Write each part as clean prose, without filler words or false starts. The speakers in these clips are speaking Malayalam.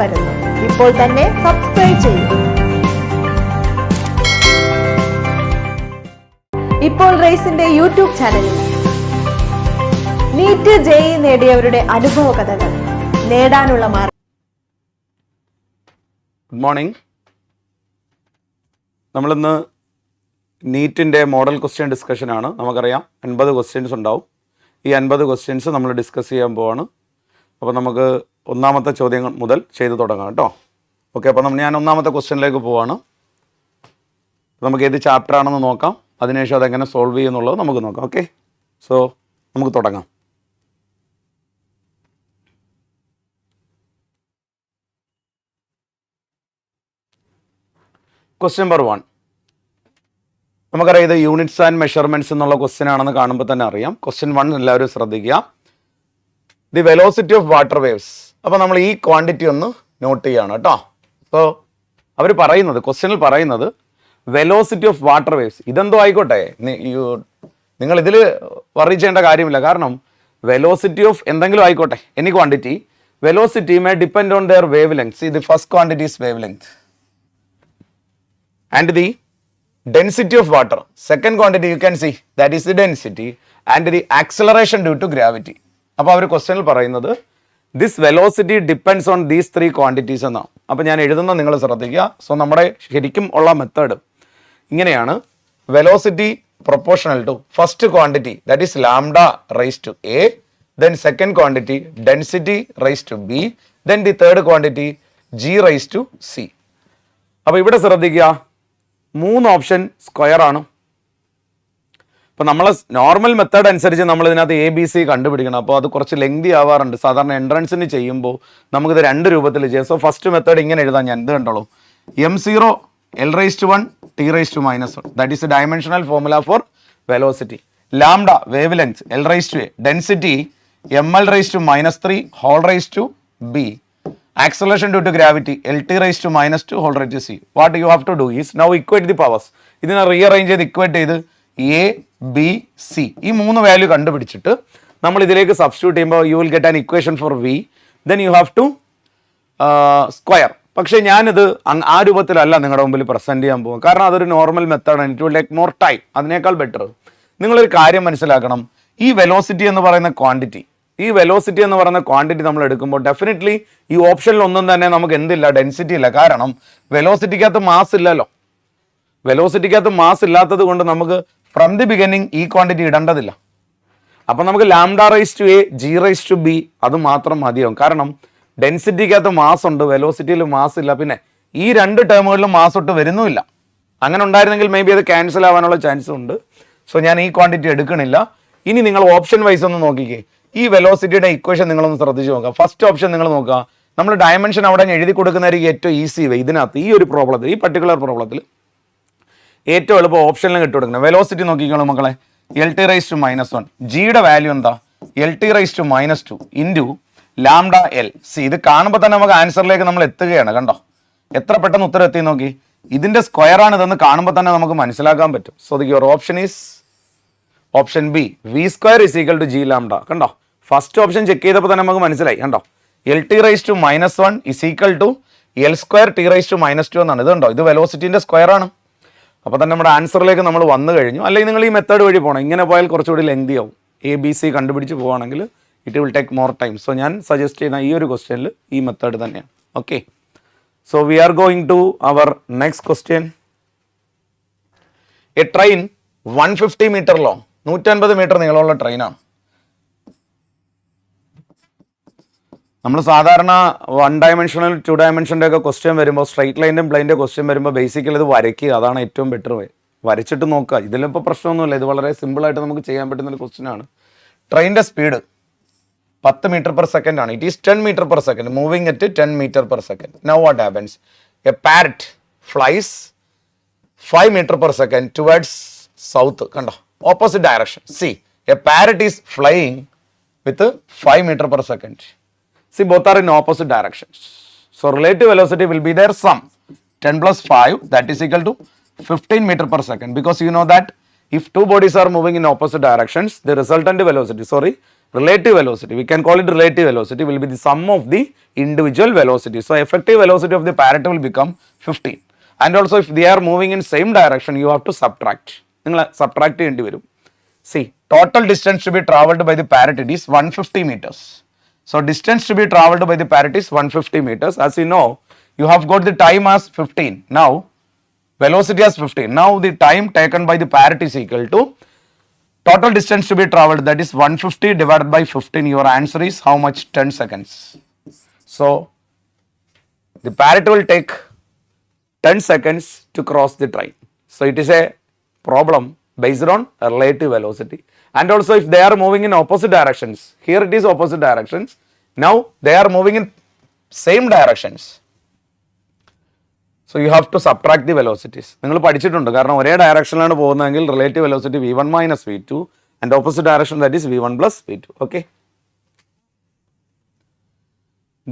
വരുന്നു. ഇപ്പോൾ തന്നെ സബ്സ്ക്രൈബ് ചെയ്യൂ. ഇപ്പോൾ റേസിന്റെ യൂട്യൂബ് ചാനലിൽ നീറ്റ് ജെഇ നേടിയവരുടെ അനുഭവ കഥകൾ, നേടാനുള്ള മാർഗം. Good morning. നമ്മളിന്ന് നീറ്റിൻ്റെ മോഡൽ ക്വസ്റ്റ്യൻ ഡിസ്കഷനാണ്. നമുക്കറിയാം 50 ക്വസ്റ്റ്യൻസ് ഉണ്ടാവും. ഈ 50 ക്വസ്റ്റ്യൻസ് നമ്മൾ ഡിസ്കസ് ചെയ്യാൻ പോവാണ്. അപ്പോൾ നമുക്ക് ഒന്നാമത്തെ ചോദ്യം മുതൽ ചെയ്ത് തുടങ്ങാം കേട്ടോ. ഓക്കെ, അപ്പോൾ ഞാൻ ഒന്നാമത്തെ ക്വസ്റ്റ്യനിലേക്ക് പോവാണ്. നമുക്ക് ഏത് ചാപ്റ്റർ ആണെന്ന് നോക്കാം, അതിനുശേഷം അതെങ്ങനെ സോൾവ് ചെയ്യുന്നുള്ളത് നമുക്ക് നോക്കാം. ഓക്കെ, സോ നമുക്ക് തുടങ്ങാം. Question number 1. നമുക്കറിയാം ഇത് യൂണിറ്റ്സ് ആൻഡ് മെഷർമെൻറ്റ്സ് എന്നുള്ള ക്വസ്റ്റ്യൻ ആണെന്ന് കാണുമ്പോൾ തന്നെ അറിയാം. ക്വസ്റ്റ്യൻ 1 എല്ലാവരും ശ്രദ്ധിക്കുക. The velocity of water waves. അപ്പോൾ നമ്മൾ ഈ ക്വാണ്ടിറ്റി ഒന്ന് നോട്ട് ചെയ്യാണ് കേട്ടോ. സോ അവർ പറയുന്നത്, ക്വസ്റ്റ്യനിൽ പറയുന്നത് വെലോസിറ്റി ഓഫ് വാട്ടർ വേവ്സ്. ഇതെന്തോ ആയിക്കോട്ടെ, നിങ്ങൾ ഇതിൽ വറി ചെയ്യേണ്ട കാര്യമില്ല. കാരണം വെലോസിറ്റി ഓഫ് എന്തെങ്കിലും ആയിക്കോട്ടെ, any quantity, velocity may depend on their wave length. C the first quantity is wave length and the density of water. Second quantity you can see, that is the density and the acceleration due to gravity. അപ്പോൾ അവർ ക്വസ്റ്റ്യനിൽ പറയുന്നത് this velocity depends on these 3 quantities എന്നാണ്. അപ്പോൾ ഞാൻ എഴുതുന്നത് നിങ്ങൾ ശ്രദ്ധിക്കുക. സോ നമ്മുടെ ശരിക്കും ഉള്ള മെത്തേഡ് ഇങ്ങനെയാണ്. Velocity proportional to first quantity, that is lambda raise to a, then second quantity density raise to b, then the third quantity g raise to c. അപ്പോൾ ഇവിടെ ശ്രദ്ധിക്കുക, 3 ഓപ്ഷൻ സ്ക്വയർ ആണ്. അപ്പോൾ നമ്മൾ നോർമൽ മെത്തേഡ് അനുസരിച്ച് നമ്മൾ ഇതിനകത്ത് ABC കണ്ടുപിടിക്കണം. അപ്പോൾ അത് കുറച്ച് ലെങ്തി ആവാറുണ്ട്. സാധാരണ എൻട്രൻസിന് ചെയ്യുമ്പോൾ നമുക്കിത് 2 രൂപത്തിൽ ചെയ്യാം. സോ ഫസ്റ്റ് മെത്തേഡ് ഇങ്ങനെ എഴുതാം. ഞാൻ ഇത് കണ്ടോളൂ, M0 L⁻⁴ T⁻⁻1. That is the dimensional formula for velocity. Lambda wavelength L⁻A, density ML⁻³ (B), acceleration due to gravity LT⁻² whole raised to C. What you have to do is now equate the powers. ഇതിനെ റീഅറേഞ്ച് ചെയ്ത് ഇക്വേറ്റ് ചെയ്ത് A, B, C ഈ 3 വാല്യൂ കണ്ടുപിടിച്ചിട്ട് നമ്മൾ ഇതിലേക്ക് സബ്സ്റ്റിറ്റ്യൂട്ട് ചെയ്യുമ്പോൾ you will get an equation for V. Then you have to square. പക്ഷേ ഞാനിത് ആ രൂപത്തിലല്ല നിങ്ങളുടെ മുമ്പിൽ പ്രസൻറ്റ് ചെയ്യാൻ പോകും. കാരണം അതൊരു നോർമൽ മെത്തേഡാണ്. It will take more time. അതിനേക്കാൾ ബെറ്റർ നിങ്ങളൊരു കാര്യം മനസ്സിലാക്കണം. ഈ വെലോസിറ്റി എന്ന് പറയുന്ന ക്വാണ്ടിറ്റി, നമ്മൾ എടുക്കുമ്പോൾ ഡെഫിനറ്റ്ലി ഈ ഓപ്ഷനിൽ ഒന്നും തന്നെ നമുക്ക് എന്തില്ല, ഡെൻസിറ്റി ഇല്ല. കാരണം വെലോസിറ്റിക്കകത്ത് മാസ് ഇല്ലല്ലോ. വെലോസിറ്റിക്കകത്ത് മാസ് ഇല്ലാത്തത് കൊണ്ട് നമുക്ക് ഫ്രം ദി ബിഗിനിങ് ഈ ക്വാണ്ടിറ്റി ഇടേണ്ടതില്ല. അപ്പം നമുക്ക് λ⁻A, G⁻B അത് മാത്രം മതിയാവും. കാരണം ഡെൻസിറ്റിക്കകത്ത് മാസ് ഉണ്ട്, വെലോസിറ്റിയിൽ മാസ് ഇല്ല. പിന്നെ ഈ 2 ടേമുകളിലും മാസ് ഒട്ട് വരുന്നുമില്ല. അങ്ങനെ ഉണ്ടായിരുന്നെങ്കിൽ മേ ബി അത് ക്യാൻസൽ ആവാനുള്ള ചാൻസ് ഉണ്ട്. സോ ഞാൻ ഈ ക്വാണ്ടിറ്റി എടുക്കണില്ല. ഇനി നിങ്ങൾ ഓപ്ഷൻ വൈസ് ഒന്ന് നോക്കിക്കേ. ഈ വെലോസിറ്റിയുടെ ഇക്വേഷൻ നിങ്ങളൊന്ന് ശ്രദ്ധിച്ച് നോക്കുക. ഫസ്റ്റ് ഓപ്ഷൻ നിങ്ങൾ നോക്കുക. നമ്മൾ ഡയമെൻഷൻ അവിടെ എഴുതി കൊടുക്കുന്നതായിരിക്കും ഏറ്റവും ഈസി വേ. ഇതിനകത്ത് ഈ ഒരു പ്രോബ്ലത്തിൽ, ഈ പർട്ടിക്കുലർ പ്രോബ്ലത്തിൽ ഏറ്റവും എളുപ്പം ഓപ്ഷനിലും ഇട്ടുകൊടുക്കണം. വെലോസിറ്റി നോക്കിക്കോളൂ മക്കളെ, LT⁻⁻1. ജിയുടെ വാല്യൂ എന്താ, LT⁻⁻² ഇൻറ്റു λL. സി ഇത് കാണുമ്പോൾ തന്നെ നമുക്ക് ആൻസറിലേക്ക് നമ്മൾ എത്തുകയാണ്. കണ്ടോ എത്ര പെട്ടെന്ന് ഉത്തരം എത്തി നോക്കി. ഇതിൻ്റെ സ്ക്വയറാണ് ഇതെന്ന് കാണുമ്പോൾ തന്നെ നമുക്ക് മനസ്സിലാക്കാൻ പറ്റും. So your option is option B, V² = G λ. കണ്ടോ ഫസ്റ്റ് ഓപ്ഷൻ ചെക്ക് ചെയ്തപ്പോൾ തന്നെ നമുക്ക് മനസ്സിലായി. കണ്ടോ LT⁻⁻1 = L² T⁻⁻² എന്നാണ്. ഇത് കണ്ടോ, ഇത് വെലോസിറ്റിൻ്റെ സ്ക്വയർ ആണ്. അപ്പോൾ തന്നെ നമ്മുടെ ആൻസറിലേക്ക് നമ്മൾ വന്നു കഴിഞ്ഞു. അല്ലെങ്കിൽ നിങ്ങൾ ഈ മെത്തേഡ് വഴി പോകണം. ഇങ്ങനെ പോയാൽ കുറച്ചുകൂടി ലെങ്തി ആവും. ABC കണ്ടുപിടിച്ച് പോവുകയാണെങ്കിൽ it will take more time. So ഞാൻ സജസ്റ്റ് ചെയ്യുന്ന ഈ ഒരു ക്വസ്റ്റ്യനിൽ ഈ മെത്തേഡ് തന്നെയാണ്. Okay, so we are going to our next question. A train 150 metre long, 150 metre നീളമുള്ള ട്രെയിനാണ്. നമ്മൾ സാധാരണ 1 ഡയമെൻഷണൽ 2 ഡയമെൻഷൻ്റെ ഒക്കെ ക്വസ്റ്റ്യൻ വരുമ്പോൾ, സ്ട്രൈറ്റ് ലൈൻ്റെയും പ്ലെയിൻ്റെ ക്വസ്റ്റ്യൻ വരുമ്പോൾ ബേസിക്കലി ഇത് വരയ്ക്കുക. അതാണ് ഏറ്റവും ബെറ്റർ വേ. വരച്ചിട്ട് നോക്കുക. ഇതിലിപ്പോൾ പ്രശ്നമൊന്നുമില്ല. ഇത് വളരെ സിമ്പിളായിട്ട് നമുക്ക് ചെയ്യാൻ പറ്റുന്ന ഒരു ക്വസ്റ്റ്യൻ ആണ്. ട്രെയിനിൻ്റെ സ്പീഡ് 10 meter/second ആണ്. It is 10 meter/second, moving at 10 meter/second. Now what happens, a parrot flies 5 meter/second towards south. കണ്ടോ opposite direction. See a parrot is flying with 5 meter/second. See, both are in opposite directions. So relative velocity will be their sum. 10 plus 5, that is equal to 15 meter/second. Because you know that if two bodies are moving in opposite directions, the resultant velocity, relative velocity, we can call it relative velocity, will be the sum of the individual velocity. So effective velocity of the parrot will become 15. And also if they are moving in same direction, you have to subtract. Subtract ചെയ്യേണ്ടി വരും. See, total distance to be traveled by the parrot it is 150 meters. So distance to be traveled by the parrot is 150 meters. As you know, you have got the time as 15. Now velocity as 15. Now the time taken by the parrot is equal to total distance to be traveled, that is 150 divided by 15. Your answer is how much? 10 seconds. So the parrot will take 10 seconds to cross the train. So it is a problem based on relative velocity. And also if they are moving in opposite directions, here it is opposite directions, now they are moving in same directions. So you have to subtract the velocities. നിങ്ങൾ പഠിച്ചിട്ടുണ്ട്, കാരണം ഒരേ ഡയറക്ഷനിലാണ് പോകുന്നതെങ്കിൽ relative velocity v1 minus v2 and opposite direction, that is v1 plus v2. Okay.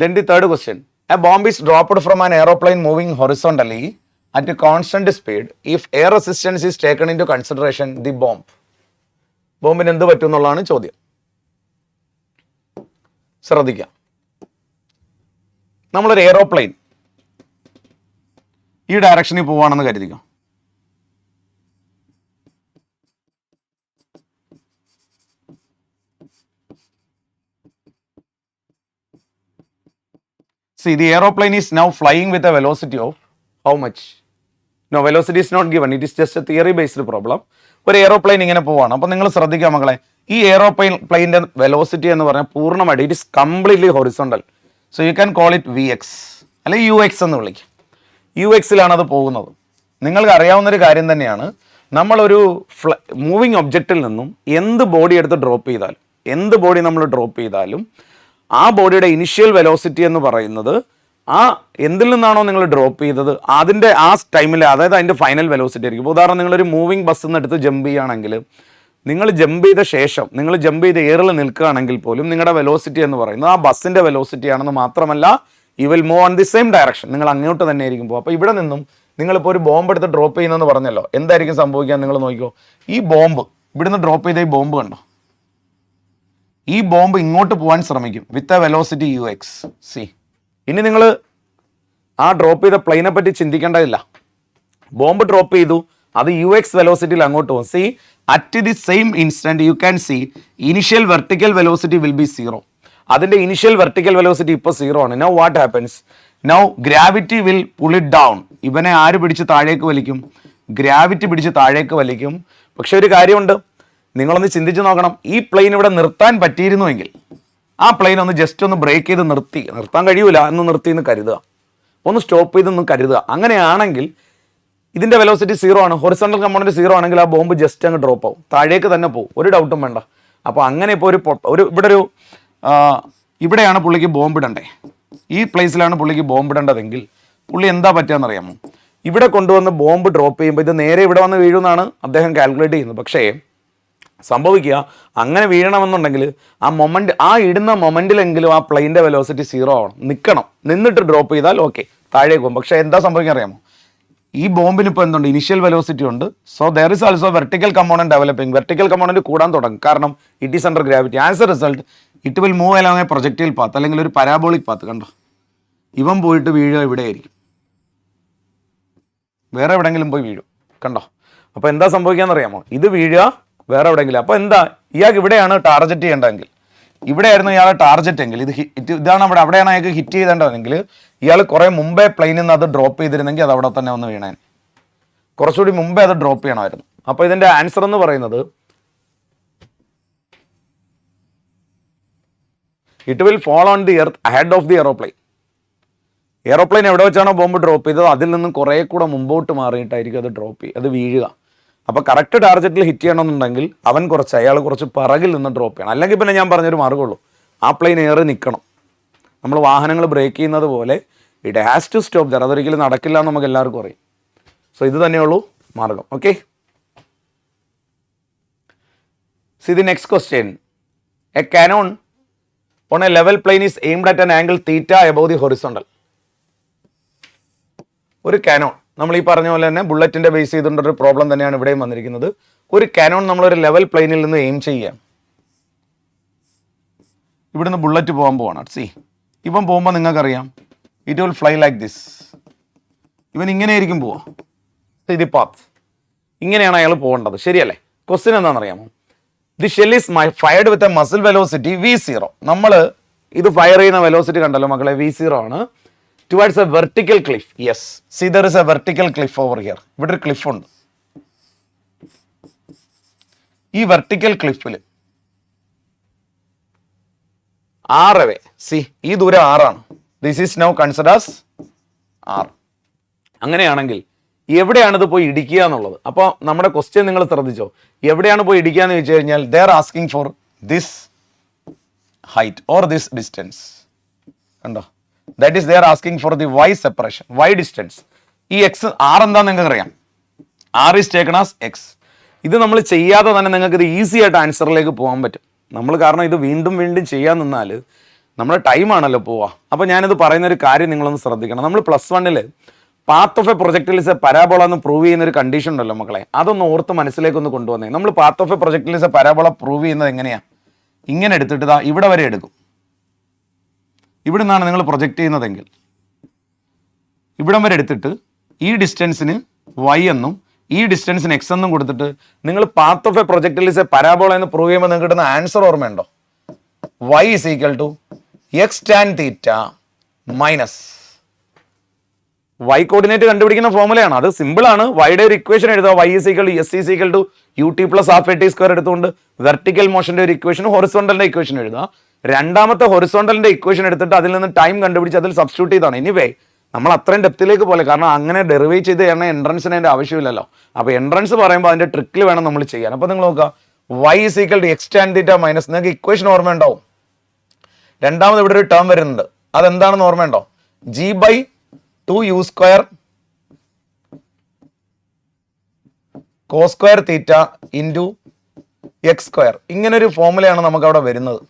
Then the third question. A bomb is dropped from an aeroplane moving horizontally at a constant speed. If air resistance is taken into consideration, the bomb. ബോംബിന് എന്ത് പറ്റും എന്നുള്ളതാണ് ചോദ്യം. ശ്രദ്ധിക്കാം. നമ്മളൊരു എയറോപ്ലെയിൻ ഈ ഡയറക്ഷനിൽ പോവുകയാണെന്ന് കരുതിക്കാം. See, the aeroplane is now flying with a velocity of how much? No, velocity is not given. It is just a theory based problem. ഒരു എയറോപ്ലെയിൻ ഇങ്ങനെ പോവാണ്. അപ്പോൾ നിങ്ങൾ ശ്രദ്ധിക്കുക മക്കളെ, ഈ എയറോപ്ലെയിൻ്റെ വെലോസിറ്റി എന്ന് പറഞ്ഞാൽ പൂർണ്ണമായിട്ട് it is completely horizontal. So you can call it we X അല്ലെങ്കിൽ യു എക്സ് എന്ന് വിളിക്കും. യു എക്സിലാണ് അത് പോകുന്നത്. നിങ്ങൾക്ക് അറിയാവുന്നൊരു കാര്യം തന്നെയാണ്, നമ്മളൊരു മൂവിങ് ഒബ്ജക്റ്റിൽ നിന്നും എന്ത് ബോഡി എടുത്ത് ഡ്രോപ്പ് ചെയ്താലും, എന്ത് ബോഡി നമ്മൾ ഡ്രോപ്പ് ചെയ്താലും ആ ബോഡിയുടെ ഇനിഷ്യൽ വെലോസിറ്റി എന്ന് പറയുന്നത് ആ എന്തിൽ നിന്നാണോ നിങ്ങൾ ഡ്രോപ്പ് ചെയ്തത് അതിൻ്റെ ആ ടൈമിൽ, അതായത് അതിൻ്റെ ഫൈനൽ വെലോസിറ്റി ആയിരിക്കും. ഇപ്പോൾ ഉദാഹരണം, നിങ്ങളൊരു മൂവിങ് ബസ്സിൽ നിന്ന് എടുത്ത് ജമ്പ് ചെയ്യുകയാണെങ്കിൽ, നിങ്ങൾ ജമ്പ് ചെയ്ത ശേഷം നിങ്ങൾ ജമ്പ് ചെയ്ത് എയറിൽ നിൽക്കുകയാണെങ്കിൽ പോലും നിങ്ങളുടെ വെലോസിറ്റി എന്ന് പറയുന്നത് ആ ബസ്സിൻ്റെ വെലോസിറ്റി ആണെന്ന് മാത്രമല്ല, you will move on the same direction. നിങ്ങൾ അങ്ങോട്ട് തന്നെ ആയിരിക്കും പോകും. അപ്പോൾ ഇവിടെ നിന്നും നിങ്ങളിപ്പോൾ ഒരു ബോംബ് എടുത്ത് ഡ്രോപ്പ് ചെയ്യുന്നതെന്ന് പറഞ്ഞല്ലോ, എന്തായിരിക്കും സംഭവിക്കുക നിങ്ങൾ നോക്കിക്കോ. ഈ ബോംബ് ഇവിടുന്ന് ഡ്രോപ്പ് ചെയ്ത ഈ ബോംബ് കണ്ടോ, ഈ ബോംബ് ഇങ്ങോട്ട് പോകാൻ ശ്രമിക്കും with a velocity u x. See, ഇനി നിങ്ങൾ ആ ഡ്രോപ്പ് ചെയ്ത പ്ലെയിനെ പറ്റി ചിന്തിക്കേണ്ടതില്ല. ബോംബ് ഡ്രോപ്പ് ചെയ്തു, അത് യു എക്സ് വെലോസിറ്റിയിൽ അങ്ങോട്ട് പോകും. C, at the same instant you can see initial vertical velocity will be zero. അതിൻ്റെ ഇനിഷ്യൽ വെർട്ടിക്കൽ വെലോസിറ്റി ഇപ്പോൾ സീറോ ആണ്. Now what happens? Now gravity will pull it down. ഇവനെ ആര് പിടിച്ച് താഴേക്ക് വലിക്കും? ഗ്രാവിറ്റി പിടിച്ച് താഴേക്ക് വലിക്കും. പക്ഷെ ഒരു കാര്യമുണ്ട്, നിങ്ങളൊന്ന് ചിന്തിച്ച് നോക്കണം. ഈ പ്ലെയിൻ ഇവിടെ നിർത്താൻ പറ്റിയിരുന്നുവെങ്കിൽ ആ പ്ലെയിൻ ഒന്ന് ജസ്റ്റ് ഒന്ന് ബ്രേക്ക് ചെയ്ത് നിർത്താൻ കഴിയൂല എന്ന് നിർത്തി എന്ന് കരുതുക, ഒന്ന് സ്റ്റോപ്പ് ചെയ്തെന്ന് കരുതുക. അങ്ങനെയാണെങ്കിൽ ഇതിൻ്റെ വെലോസിറ്റി സീറോ ആണ്, ഹൊറിസോണ്ടൽ കമ്പോണൻറ്റ് സീറോ ആണെങ്കിൽ ആ ബോംബ് ജസ്റ്റ് അങ്ങ് ഡ്രോപ്പ് ആവും, താഴേക്ക് തന്നെ പോകും, ഒരു ഡൗട്ടും വേണ്ട. അപ്പോൾ അങ്ങനെ ഇപ്പോൾ ഇവിടെയാണ് പുള്ളിക്ക് ബോംബ് ഇടണ്ടേ, ഈ പ്ലേസിലാണ് പുള്ളിക്ക് ബോംബ് ഇടേണ്ടതെങ്കിൽ പുള്ളി എന്താ പറ്റുകയെന്ന് അറിയാമോ? ഇവിടെ കൊണ്ടുവന്ന് ബോംബ് ഡ്രോപ്പ് ചെയ്യുമ്പോൾ ഇത് നേരെ ഇവിടെ വന്ന് വീഴുമെന്നാണ് അദ്ദേഹം കാൽക്കുലേറ്റ് ചെയ്യുന്നത്. പക്ഷേ സംഭവിക്കുക, അങ്ങനെ വീഴണമെന്നുണ്ടെങ്കിൽ ആ ഇടുന്ന മൊമെൻറ്റിലെങ്കിലും ആ പ്ലെയിൻ്റെ വെലോസിറ്റി സീറോ ആവണം, നിന്നിട്ട് ഡ്രോപ്പ് ചെയ്താൽ ഓക്കെ താഴേക്ക് പോകും. പക്ഷേ എന്താ സംഭവിക്കാൻ അറിയാമോ? ഈ ബോംബിന് ഇപ്പോൾ എന്തുണ്ട്? ഇനിഷ്യൽ വെലോസിറ്റി ഉണ്ട്. So there is also vertical component developing. Vertical component കൂടാൻ തുടങ്ങും, കാരണം it is under gravity. As A result it will move along A projectile path, അല്ലെങ്കിൽ ഒരു പരാബോളിക് പാത്ത്. കണ്ടോ, ഇവൻ പോയിട്ട് വീഴുക ഇവിടെ ആയിരിക്കും, വേറെ എവിടെയെങ്കിലും പോയി വീഴും. കണ്ടോ? അപ്പോൾ എന്താ സംഭവിക്കാമെന്നറിയാമോ? ഇത് വീഴുക വേറെ എവിടെയെങ്കിലും. അപ്പോൾ എന്താ, ഇയാൾക്ക് ഇവിടെയാണ് ടാർഗറ്റ് ചെയ്യേണ്ടതെങ്കിൽ, ഇവിടെയായിരുന്നു ഇയാളെ ടാർഗറ്റ് എങ്കിൽ ഇതാണ് അവിടെയാണ് അയാൾക്ക് ഹിറ്റ് ചെയ്തേണ്ടതെങ്കിൽ ഇയാൾ കുറേ മുമ്പേ പ്ലെയിനിൽ നിന്ന് അത് ഡ്രോപ്പ് ചെയ്തിരുന്നെങ്കിൽ അത് അവിടെ തന്നെ ഒന്ന് വീണേൻ, കുറച്ചുകൂടി മുമ്പേ അത് ഡ്രോപ്പ് ചെയ്യണമായിരുന്നു. അപ്പോൾ ഇതിൻ്റെ ആൻസർ എന്ന് പറയുന്നത് it will fall on the earth ahead of the aeroplane. Aeroplane എവിടെ വെച്ചാണോ ബോംബ് ഡ്രോപ്പ് ചെയ്തത് അതിൽ നിന്നും കുറേ കൂടെ മുമ്പോട്ട് മാറിയിട്ടായിരിക്കും അത് വീഴുക. അപ്പോൾ കറക്റ്റ് ടാർഗറ്റിൽ ഹിറ്റ് ചെയ്യണമെന്നുണ്ടെങ്കിൽ അയാൾ കുറച്ച് പിറകിൽ നിന്ന് ഡ്രോപ്പ് ചെയ്യണം. അല്ലെങ്കിൽ പിന്നെ ഞാൻ പറഞ്ഞൊരു മാർഗ്ഗമുള്ളൂ, ആ പ്ലെയിൻ ഏറി നിൽക്കണം. നമ്മൾ വാഹനങ്ങൾ ബ്രേക്ക് ചെയ്യുന്നത് പോലെ it has to stop there. അതൊരിക്കലും നടക്കില്ല എന്ന് നമുക്ക് എല്ലാവർക്കും അറിയാം. സോ ഇത് തന്നെയുള്ളൂ മാർഗം. Okay, C the next question. A Canon on A level plain is aimed at an angle theta above the horizontal. ഒരു കാനോൺ, നമ്മൾ ഈ പറഞ്ഞ പോലെ തന്നെ ബുള്ളറ്റിൻ്റെ ബേസ് ചെയ്തുകൊണ്ടൊരു പ്രോബ്ലം തന്നെയാണ് ഇവിടെയും വന്നിരിക്കുന്നത്. ഒരു കാനോൺ നമ്മളൊരു ലെവൽ പ്ലെയിനിൽ നിന്ന് എയിം ചെയ്യാം. ഇവിടുന്ന് ബുള്ളറ്റ് പോകാൻ പോവാണ്. സി ഇവൻ പോകുമ്പോൾ നിങ്ങൾക്കറിയാം it will fly like this. ഇവൻ ഇങ്ങനെയായിരിക്കും പോവാ, ഇത് പാത്ത് ഇങ്ങനെയാണ് അയാൾ പോകേണ്ടത്, ശരിയല്ലേ? ക്വസ്റ്റ്യൻ എന്താണെന്നറിയാമോ? The shell is fired with a muscle velocity V0. നമ്മൾ ഇത് ഫയർ ചെയ്യുന്ന വെലോസിറ്റി കണ്ടല്ലോ മക്കളെ, V0 ആണ്. Towards A vertical cliff. Yes, C there is A vertical cliff over here. ഇവിടെ ഒരു ക്ലിഫ് ഉണ്ട്. ഈ വെർട്ടിക്കൽ ക്ലിഫിൽ R സി ഈ ദൂരം R ആണ്. This is now considers R. അങ്ങനെയാണെങ്കിൽ എവിടെയാണ് ഇത് പോയി ഇടിക്കുക എന്നുള്ളത്? അപ്പോൾ നമ്മുടെ ക്വസ്റ്റ്യൻ നിങ്ങൾ ശ്രദ്ധിച്ചോ, എവിടെയാണ് പോയി ഇടിക്കുക എന്ന് ചോദിച്ചു കഴിഞ്ഞാൽ they are asking for this height or this distance. കണ്ടോ, that is they are asking for the y separation, y distance. ഈ എക്സ് R എന്താണെന്ന് നിങ്ങൾക്ക് അറിയാം, R is taken as x. ഇത് നമ്മൾ ചെയ്യാതെ തന്നെ നിങ്ങൾക്ക് ഇത് ഈസി ആയിട്ട് ആൻസറിലേക്ക് പോകാൻ പറ്റും. നമ്മൾ കാരണം ഇത് വീണ്ടും വീണ്ടും ചെയ്യാൻ നിന്നാൽ നമ്മുടെ ടൈമാണല്ലോ പോവുക. അപ്പോൾ ഞാനിത് പറയുന്ന ഒരു കാര്യം നിങ്ങളൊന്ന് ശ്രദ്ധിക്കണം. നമ്മൾ +1 path of a projectile is a parabola എന്ന് പ്രൂവ് ചെയ്യുന്ന ഒരു കണ്ടീഷൻ ഉണ്ടല്ലോ മക്കളെ, അതൊന്ന് ഓർത്ത് മനസ്സിലേക്കൊന്ന് കൊണ്ടുവന്നേ. നമ്മൾ path of a projectile is a parabola prove ചെയ്യുന്നത് എങ്ങനെയാണ്? ഇങ്ങനെ എടുത്തിട്ട് ഇതാ ഇവിടെ വരെ എടുക്കും. ഇവിടെ നിന്നാണ് നിങ്ങൾ പ്രൊജക്റ്റ് ചെയ്യുന്നതെങ്കിൽ ഇവിടം വരെ എടുത്തിട്ട് ഈ ഡിസ്റ്റൻസിന് y എന്നും ഈ ഡിസ്റ്റൻസിന് x എന്നും കൊടുത്തിട്ട് നിങ്ങൾ path of a projectile is a parabola എന്ന് പ്രൂവ് ചെയ്യുമ്പോൾ നിങ്ങൾക്ക് കിട്ടുന്ന ആൻസർ ഓർമ്മയുണ്ടോ? y is equal to x tan theta minus y coordinate കണ്ടുപിടിക്കുന്ന ഫോർമുലയാണ്. അത് സിമ്പിൾ ആണ്. വൈയുടെ ഒരു ഇക്വേഷൻ എഴുതുക, y is equal to s is equal to ut plus half at square എടുത്തുകൊണ്ട് വെർട്ടിക്കൽ മോഷന്റെ ഒരു ഇക്വേഷൻ, ഹൊറിസോണ്ടലിന്റെ ഇക്വേഷൻ എഴുതുക. രണ്ടാമത്തെ ഹൊറിസോണ്ടലിന്റെ ഇക്വേഷൻ എടുത്തിട്ട് അതിൽ നിന്ന് ടൈം കണ്ടുപിടിച്ച് അതിൽ സബ്സ്റ്റിറ്റ്യൂട്ട് ചെയ്താണ്. എനിവേ നമ്മൾ അത്രയും ഡെപ്തിലേക്ക് പോലെ, കാരണം അങ്ങനെ ഡെറിവേറ്റ് ചെയ്ത് കഴിഞ്ഞാൽ എൻട്രൻസിന് അതിൻ്റെ ആവശ്യമില്ലല്ലോ. അപ്പോൾ എൻട്രൻസ് പറയുമ്പോൾ അതിൻ്റെ ട്രിക്കിൽ വേണം നമ്മൾ ചെയ്യാൻ. അപ്പോൾ നിങ്ങൾ നോക്കുക, y is equal to x tan theta minus, നിങ്ങൾക്ക് ഇക്വേഷൻ ഓർമ്മയുണ്ടാവും. രണ്ടാമത് ഇവിടെ ഒരു ടേം വരുന്നുണ്ട്, അതെന്താണെന്ന് ഓർമ്മയുണ്ടോ? g/2u² cos square theta into x². ഇങ്ങനെ ഒരു ഫോർമുലയാണ് നമുക്ക് അവിടെ വരുന്നത്.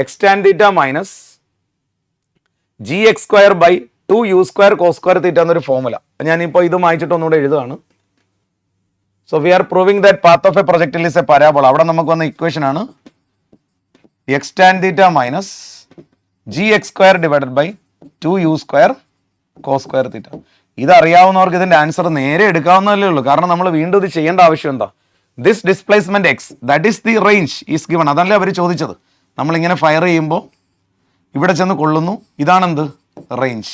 x tan theta minus gx²/2u² cos square theta എന്നൊരു ഫോർമുല. ഞാനിപ്പോൾ ഇത് വായിച്ചിട്ട് ഒന്നുകൂടെ എഴുതുകയാണ്. So we are proving that path of a projectile is a parabola. അവിടെ നമുക്ക് വന്ന ഇക്വേഷൻ ആണ് x tan theta minus gx²/2u² cos square theta. ഇത് അറിയാവുന്നവർക്ക് ഇതിന്റെ ആൻസർ നേരെ എടുക്കാവുന്നതല്ലേ ഉള്ളൂ. കാരണം നമ്മൾ വീണ്ടും ഇത് ചെയ്യേണ്ട ആവശ്യം എന്താ? This displacement x that is the range is given. അതല്ലേ അവർ ചോദിച്ചത്. നമ്മളിങ്ങനെ ഫയർ ചെയ്യുമ്പോൾ ഇവിടെ ചെന്ന് കൊള്ളുന്നു, ഇതാണെന്ത്? റേഞ്ച്,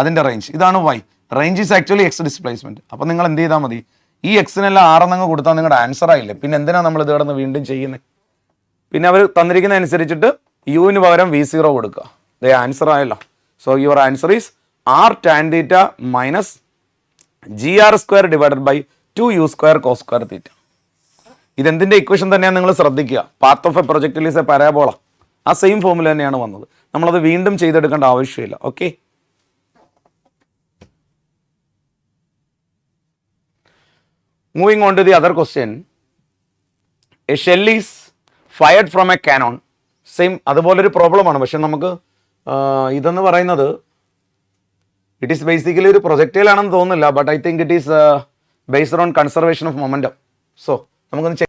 അതിന്റെ റേഞ്ച്. ഇതാണ് y. Range is actually x displacement. അപ്പം നിങ്ങൾ എന്ത് ചെയ്താൽ മതി, ഈ എക്സിനെല്ലാം 6 എന്നങ്ങ് കൊടുത്താൽ നിങ്ങളുടെ ആൻസർ ആയില്ലേ. പിന്നെ എന്തിനാണ് നമ്മൾ ഇത് കിടന്ന് വീണ്ടും ചെയ്യുന്നത്? പിന്നെ അവർ തന്നിരിക്കുന്ന അനുസരിച്ചിട്ട് യുവിന് പകരം V0 കൊടുക്കുക. ദേ ആൻസർ ആയല്ലോ. So your answer is r tan theta minus gr²/2u² cos square theta. ഇതെന്തിന്റെ ഇക്വേഷൻ തന്നെയാണ് നിങ്ങൾ ശ്രദ്ധിക്കുക. Path of a projectile is a parabola. ആ സെയിം ഫോമുല തന്നെയാണ് വന്നത്. നമ്മളത് വീണ്ടും ചെയ്തെടുക്കേണ്ട ആവശ്യമില്ല. Okay, moving on to the other question. A shell is fired from a cannon. Same അതുപോലൊരു പ്രോബ്ലമാണ്. പക്ഷെ നമുക്ക് ഇതെന്ന് പറയുന്നത് ഇറ്റ് ഈസ് ബേസിക്കലി ഒരു പ്രൊജക്റ്റൈലാണെന്ന് തോന്നുന്നില്ല. But I think it is based on conservation of momentum. So നമുക്കൊന്ന്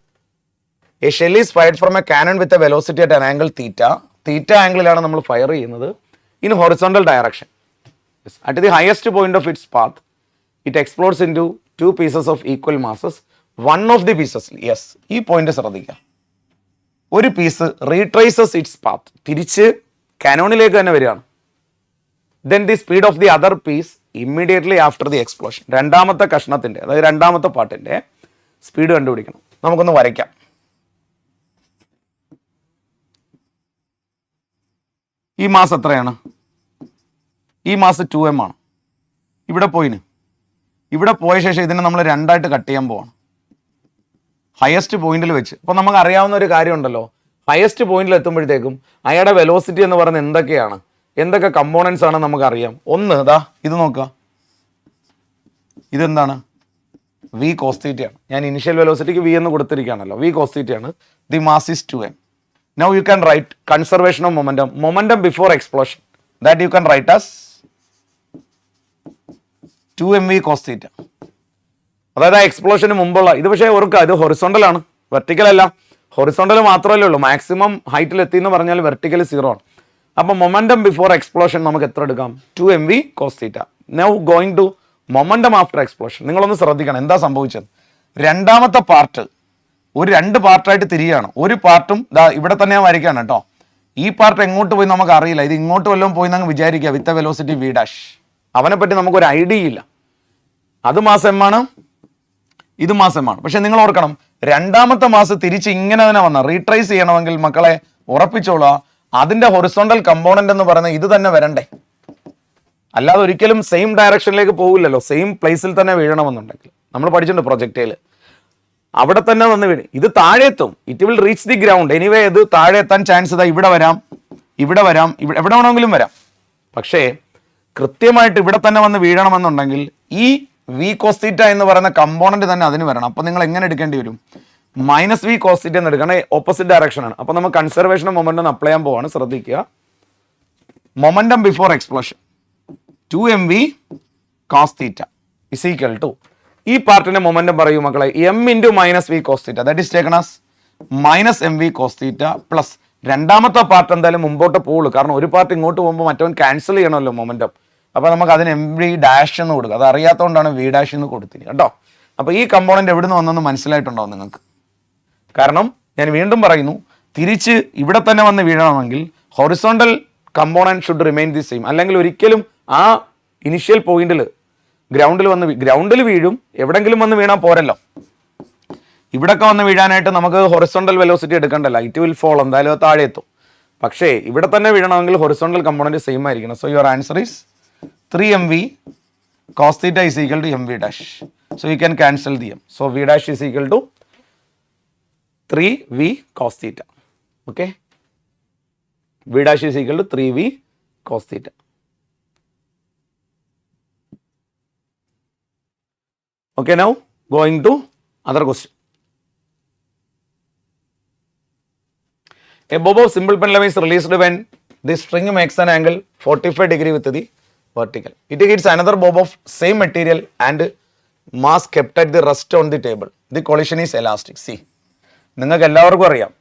a shell is fired from a cannon with a velocity at an angle theta. Theta ആംഗിളിലാണ് നമ്മൾ ഫയർ ചെയ്യുന്നത്. In horizontal direction at the highest point of its path it explodes into 2 pieces of equal masses. One of the pieces, yes ഈ പോയിന്റ് ശ്രദ്ധിക്കുക, ഒരു പീസ് റീട്രേസസ് ഇറ്റ്സ് പാത്ത്, തിരിച്ച് കാനോണിലേക്ക് തന്നെ വരികയാണ്. Then the speed of the other piece immediately after the explosion. രണ്ടാമത്തെ കഷ്ണത്തിന്റെ, അതായത് രണ്ടാമത്തെ പാർട്ടിന്റെ സ്പീഡ് കണ്ടുപിടിക്കണം. നമുക്കൊന്ന് വരയ്ക്കാം. ഈ മാസ് എത്രയാണ്? ഈ മാസ് 2m ആണ്. ഇവിടെ ഇവിടെ പോയ ശേഷം ഇതിനെ നമ്മൾ രണ്ടായിട്ട് കട്ട് ചെയ്യാൻ പോവാണ് ഹയസ്റ്റ് പോയിന്റിൽ വെച്ച്. അപ്പോൾ നമുക്ക് അറിയാവുന്ന ഒരു കാര്യമുണ്ടല്ലോ, ഹയസ്റ്റ് പോയിന്റിൽ എത്തുമ്പോഴത്തേക്കും അയാളുടെ വെലോസിറ്റി എന്ന് പറയുന്നത് എന്തൊക്കെയാണ്, എന്തൊക്കെ കമ്പോണൻസ് ആണ് നമുക്കറിയാം. ഒന്ന് ഇതാ ഇത് നോക്കുക, ഇതെന്താണ്? v cos theta ആണ്. ഞാൻ ഇനിഷ്യൽ വെലോസിറ്റിക്ക് v എന്ന് കൊടുത്തിരിക്കുകയാണല്ലോ, v cos theta ആണ്. The mass is 2m. Now you can write conservation of momentum before explosion, that you can write as 2mv cos theta. അതായത് ആ എക്സ്പ്ലോഷന് മുമ്പുള്ള ഇത്. പക്ഷേ ഓർക്കുക, ഇത് ഹൊറിസോണ്ടൽ ആണ്, വെർട്ടിക്കൽ അല്ല. ഹൊറിസോണ്ടൽ മാത്രമല്ലേ ഉള്ളൂ, മാക്സിമം ഹൈറ്റിൽ എത്തി എന്ന് പറഞ്ഞാൽ വെർട്ടിക്കൽ 0 ആണ്. അപ്പോൾ മൊമെന്റം ബിഫോർ എക്സ്പ്ലോഷൻ നമുക്ക് എത്ര എടുക്കാം? 2 mv cos theta. Now going to momentum after explosion. നിങ്ങളൊന്ന് ശ്രദ്ധിക്കണം എന്താ സംഭവിച്ചത്. രണ്ടാമത്തെ പാർട്ട് ഒരു 2 പാർട്ടായിട്ട് തിരിയാണ്. ഒരു പാർട്ടും ഇവിടെ തന്നെ ഞാൻ വരയ്ക്കുകയാണ് കേട്ടോ. ഈ പാർട്ട് എങ്ങോട്ട് പോയി നമുക്ക് അറിയില്ല. ഇത് ഇങ്ങോട്ട് വല്ലതും പോയി നമുക്ക് വിചാരിക്കുക വിത്ത് വെലോസിറ്റി v ഡാഷ്. അവനെ പറ്റി നമുക്കൊരു ഐഡിയ ഇല്ല. അത് മാസ് m ആണ്, ഇത് മാസ് m ആണ്. പക്ഷെ നിങ്ങൾ ഓർക്കണം, രണ്ടാമത്തെ മാസം തിരിച്ച് ഇങ്ങനെ തന്നെ വന്ന റീട്രേസ് ചെയ്യണമെങ്കിൽ മക്കളെ ഉറപ്പിച്ചോളാം, അതിന്റെ ഹൊറിസോണ്ടൽ കമ്പോണന്റ് എന്ന് പറയുന്നത് ഇത് തന്നെ വരണ്ടേ. അല്ലാതെ ഒരിക്കലും സെയിം ഡയറക്ഷനിലേക്ക് പോകില്ലല്ലോ. സെയിം പ്ലേസിൽ തന്നെ വീഴണമെന്നുണ്ടെങ്കിൽ നമ്മൾ പഠിച്ചിട്ടുണ്ട് പ്രൊജക്റ്റയിൽ. അവിടെ തന്നെ വന്ന് വീഴും. ഇത് താഴെ എത്തും, it will reach the ground. Anyway ഇത് താഴെ എത്താൻ ചാൻസ് ഇതാ, ഇവിടെ വരാം, ഇവിടെ വരാം, എവിടെ വേണമെങ്കിലും വരാം. പക്ഷേ കൃത്യമായിട്ട് ഇവിടെ തന്നെ വന്ന് വീഴണമെന്നുണ്ടെങ്കിൽ ഈ വി കോസ് തീറ്റ എന്ന് പറയുന്ന കമ്പോണന്റ് തന്നെ അതിന് വരണം. അപ്പോൾ നിങ്ങൾ എങ്ങനെ എടുക്കേണ്ടി വരും? മൈനസ് വി കോസ് തീറ്റ എന്ന് എടുക്കണം, ഓപ്പോസിറ്റ് ഡയറക്ഷൻ ആണ്. അപ്പോൾ നമ്മൾ കൺസർവേഷൻ ഓഫ് മൊമെന്റം അപ്ലൈ ചെയ്യാൻ പോവാണ്. ശ്രദ്ധിക്കുക, momentum before explosion 2 mv cos theta is equal to ഈ പാർട്ടിന്റെ മൊമെന്റം പറയൂ മക്കളെ, m into minus v cos theta, that is taken as minus mv cos theta plus രണ്ടാമത്തെ പാർട്ട് എന്തായാലും മുമ്പോട്ട് പോകുള്ളൂ. കാരണം ഒരു പാർട്ട് ഇങ്ങോട്ട് പോകുമ്പോൾ മറ്റവൻ ക്യാൻസൽ ചെയ്യണമല്ലോ മൊമെന്റം. അപ്പോൾ നമുക്ക് അതിന് mv ഡാഷ് എന്ന് കൊടുക്കുക. അത് അറിയാത്തതുകൊണ്ടാണ് v ഡാഷ് എന്ന് കൊടുത്തിരി കേട്ടോ. അപ്പോൾ ഈ കമ്പോണന്റ് എവിടെ നിന്ന് വന്നെന്ന് മനസ്സിലായിട്ടുണ്ടോ നിങ്ങൾക്ക്? കാരണം ഞാൻ വീണ്ടും പറയുന്നു, തിരിച്ച് ഇവിടെ തന്നെ വന്ന് വീഴണമെങ്കിൽ horizontal component should remain the same. അല്ലെങ്കിൽ ഒരിക്കലും ആ ഇനിഷ്യൽ പോയിന്റിൽ ഗ്രൗണ്ടിൽ വീഴും, എവിടെങ്കിലും വന്ന് വീണാൽ പോരല്ലോ. ഇവിടൊക്കെ വന്ന് വീഴാനായിട്ട് നമുക്ക് ഹൊറിസോണ്ടൽ വെലോസിറ്റി എടുക്കണ്ടല്ലോ, ഇറ്റ് വിൽ ഫോൾ, എന്തായാലും അത് താഴെ എത്തും. പക്ഷേ ഇവിടെ തന്നെ വീഴണമെങ്കിൽ ഹൊറിസോണ്ടൽ കമ്പോണന്റ് സെയിം ആയിരിക്കണം. So your answer is 3 mv cos theta is equal to mv dash. So you can cancel the m. So v dash is equal to 3v cos theta. Okay, v dash is equal to 3v cos theta. Okay, now going to other question. A bob of simple pendulum is released when the string makes an angle 45 degree with the vertical. It hits another bob of same material and mass kept at the rest on the table. The collision is elastic. See, നിങ്ങൾക്ക് എല്ലാവർക്കും അറിയാം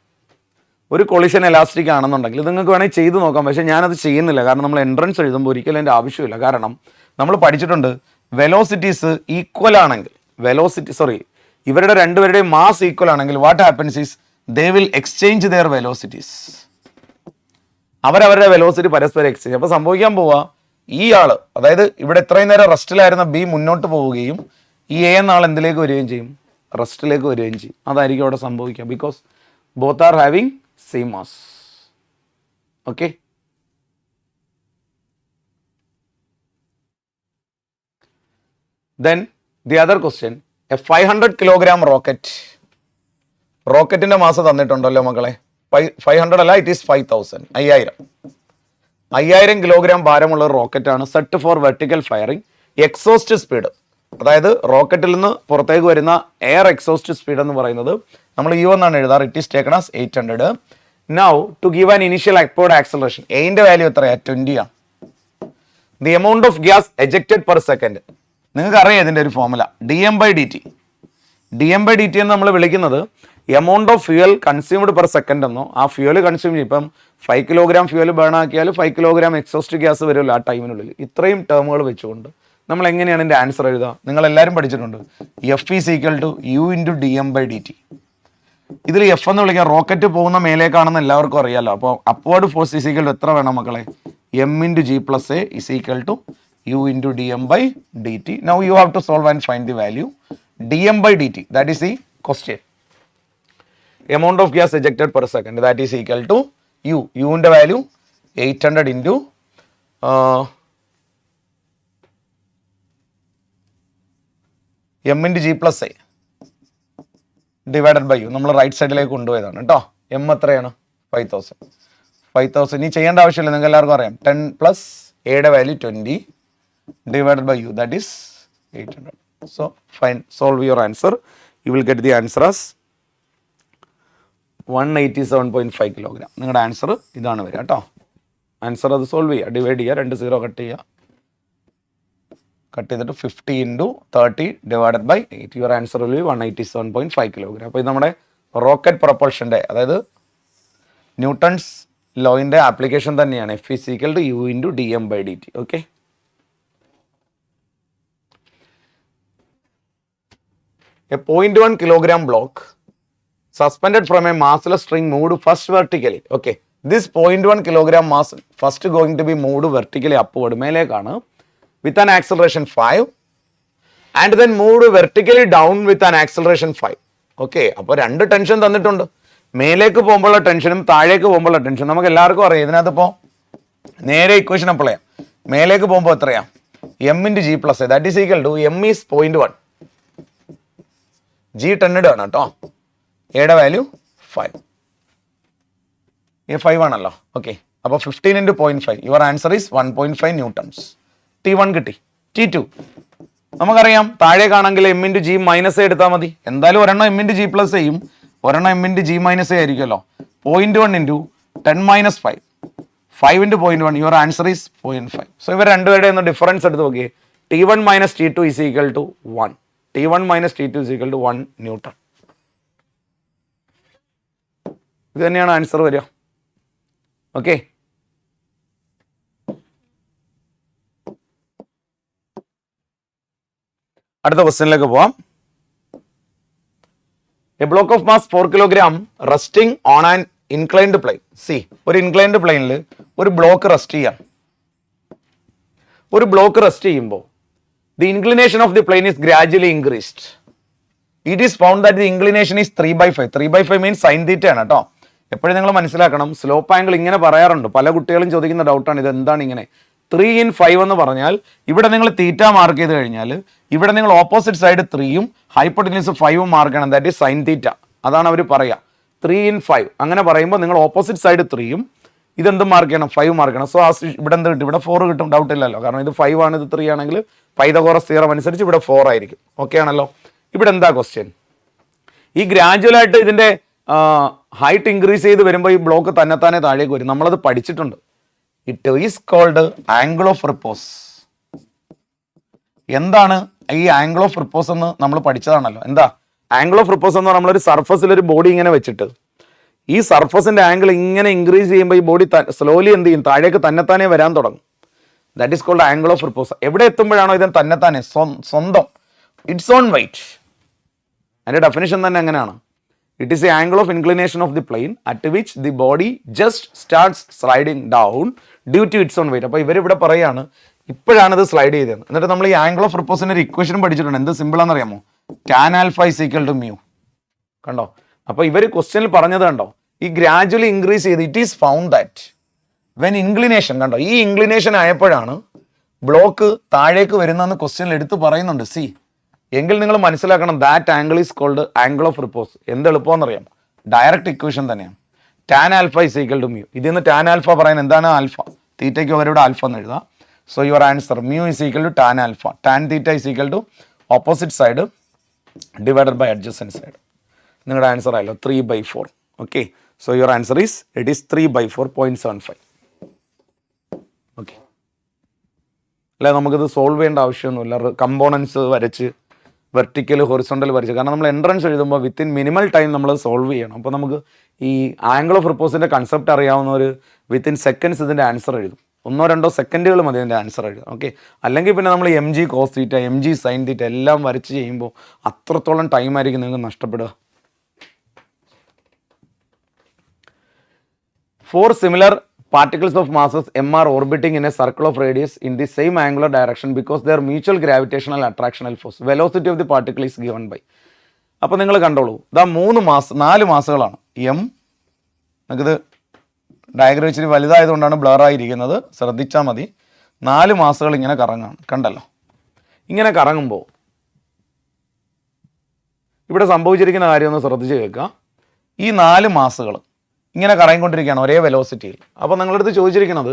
ഒരു കൊളിഷൻ എലാസ്റ്റിക് ആണെന്നുണ്ടെങ്കിൽ നിങ്ങൾക്ക് വേണമെങ്കിൽ ചെയ്ത് നോക്കാം. പക്ഷേ ഞാനത് ചെയ്യുന്നില്ല, കാരണം നമ്മൾ എൻട്രൻസ് എഴുതുമ്പോൾ ഒരിക്കലും എൻ്റെ ആവശ്യമില്ല. കാരണം നമ്മൾ പഠിച്ചിട്ടുണ്ട് വെലോസിറ്റീസ് ഈക്വൽ ആണെങ്കിൽ, ഇവരുടെ രണ്ടുപേരുടെയും മാസ് ഈക്വൽ ആണെങ്കിൽ what happens is they will exchange their velocities. അവരവരുടെ വെലോസിറ്റി പരസ്പരം എക്സ്ചേഞ്ച്. അപ്പോൾ സംഭവിക്കാൻ പോവാ, ഈ ആള്, അതായത് ഇവിടെ ഇത്രയും നേരം റെസ്റ്റിലായിരുന്ന ബി മുന്നോട്ട് പോവുകയും ഈ എ എന്ന ആൾ എന്തിലേക്ക് വരികയും ചെയ്യും? റെസ്റ്റിലേക്ക് വരികയും ചെയ്യും. അതായിരിക്കും അവിടെ സംഭവിക്കുക. Because both are having same mass. Okay, then the other question, a 500 kilogram rocket. റോക്കറ്റിന്റെ മാസ് തന്നിട്ടുണ്ടല്ലോ മക്കളെ, 500 അല്ല, ഇറ്റ് ഈസ് 5000, 5000 കിലോഗ്രാം ഭാരമുള്ള റോക്കറ്റ് ആണ്. Set for vertical firing. Exhaust speed, അതായത് റോക്കറ്റിൽ നിന്ന് പുറത്തേക്ക് വരുന്ന എയർ എക്സോസ്റ്റ് സ്പീഡ് എന്ന് പറയുന്നത് നമ്മൾ യു എന്നാണ് എഴുതാറ്. It is taken as 800. Now to give an initial upward acceleration, എന്റെ വാല്യൂ എത്രയാ? 20 ആണ്. The amount of gas ejected per second, നിങ്ങൾക്ക് അറിയാം ഇതിൻ്റെ ഒരു ഫോർമുല, dm/dt. dm/dt എന്ന് നമ്മൾ വിളിക്കുന്നത് amount of fuel consumed per second എന്നോ, ആ ഫ്യൂവൽ കൺസ്യൂം ചെയ്യും. ഇപ്പം 5 കിലോഗ്രാം ഫ്യൂവൽ ബേൺ ആക്കിയാൽ 5 കിലോഗ്രാം എക്സോസ്റ്റ് ഗ്യാസ് വരുമല്ലോ ആ ടൈമിനുള്ളിൽ. ഇത്രയും ടേമുകൾ വെച്ചുകൊണ്ട് നമ്മൾ എങ്ങനെയാണ് ഇതിൻ്റെ ആൻസർ എഴുതുക? നിങ്ങൾ എല്ലാവരും പഠിച്ചിട്ടുണ്ട്, F is equal to u into dm/dt. ഇതിൽ എഫ് എന്ന് വിളിക്കാൻ റോക്കറ്റ് പോകുന്ന മേലേക്കാണെന്ന് എല്ലാവർക്കും അറിയാമല്ലോ. അപ്പോൾ upward force is equal to എത്ര വേണം മക്കളെ? m into g plus a is equal to u into dm/dt. Now you have to solve and find the value. dm/dt, that is the question. Amount of gas ejected per second, that is equal to u. u ന്റെ value 800 into m into g plus a divided by u. നമ്മൾ റൈറ്റ് സൈഡിലേക്ക് കൊണ്ടുപോയതാണ് കേട്ടോ. m എത്രയാണ്? 5000. ഇനി ചെയ്യേണ്ട ആവശ്യമില്ല, നിങ്ങൾക്ക് എല്ലാവർക്കും അറിയാം. 10 plus എയുടെ value 20 divided by u, that is 800. So fine, solve your answer. You will get the answer as 187.5 kilogram. നിങ്ങളുടെ ആൻസർ ഇതാണ് വരിക കേട്ടോ. ആൻസർ അത് സോൾവ് ചെയ്യുക, ഡിവൈഡ് ചെയ്യുക, 2 0 കട്ട് ചെയ്യുക, കട്ട് ചെയ്തിട്ട് 50 into 30 divided by 8. Your answer will be 187.5 kilogram. അപ്പോൾ ഇത് നമ്മുടെ റോക്കറ്റ് പ്രൊപ്പൾഷൻ്റെ, അതായത് ന്യൂട്ടൺസ് ലോയിൻ്റെ ആപ്ലിക്കേഷൻ തന്നെയാണ് F is equal to u into d m by d t. Okay, a 0.1 kilogram block suspended from a massless string moved first vertically. Okay, this 0.1 kilogram mass first going to be moved vertically upward, മേലേക്കാണ്, with an acceleration 5 and then moved vertically down with an acceleration 5. Okay, അപ്പോൾ രണ്ട് ടെൻഷൻ തന്നിട്ടുണ്ട്, മേലേക്ക് പോകുമ്പോഴുള്ള ടെൻഷനും താഴേക്ക് പോകുമ്പോഴുള്ള ടെൻഷൻ. നമുക്ക് എല്ലാവർക്കും അറിയാം, ഇതിനകത്ത് ഇപ്പോൾ നേരെ ഇക്വേഷൻ അപ്ലൈ ചെയ്യാം. മേലേക്ക് പോകുമ്പോൾ എത്രയാ, m into g plus a, that is equal to m is 0.1, g 10 ആണ് കേട്ടോ, എയുടെ വാല്യൂ 5, എ 5 ആണല്ലോ. ഓക്കെ, അപ്പോൾ 15 into 0.5, your answer is 1.5 newtons. T1 കിട്ടി. T2 നമുക്കറിയാം, താഴേക്കാണെങ്കിൽ m into g minus a എടുത്താൽ മതി. എന്തായാലും ഒരെണ്ണം എം ഇൻറ്റു ജി പ്ലസ് എയും ഒരെണ്ണം m into g minus a ആയിരിക്കുമല്ലോ. 0.1 into 10 minus 5, 5 into 0.1, your answer is 0.5. So ഇവർ രണ്ടുപേരുടെ ഒന്ന് ഡിഫറൻസ് എടുത്ത് നോക്കിയേ. T1 minus T2 is equal to 1. T1 minus T2 is equal to 1 Newton. ഇത് തന്നെയാണ് ആൻസർ വരിക. ഓക്കെ, അടുത്ത ക്വസ്റ്റ്യനിലേക്ക് പോവാം. A block of mass 4 kilogram resting on an inclined plane. C, ഒരു ഇൻക്ലൈൻഡ് പ്ലെയിനിൽ ഒരു ബ്ലോക്ക് റെസ്റ്റ് ചെയ്യാം. ഒരു ബ്ലോക്ക് റെസ്റ്റ് ചെയ്യുമ്പോൾ the inclination of the plane is gradually increased. It is found that the inclination is 3/5. 3/5 means sin theta ആണ് കേട്ടോ. എപ്പോഴും നിങ്ങൾ മനസ്സിലാക്കണം, സ്ലോപ്പ് ആംഗിൾ ഇങ്ങനെ പറയാറുണ്ട്, പല കുട്ടികളും ചോദിക്കുന്ന ഡൗട്ടാണ്, ഇത് എന്താണ് ഇങ്ങനെ 3/5 എന്ന് പറഞ്ഞാൽ ഇവിടെ നിങ്ങൾ തീറ്റ മാർക്ക് ചെയ്ത് കഴിഞ്ഞാൽ ഇവിടെ നിങ്ങൾ ഓപ്പോസിറ്റ് സൈഡ് 3ഉം ഹൈപ്പോട്ടന്യൂസ് 5ഉം മാർക്ക് ചെയ്യണം, ദാറ്റ് ഈസ് സൈൻ തീറ്റ. അതാണ് അവർ പറയുക 3/5. അങ്ങനെ പറയുമ്പോൾ നിങ്ങൾ ഓപ്പോസിറ്റ് സൈഡ് 3ഉം ഇതെന്ത് മാർക്ക് ചെയ്യണം, 5 മാർക്ക് ചെയ്യണം. സോ ഇവിടെ എന്ത് കിട്ടും, ഇവിടെ 4 കിട്ടും, ഡൗട്ട് ഇല്ലല്ലോ, കാരണം ഇത് 5 ആണ്, ഇത് 3 ആണെങ്കിൽ പൈതഗോറസ് തിയറം അനുസരിച്ച് ഇവിടെ 4 ആയിരിക്കും. ഓക്കെ ആണല്ലോ. ഇവിടെ എന്താ ക്വസ്റ്റ്യൻ, ഈ ഗ്രാജുവലായിട്ട് ഇതിൻ്റെ ഹൈറ്റ് ഇൻക്രീസ് ചെയ്ത് വരുമ്പോൾ ഈ ബ്ലോക്ക് തന്നെത്താനെ താഴേക്ക് വരും. നമ്മളത് പഠിച്ചിട്ടുണ്ട്. It is called angle of repose. എന്താണ് ഈ ആംഗിൾ ഓഫ് റിപ്പോസ് എന്ന് നമ്മൾ പഠിച്ചതാണല്ലോ. എന്താ ആംഗിൾ ഓഫ് റിപ്പോസ് എന്ന് പറഞ്ഞാൽ നമ്മളൊരു സർഫസിൽ ഒരു ബോഡി ഇങ്ങനെ വെച്ചിട്ട് ഈ സർഫസിന്റെ ആംഗിൾ ഇങ്ങനെ ഇൻക്രീസ് ചെയ്യുമ്പോൾ ഈ ബോഡി സ്ലോലി എന്ത് ചെയ്യും, താഴേക്ക് തന്നെത്താനെ വരാൻ തുടങ്ങും. That is called angle of repose. എവിടെ എത്തുമ്പോഴാണോ ഇത് തന്നെത്താനെ സ്വന്തം ഇറ്റ്സ് ഓൺ വെയിറ്റ്, അതിന്റെ ഡെഫിനിഷൻ തന്നെ എങ്ങനെയാണ്, it is a angle of inclination of the plane at which the body just starts sliding down due to its own weight. അപ്പോൾ ഇവരിവിടെ പറയാണ് ഇപ്പോഴാണ് ഇത് സ്ലൈഡ് ചെയ്തത്. എന്നിട്ട് നമ്മൾ ഈ ആംഗിൾ ഓഫ് റിപ്പോസിന്റെ ഒരു ഇക്വേഷൻ പഠിച്ചിട്ടുണ്ട്. എന്ത് സിമ്പിൾ ആണെന്നറിയാമോ, tan alpha is equal to mu. കണ്ടോ, അപ്പോൾ ഇവർ ക്വസ്റ്റ്യനിൽ പറഞ്ഞത് കണ്ടോ, ഈ ഗ്രാജുവലി ഇൻക്രീസ് ചെയ്ത് it is found that when inclination, കണ്ടോ ഈ ഇൻക്ലിനേഷൻ ആയപ്പോഴാണ് ബ്ലോക്ക് താഴേക്ക് വരുന്നതെന്ന് ക്വസ്റ്റ്യനിൽ എടുത്ത് പറയുന്നുണ്ട്. സി, എങ്കിൽ നിങ്ങൾ മനസ്സിലാക്കണം that angle is called angle of repose. എന്ത് എളുപ്പമെന്നറിയാം, ഡയറക്റ്റ് ഇക്വേഷൻ തന്നെയാണ്. Tan alpha is equal to mu. ഇതിൽ നിന്ന് ടാൻ ആൽഫ പറയാൻ എന്താണ് ആൽഫ, തീറ്റയ്ക്ക് അവരുടെ ആൽഫ എന്ന് എഴുതാം. So your answer mu is equal to tan alpha. Tan theta is equal to opposite side divided by adjacent side. നിങ്ങളുടെ ആൻസർ ആയല്ലോ 3/4. Okay, so your answer is it is 3/4.75. Okay, അല്ലെ, നമുക്കിത് സോൾവ് ചെയ്യേണ്ട ആവശ്യമൊന്നുമില്ല. കമ്പോണൻസ് വരച്ച് വെർട്ടിക്കൽ ഹൊറിസോണ്ടൽ വരച്ച്, കാരണം നമ്മൾ എൻട്രൻസ് എഴുതുമ്പോൾ വിത്തിൻ മിനിമൽ ടൈം നമ്മൾ സോൾവ് ചെയ്യണം. അപ്പോൾ നമുക്ക് ഈ ആംഗിൾ ഓഫ് റിപ്പോസിൻ്റെ കൺസെപ്റ്റ് അറിയാവുന്നവർ വിത്തിൻ സെക്കൻഡ്സ് ഇതിൻ്റെ ആൻസർ എഴുതും. 1-2 സെക്കൻഡുകൾ മതി ഇതിൻ്റെ ആൻസർ എഴുതാം. ഓക്കെ, അല്ലെങ്കിൽ പിന്നെ നമ്മൾ m g cos theta, m g sine theta എല്ലാം വരച്ച് ചെയ്യുമ്പോൾ അത്രത്തോളം ടൈമായിരിക്കും നിങ്ങൾക്ക് നഷ്ടപ്പെടുക. 4 similar particles of masses m are orbiting in a circle of radius in the same angular direction because their mutual gravitational attractional force. Velocity of the particle is given by. അപ്പോൾ നിങ്ങൾ കണ്ടോളൂ, ഇതാ 4 മാസുകളാണ്. എം, നമുക്കിത് ഡയഗ്രം ഇച്ചിരി വലുതായതുകൊണ്ടാണ് ബ്ലറായിരിക്കുന്നത്, ശ്രദ്ധിച്ചാൽ മതി. 4 മാസുകൾ ഇങ്ങനെ കറങ്ങാണ്, കണ്ടല്ലോ. ഇങ്ങനെ കറങ്ങുമ്പോൾ ഇവിടെ സംഭവിച്ചിരിക്കുന്ന കാര്യം ഒന്ന് ശ്രദ്ധിച്ച് കേൾക്കുക. ഈ 4 മാസുകൾ ഇങ്ങനെ കറങ്ങിക്കൊണ്ടിരിക്കുകയാണ് ഒരേ വെലോസിറ്റിയിൽ. അപ്പോൾ നിങ്ങളടുത്ത് ചോദിച്ചിരിക്കുന്നത്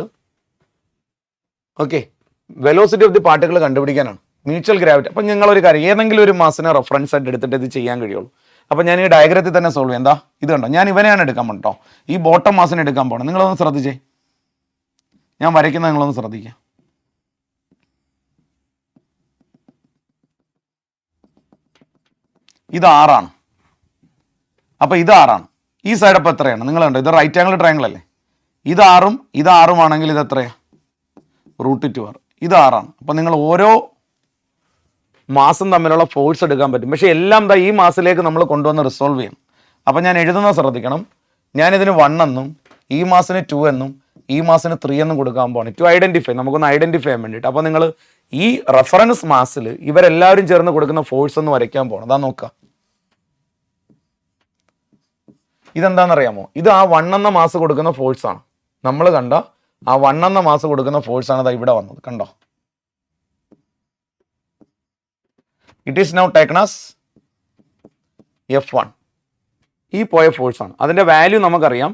okay velocity of the particle കണ്ടുപിടിക്കാനാണ്, മ്യൂച്വൽ ഗ്രാവിറ്റി. അപ്പം നിങ്ങളൊരു കാര്യം, ഏതെങ്കിലും ഒരു മാസിനെ റെഫറൻസ് ആയിട്ട് എടുത്തിട്ട് ഇത് ചെയ്യാൻ കഴിയുള്ളൂ. അപ്പോൾ ഞാൻ ഈ ഡയഗ്രത്തിൽ തന്നെ സോൾവ് ചെയ്യാം. എന്താ ഇത് കണ്ടോ, ഞാൻ ഇവനെയാണ് എടുക്കാൻ പോകണം കേട്ടോ, ഈ ബോട്ടം മാസിനെ എടുക്കാൻ പോകണം. നിങ്ങളൊന്ന് ശ്രദ്ധിച്ചേ, ഞാൻ വരയ്ക്കുന്നത് നിങ്ങളൊന്ന് ശ്രദ്ധിക്കാം. ഇത് 6ആണ്, അപ്പോൾ ഇത് 6 ആണ്. ഈ സൈഡ് അപ്പോൾ എത്രയാണ്? നിങ്ങൾ കണ്ടോ, ഇത് റൈറ്റ് ആംഗിൾ ട്രയാംഗിൾ അല്ലേ? ഇത് 6 ആണെങ്കിൽ ഇത് എത്രയാണ്? √2 r. ഇത് 6 ആണ്. അപ്പോൾ നിങ്ങൾ ഓരോ മാസം തമ്മിലുള്ള ഫോഴ്സ് എടുക്കാൻ പറ്റും. പക്ഷേ എല്ലാം ഈ മാസത്തിലേക്ക് നമ്മൾ കൊണ്ടുവന്ന് റിസോൾവ് ചെയ്യണം. അപ്പോൾ ഞാൻ എഴുതുന്നത് ശ്രദ്ധിക്കണം. ഞാനിതിന് 1 എന്നും ഈ മാസത്തിന് 2 എന്നും ഈ മാസത്തിന് 3 എന്നും കൊടുക്കാൻ പോവാണ്. ടു ഐഡൻറ്റിഫൈ, നമുക്കൊന്ന് ഐഡൻറ്റിഫൈ ചെയ്യാൻ വേണ്ടിയിട്ട്. അപ്പോൾ നിങ്ങൾ ഈ റെഫറൻസ് മാസിൽ ഇവരെല്ലാവരും ചേർന്ന് കൊടുക്കുന്ന ഫോഴ്സ് ഒന്ന് വരയ്ക്കാൻ പോകണം. അതാ നോക്കുക. ഇതെന്താണെന്നറിയാമോ? ഇത് ആ 1 എന്ന മാസം കൊടുക്കുന്ന ഫോഴ്സാണ്. നമ്മൾ കണ്ട ആ 1 എന്ന മാസം കൊടുക്കുന്ന ഫോഴ്സാണ് അത് ഇവിടെ വന്നത്. കണ്ടോ? It is now taken as F1. ഈ പോയ ഫോഴ്സാണ്. അതിൻ്റെ വാല്യൂ നമുക്കറിയാം.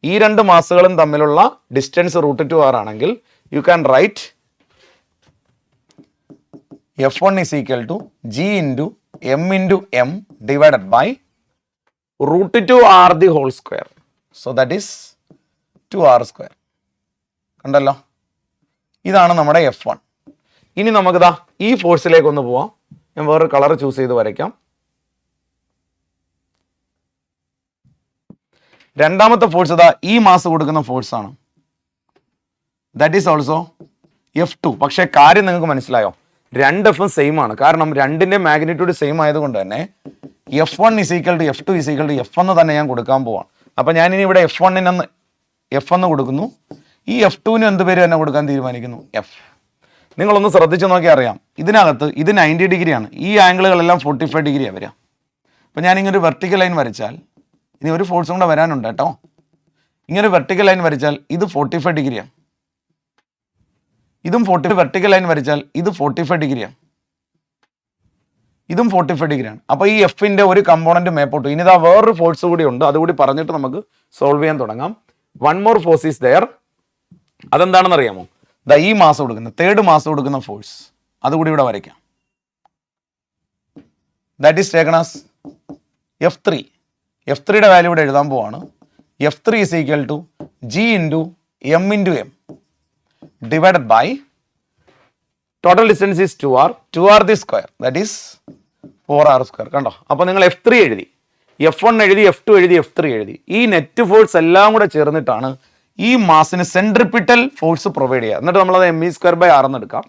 ഈ 2 മാസങ്ങളും തമ്മിലുള്ള ഡിസ്റ്റൻസ് √2 r ആണെങ്കിൽ you can write F1 is equal to G into M divided by √2 r the whole square. So that is 2r square. കണ്ടല്ലോ? ഇതാണ് നമ്മുടെ F1. ഇനി നമുക്കിതാ ഈ ഫോഴ്സിലേക്ക് ഒന്ന് പോവാം. ഞാൻ വേറൊരു കളർ ചൂസ് ചെയ്ത് വരയ്ക്കാം. രണ്ടാമത്തെ ഫോഴ്സ് ഇതാ ഈ മാസം കൊടുക്കുന്ന ഫോഴ്സാണ്. That is also F2. പക്ഷേ കാര്യം നിങ്ങൾക്ക് മനസ്സിലായോ? 2 Fഉം സെയിം ആണ്. കാരണം 2ന്റെ മാഗ്നിറ്റ്യൂഡ് സെയിം ആയതുകൊണ്ട് തന്നെ F1 is equal to F2 is equal to F എന്ന് തന്നെ ഞാൻ കൊടുക്കാൻ പോവാണ്. അപ്പോൾ ഞാനിനി ഇവിടെ F1 F എന്ന് കൊടുക്കുന്നു. ഈ F2ന് എന്ത് പേര് തന്നെ കൊടുക്കാൻ തീരുമാനിക്കുന്നു? F. നിങ്ങളൊന്ന് ശ്രദ്ധിച്ച് നോക്കിയാൽ അറിയാം. ഇതിനകത്ത് ഇത് 90 ഡിഗ്രിയാണ്. ഈ ആംഗിളുകളെല്ലാം 45 ഡിഗ്രിയാണ് വരിക. അപ്പോൾ ഞാനിങ്ങനൊരു വെർട്ടിക്കൽ ലൈൻ വരച്ചാൽ, ഇനി ഒരു ഫോഴ്സും കൂടെ വരാനുണ്ട് കേട്ടോ. ഇങ്ങനെ വെർട്ടിക്കൽ ലൈൻ വരച്ചാൽ ഇത് 45 ഡിഗ്രിയാണ്. ഇതും വെർട്ടിക്കൽ ലൈൻ വരച്ചാൽ ഇത് 45 ഡിഗ്രിയാണ്. ഇതും 45 ഡിഗ്രിയാണ്. അപ്പോൾ ഈ എഫിൻ്റെ ഒരു കമ്പോണന്റ് മേപ്പോട്ടു. ഇനി ഇതാ വേറൊരു ഫോഴ്സ് കൂടി ഉണ്ട്. അതുകൂടി പറഞ്ഞിട്ട് നമുക്ക് സോൾവ് ചെയ്യാൻ തുടങ്ങാം. 1 more ഫോഴ്സ് ഈസ് ദെയർ. അതെന്താണെന്ന് അറിയാമോ? ദാ ഈ മാസം കൊടുക്കുന്ന 3rd മാസം കൊടുക്കുന്ന ഫോഴ്സ് അതുകൂടി ഇവിടെ വരയ്ക്കാം. That is taken as F3. F3യുടെ വാല്യൂ ഇവിടെ എഴുതാൻ പോവാണ്. F3 is equal to G into M divided by total distance is 2r the square, that is 4r square. കണ്ടോ? അപ്പോൾ നിങ്ങൾ F3 എഴുതി, F1 എഴുതി, F2 എഴുതി, F3 എഴുതി. ഈ നെറ്റ് ഫോഴ്സ് എല്ലാം കൂടെ ചേർന്നിട്ടാണ് ഈ മാസിന് സെൻട്രിപിറ്റൽ ഫോഴ്സ് പ്രൊവൈഡ് ചെയ്യുക. എന്നിട്ട് നമ്മളത് me²/r എന്ന് എടുക്കാം.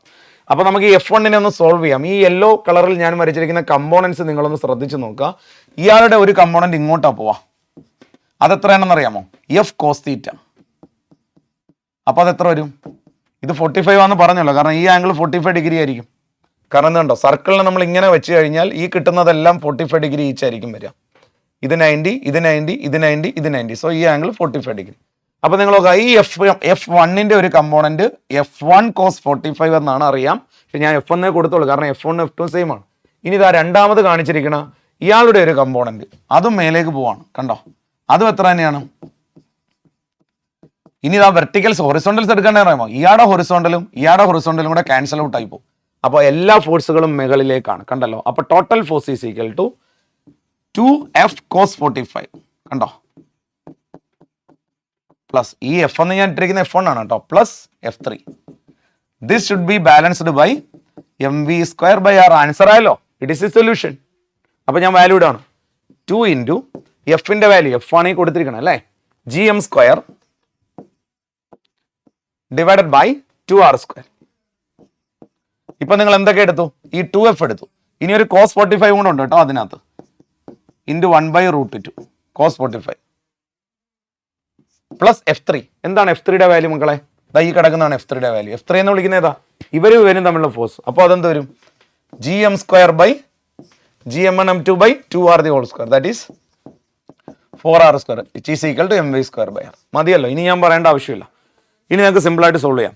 അപ്പോൾ നമുക്ക് ഈ F1നെ ഒന്ന് സോൾവ് ചെയ്യാം. ഈ യെല്ലോ കളറിൽ ഞാൻ വരച്ചിരിക്കുന്ന കമ്പോണൻസ് നിങ്ങളൊന്ന് ശ്രദ്ധിച്ച് നോക്കുക. ഇയാളുടെ ഒരു കമ്പോണന്റ് ഇങ്ങോട്ടാണ് പോവാ. അതെത്രയാണെന്ന് അറിയാമോ? F cos θ. അപ്പോൾ അതെത്ര വരും? ഇത് 45 ആണെന്ന് പറഞ്ഞല്ലോ. കാരണം ഈ ആംഗിൾ 45 ഡിഗ്രി ആയിരിക്കും. കാരണം എന്തുണ്ടോ, സർക്കിളിനെ നമ്മൾ ഇങ്ങനെ വെച്ച് കഴിഞ്ഞാൽ ഈ കിട്ടുന്നതെല്ലാം 45 ഡിഗ്രി ഈച്ച് ആയിരിക്കും വരിക. ഇത് 90, ഇത് 90, ഇത് 90, ഇത് 90. സോ ഈ ആംഗിൾ 45 ഡിഗ്രി. അപ്പോൾ നിങ്ങൾ നോക്കുക, ഈ F1ന്റെ ഒരു കമ്പോണന്റ് F1 cos 45 എന്നാണ് അറിയാം. പക്ഷെ ഞാൻ F1 കൊടുത്തോളൂ, കാരണം F1 F2 സെയിം ആണ്. ഇനി ഇതാ രണ്ടാമത് കാണിച്ചിരിക്കണ ഇയാളുടെ ഒരു കമ്പോണന്റ്, അതും മേലേക്ക് പോവാണ്. കണ്ടോ? അതും എത്ര തന്നെയാണ്? ഇനി ഇതാ വെർട്ടിക്കൽസ് ഹൊറിസോണ്ടൽസ് എടുക്കേണ്ടത് അറിയാമോ? ഇയാളുടെ ഹൊറിസോണ്ടലും കൂടെ ക്യാൻസൽ ഔട്ട് ആയി പോകും. അപ്പോൾ എല്ലാ ഫോഴ്സുകളും മുകളിലേക്കാണ്. കണ്ടല്ലോ? അപ്പോൾ total force is equal to 2F cos 45. കണ്ടോ? പ്ലസ് ഈ F എന്ന് ഞാൻ ഇട്ടിരിക്കുന്ന F1 ആണ് കേട്ടോ, plus F3. This should be balanced by mv²/r. Answer ആയല്ലോ. It is a solution. അപ്പോൾ ഞാൻ വാല്യൂ ഇടാണ്. 2 ഇൻറ്റു എഫിൻ്റെ വാല്യൂ F ആണ് ഈ കൊടുത്തിരിക്കണം അല്ലേ, gm² ഡിവൈഡഡ് ബൈ 2r². ഇപ്പൊ നിങ്ങൾ എന്തൊക്കെ എടുത്തു? ഈ 2F എടുത്തു. ഇനി ഒരു cos 45 കൂടെ ഉണ്ട് കേട്ടോ അതിനകത്ത്. Into 1/√2 cos 45 plus F3. എന്താണ് F3യുടെ വാല്യൂ മക്കളെ? ഈ കിടക്കുന്നതാണ് F3യുടെ വാല്യൂ. F3 എന്ന് വിളിക്കുന്നത് ഏതാ? ഇവരും തമ്മിലുള്ള ഫോഴ്സ്. അപ്പോൾ അതെന്ത് വരും? gm² gm2/2r the whole square, that is 4r², which is equal to mv²/r. മതിയല്ലോ, ഇനി ഞാൻ പറയേണ്ട ആവശ്യമില്ല. ഇനി നിങ്ങൾക്ക് സിമ്പിളായിട്ട് സോൾവ് ചെയ്യാം.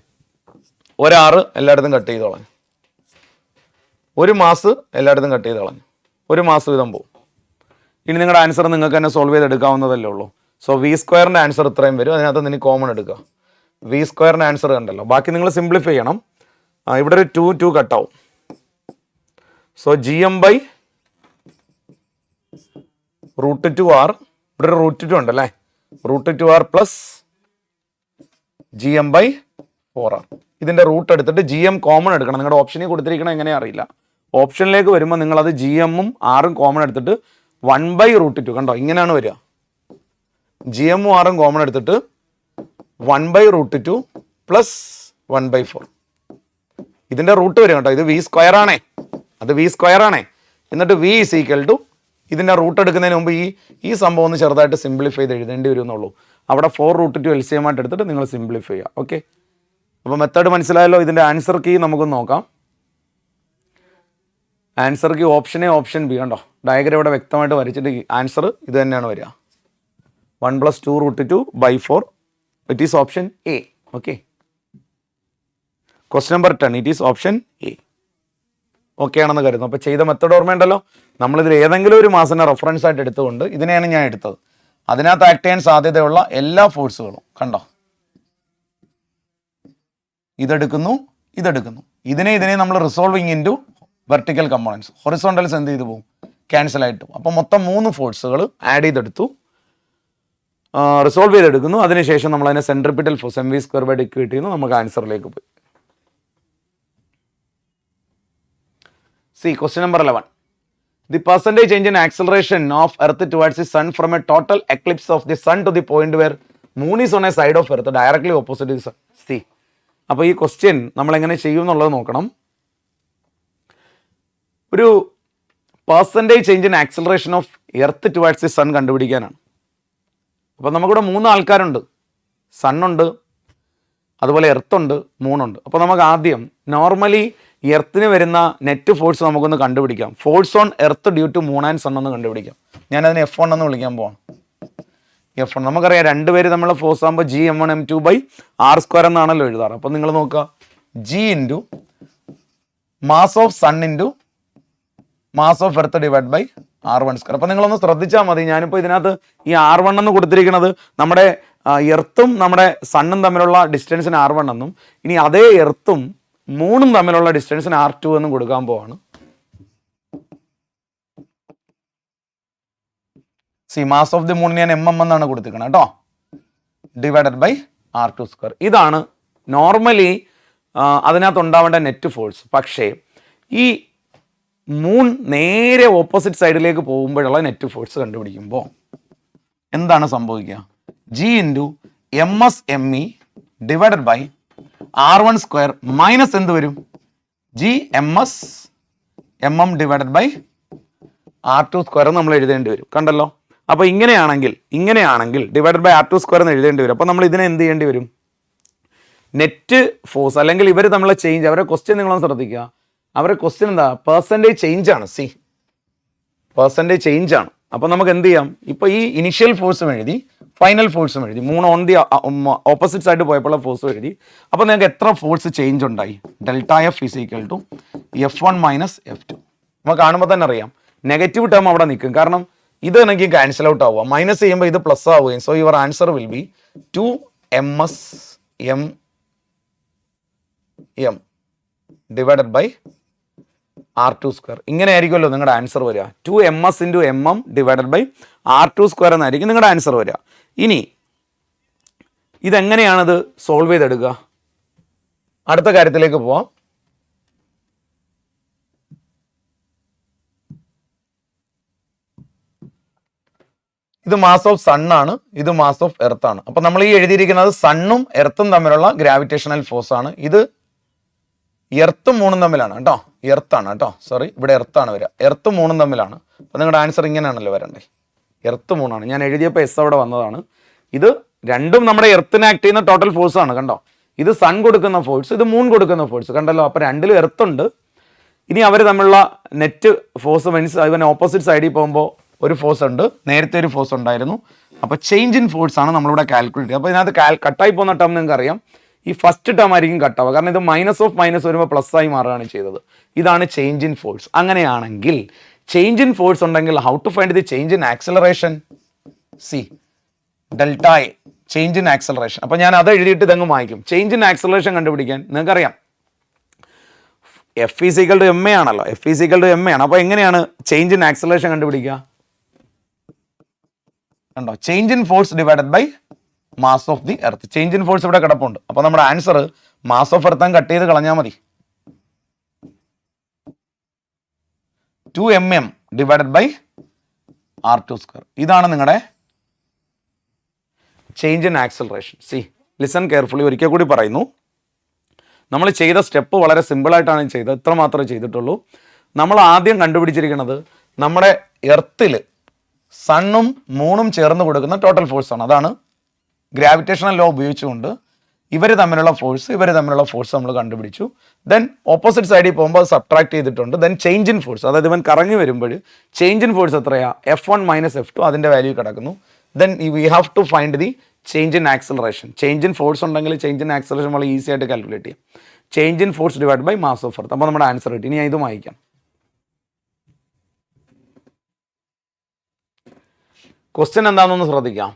ഒരാറ് എല്ലായിടത്തും കട്ട് ചെയ്ത് കളഞ്ഞു, ഒരു മാസ് എല്ലായിടത്തും കട്ട് ചെയ്ത് കളഞ്ഞു, ഒരു മാസം വീതം പോകും. ഇനി നിങ്ങളുടെ ആൻസർ നിങ്ങൾക്ക് തന്നെ സോൾവ് ചെയ്തെടുക്കാവുന്നതല്ലേ ഉള്ളൂ. സോ v²ന്റെ ആൻസർ ഇത്രയും വരും. അതിനകത്ത് നിങ്ങൾ കോമൺ എടുക്കുക. v²ന്റെ ആൻസർ കണ്ടല്ലോ. ബാക്കി നിങ്ങൾ സിംപ്ലിഫൈ ചെയ്യണം. ഇവിടെ ഒരു 2 കട്ടാവും. സോ gm/√2r, ഇവിടെ ഒരു √2 ഉണ്ടല്ലേ, √2r പ്ലസ് gm/4r. ഇതിന്റെ റൂട്ട് എടുത്തിട്ട് gm കോമൺ എടുക്കണം. നിങ്ങളുടെ ഓപ്ഷനിൽ കൊടുത്തിരിക്കണം എങ്ങനെയാ അറിയില്ല. ഓപ്ഷനിലേക്ക് വരുമ്പോൾ നിങ്ങൾ അത് gm ഉം r ഉം കോമൺ എടുത്തിട്ട് 1/√2 കണ്ടോ, ഇങ്ങനെയാണ് വരിക. GMഉം ആറും കോമൺ എടുത്തിട്ട് 1/√2 പ്ലസ് 1/4. ഇതിന്റെ റൂട്ട് വരും കേട്ടോ. ഇത് v² ആണേ, അത് v² ആണേ. എന്നിട്ട് v ഈസ് ഈക്വൽ ടു ഇതിന്റെ റൂട്ട് എടുക്കുന്നതിന് മുമ്പ് ഈ സംഭവം ഒന്ന് ചെറുതായിട്ട് സിംപ്ലിഫൈ ചെയ്ത് എഴുതേണ്ടി വരും എന്നുള്ളൂ. അവിടെ 4√2 LCM ആയിട്ട് എടുത്തിട്ട് നിങ്ങൾ സിംപ്ലിഫൈ ചെയ്യുക. ഓക്കെ, അപ്പോൾ മെത്തേഡ് മനസ്സിലായല്ലോ. ഇതിന്റെ ആൻസർ കീ നമുക്കൊന്ന് നോക്കാം. Answer key option a, option b. കണ്ടോ, ഡയഗ്രം ഇവിടെ വ്യക്തമായിട്ട് വരച്ചിട്ട് ആൻസർ ഇത് തന്നെയാണ് വരിക. 1 + 2√2/4. It is option A. Okay, question number 10 it is option A. Okay ആണെന്ന് കരുതുന്നു. അപ്പോൾ ചെയ്ത മെത്തേഡ് ഓർമ്മയുണ്ടല്ലോ. നമ്മളിതിൽ ഏതെങ്കിലും ഒരു മാസിനെ റെഫറൻസ് ആയിട്ട് എടുത്തുകൊണ്ട് ഇതിനെയാണ് ഞാൻ എടുത്തത്. അതിനകത്ത് ആക്ട് ചെയ്യാൻ സാധ്യതയുള്ള എല്ലാ ഫോഴ്സുകളും കണ്ടോ, ഇതെടുക്കുന്നു, ഇതെടുക്കുന്നു. ഇതിനെ നമ്മൾ റിസോൾവിങ് ഇൻറ്റു വെർട്ടിക്കൽ കമ്പോണൻസ്. ഹൊറിസോണ്ടൽസ് എന്ത് ചെയ്തു പോകും, ക്യാൻസൽ ആയിട്ട്. അപ്പോൾ മൊത്തം 3 ഫോഴ്സുകൾ ആഡ് ചെയ്തെടുത്തു, റിസോൾവ് ചെയ്തെടുക്കുന്നു. അതിനുശേഷം നമ്മൾ അതിനെ സെൻട്രിപിറ്റൽ ഫോഴ്സ് mv²/d കിട്ടിയെന്ന് നമുക്ക് ആൻസറിലേക്ക് പോയി. See, question number 11. The percentage change in acceleration of Earth towards the Sun from a total eclipse of the Sun to the point where Moon is on a side of Earth directly opposite the Sun. See, അപ്പോൾ ഈ ക്വസ്റ്റ്യൻ നമ്മൾ എങ്ങനെ ചെയ്യും എന്നുള്ളത് നോക്കണം. ഒരു percentage change in acceleration of earth towards the sun കണ്ടുപിടിക്കാനാണ്. അപ്പോൾ നമുക്കിവിടെ 3 ആൾക്കാരുണ്ട്. സണ്ണുണ്ട്, അതുപോലെ എർത്തുണ്ട്, മൂണുണ്ട്. അപ്പോൾ നമുക്ക് ആദ്യം നോർമലി എർത്തിന് വരുന്ന നെറ്റ് ഫോഴ്സ് നമുക്കൊന്ന് കണ്ടുപിടിക്കാം. Force on earth due to moon and sun എന്ന് കണ്ടുപിടിക്കാം. ഞാനതിന് F1 എന്ന് വിളിക്കാൻ പോവാം. F1 നമുക്കറിയാം, രണ്ടുപേര് നമ്മൾ ഫോഴ്സ് ആകുമ്പോൾ G m1m2/r² എന്നാണല്ലോ എഴുതാറ്. അപ്പോൾ നിങ്ങൾ നോക്കുക, G into mass of sun into mass of earth /r1². അപ്പോൾ നിങ്ങളൊന്ന് ശ്രദ്ധിച്ചാൽ മതി. ഞാനിപ്പോൾ ഇതിനകത്ത് ഈ R1 എന്ന് കൊടുത്തിരിക്കുന്നത് നമ്മുടെ എർത്തും നമ്മുടെ സണ്ണും തമ്മിലുള്ള ഡിസ്റ്റൻസിന് R1 എന്നും, ഇനി അതേ എർത്തും മൂണും തമ്മിലുള്ള ഡിസ്റ്റൻസിന് R2 എന്നും കൊടുക്കാൻ പോവാണ്. C mass of the moon ഞാൻ mm എന്നാണ് കൊടുത്തിരിക്കുന്നത് കേട്ടോ, /r2². ഇതാണ് നോർമലി അതിനകത്ത് ഉണ്ടാവേണ്ട നെറ്റ് ഫോഴ്സ്. പക്ഷേ ഈ മൂൺ നേരെ ഓപ്പോസിറ്റ് സൈഡിലേക്ക് പോകുമ്പോഴുള്ള നെറ്റ് ഫോഴ്സ് കണ്ടുപിടിക്കുമ്പോൾ എന്താണ് സംഭവിക്കുക? G into MS/ME /r1² minus എന്ത് വരും? GMS/mm /r2² നമ്മൾ എഴുതേണ്ടി വരും. കണ്ടല്ലോ, അപ്പോൾ ഇങ്ങനെയാണെങ്കിൽ /r2² എന്ന് എഴുതേണ്ടി വരും. അപ്പോൾ നമ്മൾ ഇതിനെ എന്ത് ചെയ്യേണ്ടി വരും? നെറ്റ് ഫോഴ്സ് അല്ലെങ്കിൽ ഇവർ തമ്മിലുള്ള ചേഞ്ച്, അവരുടെ ക്വസ്റ്റ്യൻ നിങ്ങളൊന്ന് ശ്രദ്ധിക്കുക. അവരുടെ ക്വസ്റ്റ്യൻ എന്താ? പെർസെൻറ്റേജ് ചേഞ്ച് ആണ്. സി, പെർസെൻറ്റേജ് ചേഞ്ച് ആണ്. അപ്പോൾ നമുക്ക് എന്ത് ചെയ്യാം? ഇപ്പോൾ ഈ ഇനിഷ്യൽ ഫോഴ്സും എഴുതി, ഫൈനൽ ഫോഴ്സും എഴുതി, മൂന്ന് ഓൺ ദി ഓപ്പോസിറ്റ് സൈഡ് പോയപ്പോൾ ഫോഴ്സും എഴുതി. അപ്പോൾ നിങ്ങൾക്ക് എത്ര ഫോഴ്സ് ചേഞ്ച് ഉണ്ടായി? ΔF = F1 - F2. നമ്മൾ കാണുമ്പോൾ തന്നെ അറിയാം, നെഗറ്റീവ് ടേം അവിടെ നിൽക്കും. കാരണം ഇത് എനിക്ക് ക്യാൻസൽ ഔട്ട് ആവുക, മൈനസ് ചെയ്യുമ്പോൾ ഇത് പ്ലസ് ആവുകയും. So your answer will B 2MS/MM /r2². ഇങ്ങനെ ആയിരിക്കുമല്ലോ നിങ്ങളുടെ ആൻസർ വരിക. 2MS × MM /r2² എന്നായിരിക്കും നിങ്ങളുടെ ആൻസർ വരിക. ഇനി ഇതെങ്ങനെയാണത് സോൾവ് ചെയ്തെടുക്കുക? അടുത്ത കാര്യത്തിലേക്ക് പോവാം. ഇത് മാസ് ഓഫ് സൺ ആണ്, ഇത് മാസ് ഓഫ് എർത്ത് ആണ്. അപ്പൊ നമ്മൾ ഈ എഴുതിയിരിക്കുന്നത് സണ്ണും എർത്തും തമ്മിലുള്ള ഗ്രാവിറ്റേഷണൽ ഫോഴ്സ് ആണ്. ഇത് എർത്തും മൂണും തമ്മിലാണ് കേട്ടോ, എർത്താണ് കേട്ടോ, സോറി, ഇവിടെ എർത്താണ് വരിക. എർത്തും മൂണും തമ്മിലാണ്. അപ്പോൾ നിങ്ങളുടെ ആൻസർ ഇങ്ങനെയാണല്ലോ വരണ്ടേ, എർത്ത് മൂണാണ്. ഞാൻ എഴുതിയപ്പോൾ എസ് അവിടെ വന്നതാണ്. ഇത് രണ്ടും നമ്മുടെ എർത്തിന് ആക്ട് ചെയ്യുന്ന ടോട്ടൽ ഫോഴ്സ് ആണ്. കണ്ടോ, ഇത് സൺ കൊടുക്കുന്ന ഫോഴ്സ്, ഇത് മൂൺ കൊടുക്കുന്ന ഫോഴ്സ്. കണ്ടല്ലോ, അപ്പോൾ രണ്ടിലും എർത്തുണ്ട്. ഇനി അവർ തമ്മിലുള്ള നെറ്റ് ഫോഴ്സ് മീൻസ് അതിന് ഓപ്പോസിറ്റ് സൈഡിൽ പോകുമ്പോൾ ഒരു ഫോഴ്സ് ഉണ്ട്, നേരത്തെ ഒരു ഫോഴ്സ് ഉണ്ടായിരുന്നു. അപ്പോൾ ചേഞ്ച് ഇൻ ഫോഴ്സ് ആണ് നമ്മളിവിടെ കാൽക്കുലേറ്റ് ചെയ്യുക. അപ്പോൾ ഇതിനകത്ത് കട്ടായി പോകുന്ന ടേം നിങ്ങൾക്ക് അറിയാം, ഈ ഫസ്റ്റ് ടേം ആയിരിക്കും കട്ടാവുക. കാരണം ഇത് മൈനസ് ഓഫ് മൈനസ് വരുമ്പോൾ പ്ലസ് ആയി മാറുകയാണ് ചെയ്തത്. ഇതാണ് ചേഞ്ച് ഇൻ ഫോഴ്സ്. അങ്ങനെയാണെങ്കിൽ ചേഞ്ച് ഇൻ ഫോഴ്സ് ഉണ്ടെങ്കിൽ how to find the change in acceleration? C ΔA, change in acceleration. അപ്പോൾ ഞാൻ അത് എഴുതിയിട്ട് ഇതങ്ങ് വായിക്കും. ചേഞ്ച് ഇൻ ആക്സലറേഷൻ കണ്ടുപിടിക്കാൻ നിങ്ങൾക്കറിയാം F = ma ആണല്ലോ, F = ma ആണ്. അപ്പോൾ എങ്ങനെയാണ് ചേഞ്ച് ഇൻ ആക്സലറേഷൻ കണ്ടുപിടിക്കുക? കണ്ടോ, change in force / mass of the earth. Change in force ഇവിടെ കിടപ്പുണ്ട്. അപ്പോൾ നമ്മുടെ answer mass of earth cut ചെയ്ത് കളഞ്ഞാൽ മതി. 2mm r2 square. ഇതാണ് നിങ്ങളുടെ change in acceleration. C listen carefully, ഒരിക്കൽ കൂടി പറയുന്നു. നമ്മൾ ചെയ്ത സ്റ്റെപ്പ് വളരെ സിമ്പിളായിട്ടാണ് ചെയ്തത്, ഇത്ര മാത്രമേ ചെയ്തിട്ടുള്ളൂ. നമ്മൾ ആദ്യം കണ്ടുപിടിച്ചിരിക്കുന്നത് നമ്മുടെ എർത്തിൽ സണ്ണും മൂണും ചേർന്ന് കൊടുക്കുന്ന ടോട്ടൽ ഫോഴ്സാണ്. അതാണ് ഗ്രാവിറ്റേഷണൽ ലോ ഉപയോഗിച്ചുകൊണ്ട് ഇവർ തമ്മിലുള്ള ഫോഴ്സ് നമ്മൾ കണ്ടുപിടിച്ചു. ദെൻ ഓപ്പോസിറ്റ് സൈഡിൽ പോകുമ്പോൾ സബ്ട്രാക്ട് ചെയ്തിട്ടുണ്ട്. ദെൻ ചേഞ്ച് ഇൻ ഫോഴ്സ്, അതായത് ഇവൻ കറങ്ങി വരുമ്പോൾ ചേഞ്ച് ഇൻ ഫോഴ്സ് എത്രയാണ്, F1 മൈനസ് F2, അതിൻ്റെ വാല്യൂ കിടക്കുന്നു. Then we have to find the change in acceleration. Change in force ഉണ്ടെങ്കിൽ ചേഞ്ച് ഇൻ ആക്സലറേഷൻ വളരെ ഈസി ആയിട്ട് കാൽക്കുലേറ്റ് ചെയ്യാം. Change in force divide by mass of earth. അപ്പോൾ നമ്മുടെ ആൻസർ കിട്ടി. ഇനി ഞാൻ ഇത് വായിക്കാം. ക്വസ്റ്റ്യൻ എന്താണെന്നൊന്ന് ശ്രദ്ധിക്കാം.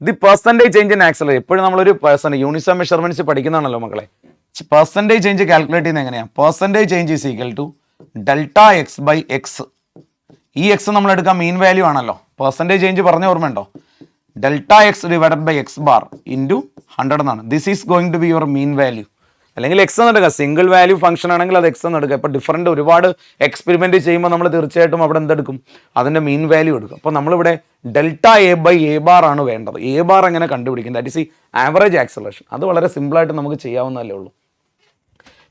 The percentage change in acceleration. എപ്പോഴും നമ്മളൊരു യൂണിസം മെഷർമെൻറ്റ്സ് പഠിക്കുന്നതാണല്ലോ മക്കളെ. പെർസെൻറ്റേജ് ചേഞ്ച് കാൽക്കുലേറ്റ് ചെയ്യുന്നത് എങ്ങനെയാണ്? Percentage change is equal to delta X by X. ഈ എക്സ് നമ്മൾ എടുക്കാം മീൻ വാല്യൂ ആണല്ലോ. പെർസെൻറ്റേജ് ചേഞ്ച് പറഞ്ഞ ഓർമ്മയുണ്ടോ? Delta X divided by X bar into 100 എന്നാണ്. This is going to be your mean value. അല്ലെങ്കിൽ എക്സ് എന്ന് എടുക്കുക. സിംഗിൾ വാല്യൂ ഫംഗ്ഷൻ ആണെങ്കിൽ അത് എക്സ് എന്ന് എടുക്കുക. ഇപ്പോൾ ഡിഫറൻറ്റ് ഒരുപാട് എക്സ്പെരിമെൻറ്റ് ചെയ്യുമ്പോൾ നമ്മൾ തീർച്ചയായിട്ടും അവിടെ എന്തെടുക്കും? അതിൻ്റെ മീൻ വാല്യൂ എടുക്കും. അപ്പോൾ നമ്മളിവിടെ delta A by A bar ആണ് വേണ്ടത്. എ ബാർ എങ്ങനെ കണ്ടുപിടിക്കും? ദാറ്റ് ഈസ് ഈ ആവറേജ് ആക്സലറേഷൻ. അത് വളരെ സിമ്പിളായിട്ട് നമുക്ക് ചെയ്യാവുന്നതല്ലേ ഉള്ളൂ.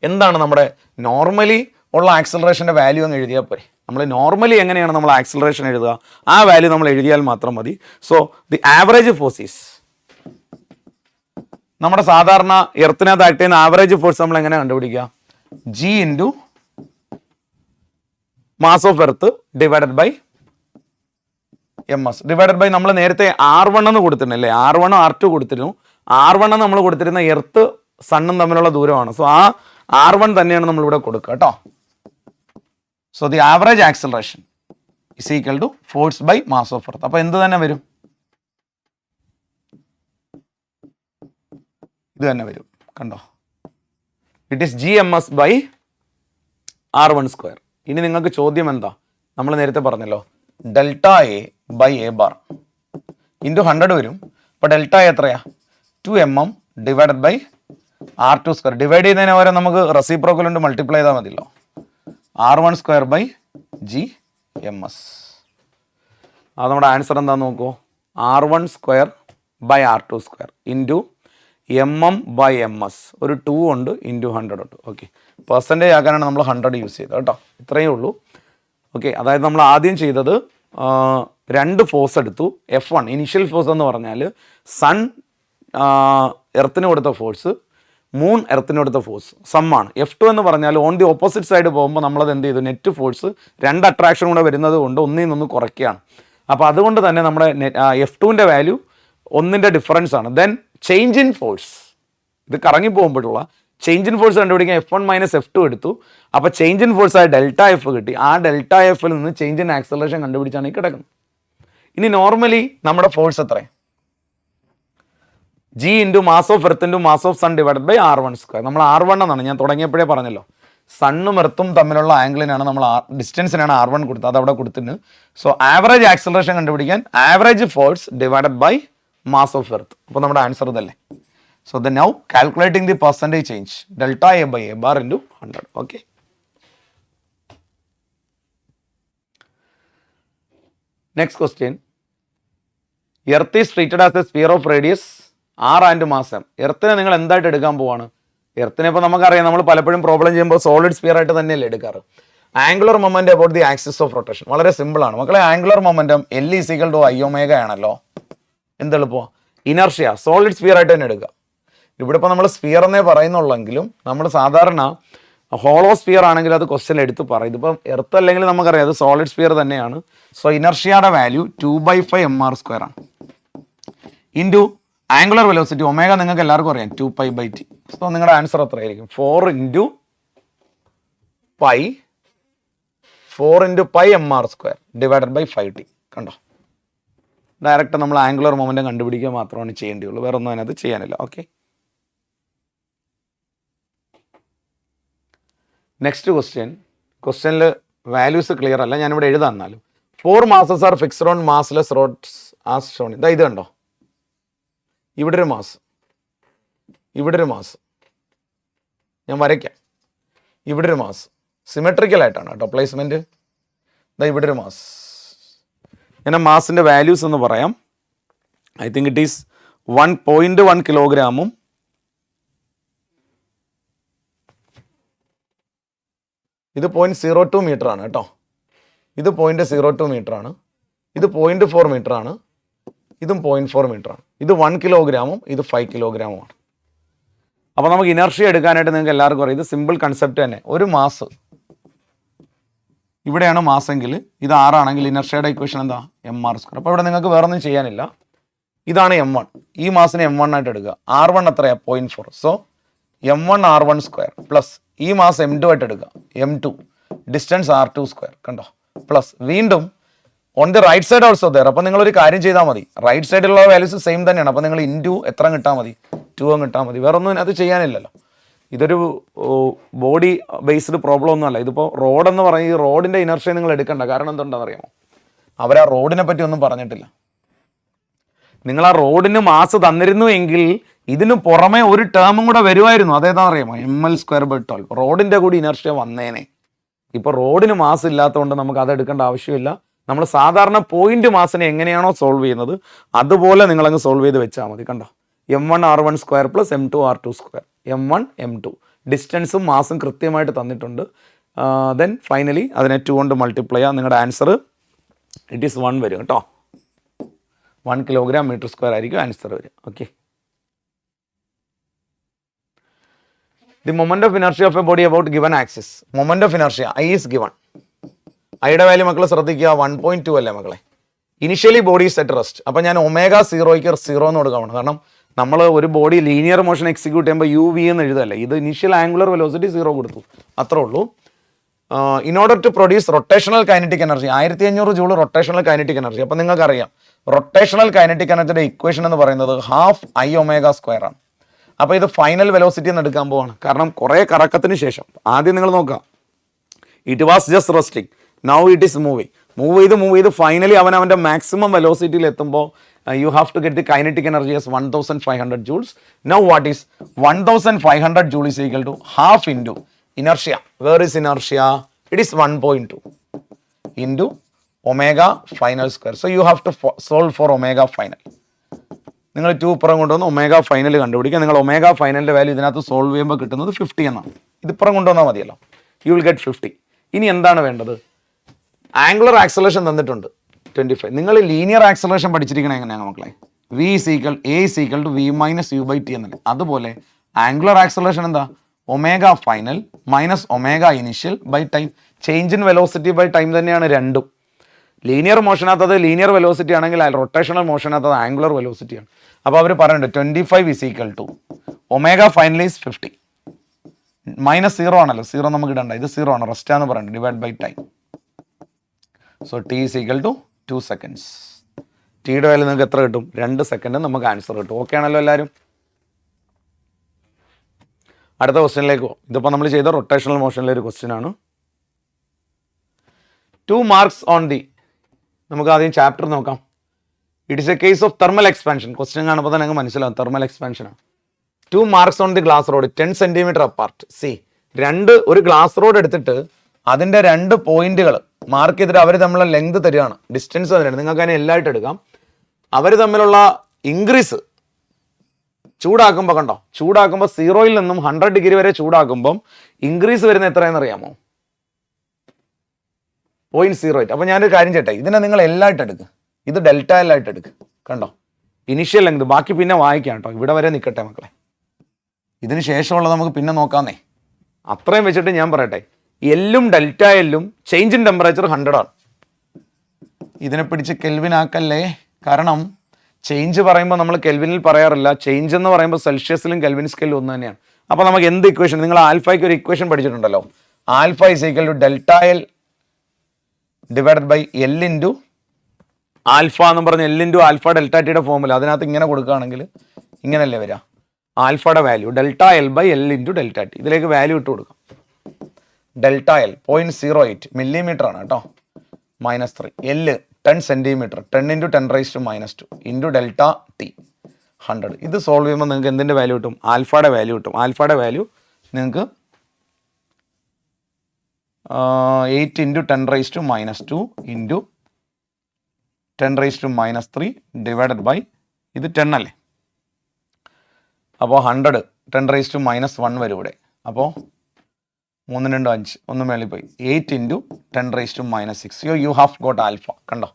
എന്താണ് നമ്മുടെ നോർമലി ഉള്ള ആക്സലറേഷൻ്റെ വാല്യൂ അങ്ങ് എഴുതിയാൽ പോരെ. നമ്മൾ നോർമലി എങ്ങനെയാണ് നമ്മൾ ആക്സലറേഷൻ എഴുതുക? ആ വാല്യൂ നമ്മൾ എഴുതിയാൽ മാത്രം മതി. So the average force is, നമ്മുടെ സാധാരണ എർത്തിനകത്ത് ആക്ട് ചെയ്യുന്ന ആവറേജ് ഫോഴ്സ് നമ്മൾ എങ്ങനെ കണ്ടുപിടിക്കുക? G into mass of earth divided by M S divided by നമ്മൾ നേരത്തെ R1 എന്ന് കൊടുത്തിരുന്നില്ലേ? R1 R2 കൊടുത്തിരുന്നു. R1 നമ്മൾ കൊടുത്തിരുന്ന എർത്ത് സണ്ണും തമ്മിലുള്ള ദൂരമാണ്. സോ ആ R1 തന്നെയാണ് നമ്മളിവിടെ കൊടുക്കുക കേട്ടോ. So the average acceleration is equal to force by mass of earth. അപ്പോൾ എന്ത് തന്നെ വരും? ഇത് തന്നെ വരും. കണ്ടോ? It is GMS by R1 square. ഇനി നിങ്ങൾക്ക് ചോദ്യം എന്താ? നമ്മൾ നേരത്തെ പറഞ്ഞല്ലോ delta A by A bar into 100 വരും. അപ്പോൾ ഡെൽറ്റ എത്രയാ? 2mm divided by R2 square. Divide ചെയ്യുന്നതിന് പകരം നമുക്ക് റെസിപ്രോക്കൽ കൊണ്ട് മൾട്ടിപ്ലൈ ചെയ്താൽ മതിയല്ലോ. R1 square by GMS. അത് നമ്മുടെ ആൻസർ എന്താണെന്ന് നോക്കൂ. R1 square by R2 square into mm by MS. ഒരു 2 ഉണ്ട് ഇൻറ്റു 100 ഉണ്ട്. ഓക്കെ, പെർസെൻറ്റേജ് ആക്കാനാണ് നമ്മൾ 100 യൂസ് ചെയ്തത് കേട്ടോ. ഇത്രയേ ഉള്ളൂ. ഓക്കെ, അതായത് നമ്മൾ ആദ്യം ചെയ്തത് 2 ഫോഴ്സ് എടുത്തു. F1 ഇനിഷ്യൽ ഫോഴ്സ് എന്ന് പറഞ്ഞാൽ സൺ എർത്തിന് കൊടുത്ത ഫോഴ്സ്, മൂൺ എർത്തിന് കൊടുത്ത ഫോഴ്സ് സമ്മാണ്. F2 എന്ന് പറഞ്ഞാൽ ഓൺ ദി ഓപ്പോസിറ്റ് സൈഡ് പോകുമ്പോൾ നമ്മളത് എന്ത് ചെയ്തു? നെറ്റ് ഫോഴ്സ് 2 അട്രാക്ഷൻ കൂടെ വരുന്നത് കൊണ്ട് ഒന്നിൽ നിന്ന് കുറയ്ക്കുകയാണ്. അപ്പോൾ അതുകൊണ്ട് തന്നെ നമ്മുടെ F2ൻ്റെ വാല്യൂ 1ൻ്റെ ഡിഫറൻസ് ആണ്. ദെൻ ചേഞ്ച് ഇൻ ഫോഴ്സ്, ഇത് കറങ്ങി പോകുമ്പോഴുള്ള ചേഞ്ച് ഇൻ ഫോഴ്സ് കണ്ടുപിടിക്കാൻ F1 മൈനസ് F2 എടുത്തു. അപ്പോൾ ചേഞ്ച് ഇൻ ഫോഴ്സ് ആയി ഡെൽറ്റ എഫ് കിട്ടി. ആ ഡെൽറ്റ എഫിൽ നിന്ന് ചേഞ്ച് ഇൻ ആക്സലറേഷൻ കണ്ടുപിടിച്ചാണ് ഈ കിടക്കുന്നത്. ഇനി നോർമലി നമ്മുടെ ഫോഴ്സ് എത്രയാണ്? G into mass of earth into mass of sun divided by R1 square. നമ്മൾ R1 എന്നാണ് ഞാൻ തുടങ്ങിയപ്പോഴേ പറഞ്ഞല്ലോ. സണ്ണും എർത്തും തമ്മിലുള്ള ആംഗിളിനാണ് നമ്മൾ ഡിസ്റ്റൻസിനാണ് R1 കൊടുത്തത്. അത് അവിടെ കൊടുത്തിട്ടുണ്ട്. സോ ആവറേജ് ആക്സലറേഷൻ കണ്ടുപിടിക്കാൻ average force divided by mass of earth. അപ്പോൾ നമ്മുടെ ആൻസർ ഇതല്ലേ. So then now calculating the percentage change delta A by A bar into 100. Okay, next question. Earth is treated as a sphere of radius R and mass M. എർത്തിനെ നിങ്ങൾ എന്തായിട്ട് എടുക്കാൻ പോവാണ്? എർത്തിനെ ഇപ്പോൾ നമുക്കറിയാം, നമ്മൾ പലപ്പോഴും പ്രോബ്ലം ചെയ്യുമ്പോൾ സോളിഡ് സ്ഫിയർ ആയിട്ട് തന്നെയല്ലേ എടുക്കാറ്. Angular momentum about the axis of rotation. വളരെ സിമ്പിളാണ് മക്കളെ. Angular momentum L equal to I omega ആണല്ലോ. എന്തെളുപ്പോ? ഇനർഷ്യ സോളിഡ് സ്ഫിയർ ആയിട്ട് തന്നെ എടുക്കുക. ഇവിടെ ഇപ്പോൾ നമ്മൾ സ്ഫിയർ എന്നേ പറയുന്നുള്ളെങ്കിലും നമ്മൾ സാധാരണ ഹോളോ സ്ഫിയർ ആണെങ്കിൽ അത് ക്വസ്റ്റ്യൻ എടുത്ത് പറയും. ഇതിപ്പം എർത്ത് അല്ലെങ്കിൽ നമുക്കറിയാം അത് സോളിഡ് സ്ഫിയർ തന്നെയാണ്. സോ ഇനർഷ്യയുടെ വാല്യൂ 2/5 mr സ്ക്വയർ ആണ്. ഇൻറ്റു ആംഗുലർ വെലോസിറ്റി ഒമേഗ നിങ്ങൾക്ക് എല്ലാവർക്കും അറിയാം 2π/t. സോ നിങ്ങളുടെ ആൻസർ എത്രയായിരിക്കും? 4 into pi mr square divided by 5t. കണ്ടോ? ഡയറക്റ്റ് നമ്മൾ ആംഗുലർ മൊമെൻറ്റം കണ്ടുപിടിക്കുക മാത്രമാണ് ചെയ്യേണ്ടിയുള്ളൂ. വേറെ ഒന്നും അതിനകത്ത് ചെയ്യാനില്ല. ഓക്കെ, നെക്സ്റ്റ് ക്വസ്റ്റ്യനിൽ വാല്യൂസ് ക്ലിയർ അല്ല, ഞാനിവിടെ എഴുതാം. എന്നാലും 4 masses are fixed on massless rods as shown. ഇത് കണ്ടോ? ഇവിടെ ഒരു മാസ്, ഇവിടെ ഒരു മാസ്, ഞാൻ വരയ്ക്കാം. ഇവിടെ ഒരു മാസ് സിമെട്രിക്കൽ ആയിട്ടാണ് കേട്ടോ പ്ലേസ്മെൻറ്റ്. ഇവിടെ ഒരു മാസ്, ഞാൻ മാസിൻ്റെ വാല്യൂസ് എന്ന് പറയാം. ഐ തിങ്ക് ഇറ്റ് ഈസ് 1.1 കിലോഗ്രാമും ഇത് 0.02 മീറ്റർ ആണ് കേട്ടോ. ഇത് 0.02 മീറ്റർ ആണ്. ഇത് 0.4 മീറ്റർ ആണ്. ഇതും 0.4 മീറ്റർ ആണ്. ഇത് 1 കിലോഗ്രാമും ഇത് 5 കിലോഗ്രാമുമാണ്. അപ്പോൾ നമുക്ക് ഇനർഷ്യ എടുക്കാനായിട്ട് നിങ്ങൾക്ക് എല്ലാവർക്കും അറിയാം. ഇത് സിമ്പിൾ കൺസെപ്റ്റ് തന്നെ. ഒരു മാസ് ഇവിടെയാണ് മാസെങ്കിൽ ഇത് 6 ആണെങ്കിൽ ഇനർഷ്യയുടെ ഇക്വേഷൻ എന്താ? mr². അപ്പോൾ ഇവിടെ നിങ്ങൾക്ക് വേറെ ഒന്നും ചെയ്യാനില്ല. ഇതാണ് m1. ഈ മാസിനെ m1 ആയിട്ട് എടുക്കുക. r1 എത്രയാണ്? 0.4. സോ m1 r1² പ്ലസ് ഈ മാസ് m2 ആയിട്ട് എടുക്കുക. m2 distance r2². കണ്ടോ? പ്ലസ് വീണ്ടും on the right side also there. അപ്പോൾ നിങ്ങളൊരു കാര്യം ചെയ്താൽ മതി. റൈറ്റ് സൈഡിലുള്ള വാല്യൂസ് സെയിം തന്നെയാണ്. അപ്പോൾ നിങ്ങൾ ഇൻറ്റു എത്ര കിട്ടാൽ മതി? 2 കിട്ടാൽ മതി. വേറെ ഒന്നും അത് ചെയ്യാനില്ലല്ലോ. ഇതൊരു ബോഡി ബേസ്ഡ് പ്രോബ്ലം ഒന്നും അല്ല. ഇതിപ്പോൾ റോഡെന്ന് പറയും, ഈ റോഡിൻ്റെ ഇനർഷ്യ നിങ്ങൾ എടുക്കണ്ട. കാരണം എന്തുകൊണ്ടാണെന്ന് അറിയാമോ? അവർ ആ റോഡിനെ പറ്റി ഒന്നും പറഞ്ഞിട്ടില്ല. നിങ്ങൾ ആ റോഡിന് മാസ് തന്നിരുന്നു എങ്കിൽ ഇതിന് പുറമെ ഒരു ടേമും കൂടെ വരുമായിരുന്നു. അതേതാണെന്ന് അറിയാമോ? ml²/12. റോഡിൻ്റെ കൂടി ഇനർഷ്യ വന്നേനെ. ഇപ്പോൾ റോഡിന് മാസ് ഇല്ലാത്തതുകൊണ്ട് നമുക്ക് അത് എടുക്കേണ്ട ആവശ്യമില്ല. നമ്മൾ സാധാരണ പോയിന്റ് മാസിനെ എങ്ങനെയാണോ സോൾവ് ചെയ്യുന്നത് അതുപോലെ നിങ്ങളങ്ങ് സോൾവ് ചെയ്ത് വെച്ചാൽ മതി. കണ്ടോ? m1 r1² plus m2 r2². m1 m2 ഡിസ്റ്റൻസും മാസും കൃത്യമായിട്ട് തന്നിട്ടുണ്ട്. ദെൻ ഫൈനലി അതിനെ 2 കൊണ്ട് മൾട്ടിപ്ലൈ ചെയ്യാം. നിങ്ങളുടെ ആൻസർ ഇറ്റ് ഈസ് 1 വരും കേട്ടോ. 1 കിലോഗ്രാം മീറ്റർ² ആയിരിക്കും ആൻസർ വരും. Okay. The moment of inertia of A body about given axis. Moment of inertia I is given. ഐയുടെ വാല്യൂ മക്കളെ ശ്രദ്ധിക്കുക, 1.2 അല്ലേ മക്കളെ? Initially body set rest. അപ്പോൾ ഞാൻ ω0ക്ക് 0 എന്ന് കൊടുക്കണം. കാരണം നമ്മൾ ഒരു ബോഡി ലീനിയർ മോഷൻ എക്സിക്യൂട്ട് ചെയ്യുമ്പോൾ uv എന്ന് എഴുതല്ലേ. ഇത് ഇനീഷ്യൽ ആംഗുലർ വെലോസിറ്റി 0 കൊടുത്തു, അത്രേ ഉള്ളൂ. In order to produce rotational kinetic energy 1500 joule rotational kinetic energy. അപ്പോൾ നിങ്ങൾക്കറിയാം റൊട്ടേഷണൽ കൈനറ്റിക് എനർജിയുടെ ഇക്വേഷൻ എന്ന് പറയുന്നത് ½ Iω² ആണ്. അപ്പോൾ ഇത് ഫൈനൽ വെലോസിറ്റി എന്ന് എടുക്കാൻ പോവാണ്. കാരണം കുറേ കറക്കത്തിന് ശേഷം ആദ്യം നിങ്ങൾ നോക്കുക, it was just resting, now it is move ചെയ്ത് ഫൈനലി അവൻ്റെ മാക്സിമം വെലോസിറ്റിയിൽ എത്തുമ്പോൾ you have to get the kinetic energy as 1500 joules. Now what is 1500 joule is equal to half into inertia. Where is inertia? It is 1.2 into omega final square. So you have to solve for omega final. നിങ്ങൾ 2 ഇപ്പുറം കൊണ്ടുവന്ന് ഒമേഗ ഫൈനൽ കണ്ടുപിടിക്കുക. നിങ്ങൾ ഒമേഗ ഫൈനലിൻ്റെ വാല്യൂ ഇതിനകത്ത് സോൾവ് ചെയ്യുമ്പോൾ കിട്ടുന്നത് 50 എന്നാണ്. ഇതിപ്പുറം കൊണ്ടുവന്നാൽ മതിയല്ലോ. U will get 50. ഇനി എന്താണ് വേണ്ടത്? ആംഗുലർ ആക്സലേഷൻ തന്നിട്ടുണ്ട് 25. നിങ്ങൾ ലീനിയർ ആക്സലേഷൻ പഠിച്ചിരിക്കണേ എങ്ങനെയാണ് മക്കളെ? v = v - u/t എന്നല്ലേ. അതുപോലെ ആംഗുലർ ആക്സലേഷൻ എന്താ? Omega final minus omega initial by time. Change in velocity by time തന്നെയാണ് രണ്ടും. ലീനിയർ മോഷനകത്തത് ലീനിയർ വെലോസിറ്റി ആണെങ്കിൽ റൊട്ടേഷണൽ മോഷനകത്തത് ആംഗുലർ വെലോസിറ്റിയാണ്. അപ്പോൾ അവർ പറയുന്നുണ്ട് 25 = ഒമേഗ ഫൈനൽ ഈസ് 50 -0 ആണല്ലോ. 0 നമുക്ക് ഇടണ്ട, ഇത് 0 ആണ്. റെസ്റ്റ് ആണെന്ന് പറയുന്നത് divide by time. So t = 2 seconds. ടിയുടെ വാല്യൂ നിങ്ങൾക്ക് എത്ര കിട്ടും? 2 സെക്കൻഡ് നമുക്ക് ആൻസർ കിട്ടും. ഓക്കെ ആണല്ലോ എല്ലാവരും? അടുത്ത ക്വസ്റ്റ്യനിലേക്ക് പോകും. ഇതിപ്പോൾ നമ്മൾ ചെയ്ത റൊട്ടേഷണൽ മോഷനിലെ ഒരു ക്വസ്റ്റ്യൻ ആണ്. 2 മാർക്സ് ഓൺ ദി. നമുക്ക് ആദ്യം ചാപ്റ്റർ നോക്കാം. It is a case of thermal expansion. Question കാണുമ്പോൾ തന്നെ നിങ്ങൾക്ക് മനസ്സിലാവും തെർമൽ എക്സ്പാൻഷനാണ്. 2 marks on the glass rod 10 centimetre apart. ഒരു ഗ്ലാസ് റോഡ് എടുത്തിട്ട് അതിൻ്റെ 2 പോയിന്റുകൾ മാർക്ക് ചെയ്തിട്ട് അവർ തമ്മിലുള്ള ലെങ്ത് തരികയാണ്, ഡിസ്റ്റൻസ് തന്നെയാണ്. നിങ്ങൾക്ക് അതിനെ എല്ലായിട്ട് എടുക്കാം. അവർ തമ്മിലുള്ള ഇൻക്രീസ് ചൂടാക്കുമ്പോൾ കണ്ടോ, ചൂടാക്കുമ്പോൾ 0 നിന്നും 100 ഡിഗ്രി വരെ ചൂടാക്കുമ്പം ഇൻക്രീസ് വരുന്ന എത്രയെന്ന് അറിയാമോ? 0.08. അപ്പോൾ ഞാനൊരു കാര്യം ചെയ്യട്ടെ, ഇതിനെ നിങ്ങൾ എല്ലായിട്ട് എടുക്കുക. ഇത് ഡെൽറ്റ എൽ ആയിട്ട് എടുക്കുക. കണ്ടോ, ഇനിഷ്യൽ ലെങ്ത്. ബാക്കി പിന്നെ വായിക്കാം കേട്ടോ, ഇവിടെ വരെ നിൽക്കട്ടെ മക്കളെ. ഇതിന് ശേഷമുള്ളത് നമുക്ക് പിന്നെ നോക്കാന്നേ. അത്രയും വെച്ചിട്ട് ഞാൻ പറയട്ടെ, എല്ലും ഡെൽറ്റ എല്ലും ചേഞ്ച് ഇൻ ടെമ്പറേച്ചർ 100 ആണ്. ഇതിനെ പിടിച്ച് കെൽവിൻ ആക്കല്ലേ. കാരണം ചേഞ്ച് പറയുമ്പോൾ നമ്മൾ കെൽവിനിൽ പറയാറില്ല. ചേഞ്ച് എന്ന് പറയുമ്പോൾ സെൽഷ്യസിലും കെൽവിൻ സ്കെയിലും ഒന്ന് തന്നെയാണ്. അപ്പോൾ നമുക്ക് എന്ത് ഇക്വേഷൻ? നിങ്ങൾ ആൽഫയ്ക്ക് ഒരു ഇക്വേഷൻ പഠിച്ചിട്ടുണ്ടല്ലോ. Alpha = delta L divided by L into alpha എന്ന് പറഞ്ഞ് എൽ ഇൻറ്റു ആൽഫ ഡെൽറ്റ ടിയുടെ ഫോമിൽ അതിനകത്ത് ഇങ്ങനെ കൊടുക്കുകയാണെങ്കിൽ ഇങ്ങനെയല്ലേ വരിക? ആൽഫയുടെ value delta L by L into delta T. ഇതിലേക്ക് വാല്യൂ ഇട്ട് കൊടുക്കാം. ഡെൽറ്റ എൽ 0.08 മില്ലിമീറ്റർ ആണ് കേട്ടോ, -3. L 10 centimetre, 10 × 10⁻² into delta T 100. ഇത് സോൾവ് ചെയ്യുമ്പോൾ നിങ്ങൾക്ക് എന്തിൻ്റെ വാല്യൂ കിട്ടും? ആൽഫയുടെ വാല്യൂ കിട്ടും. ആൽഫയുടെ വാല്യൂ നിങ്ങൾക്ക് 8 × 10⁻² ഇൻറ്റു 10⁻³ ഡിവൈഡഡ് ബൈ ഇത് 10 അല്ലേ, അപ്പോൾ 100 10⁻⁻1 വരും ഇവിടെ. അപ്പോൾ 3 2 5 ഒന്ന് മേളിൽ പോയി 8 × 10⁻⁶. You have got alpha. കണ്ടോ,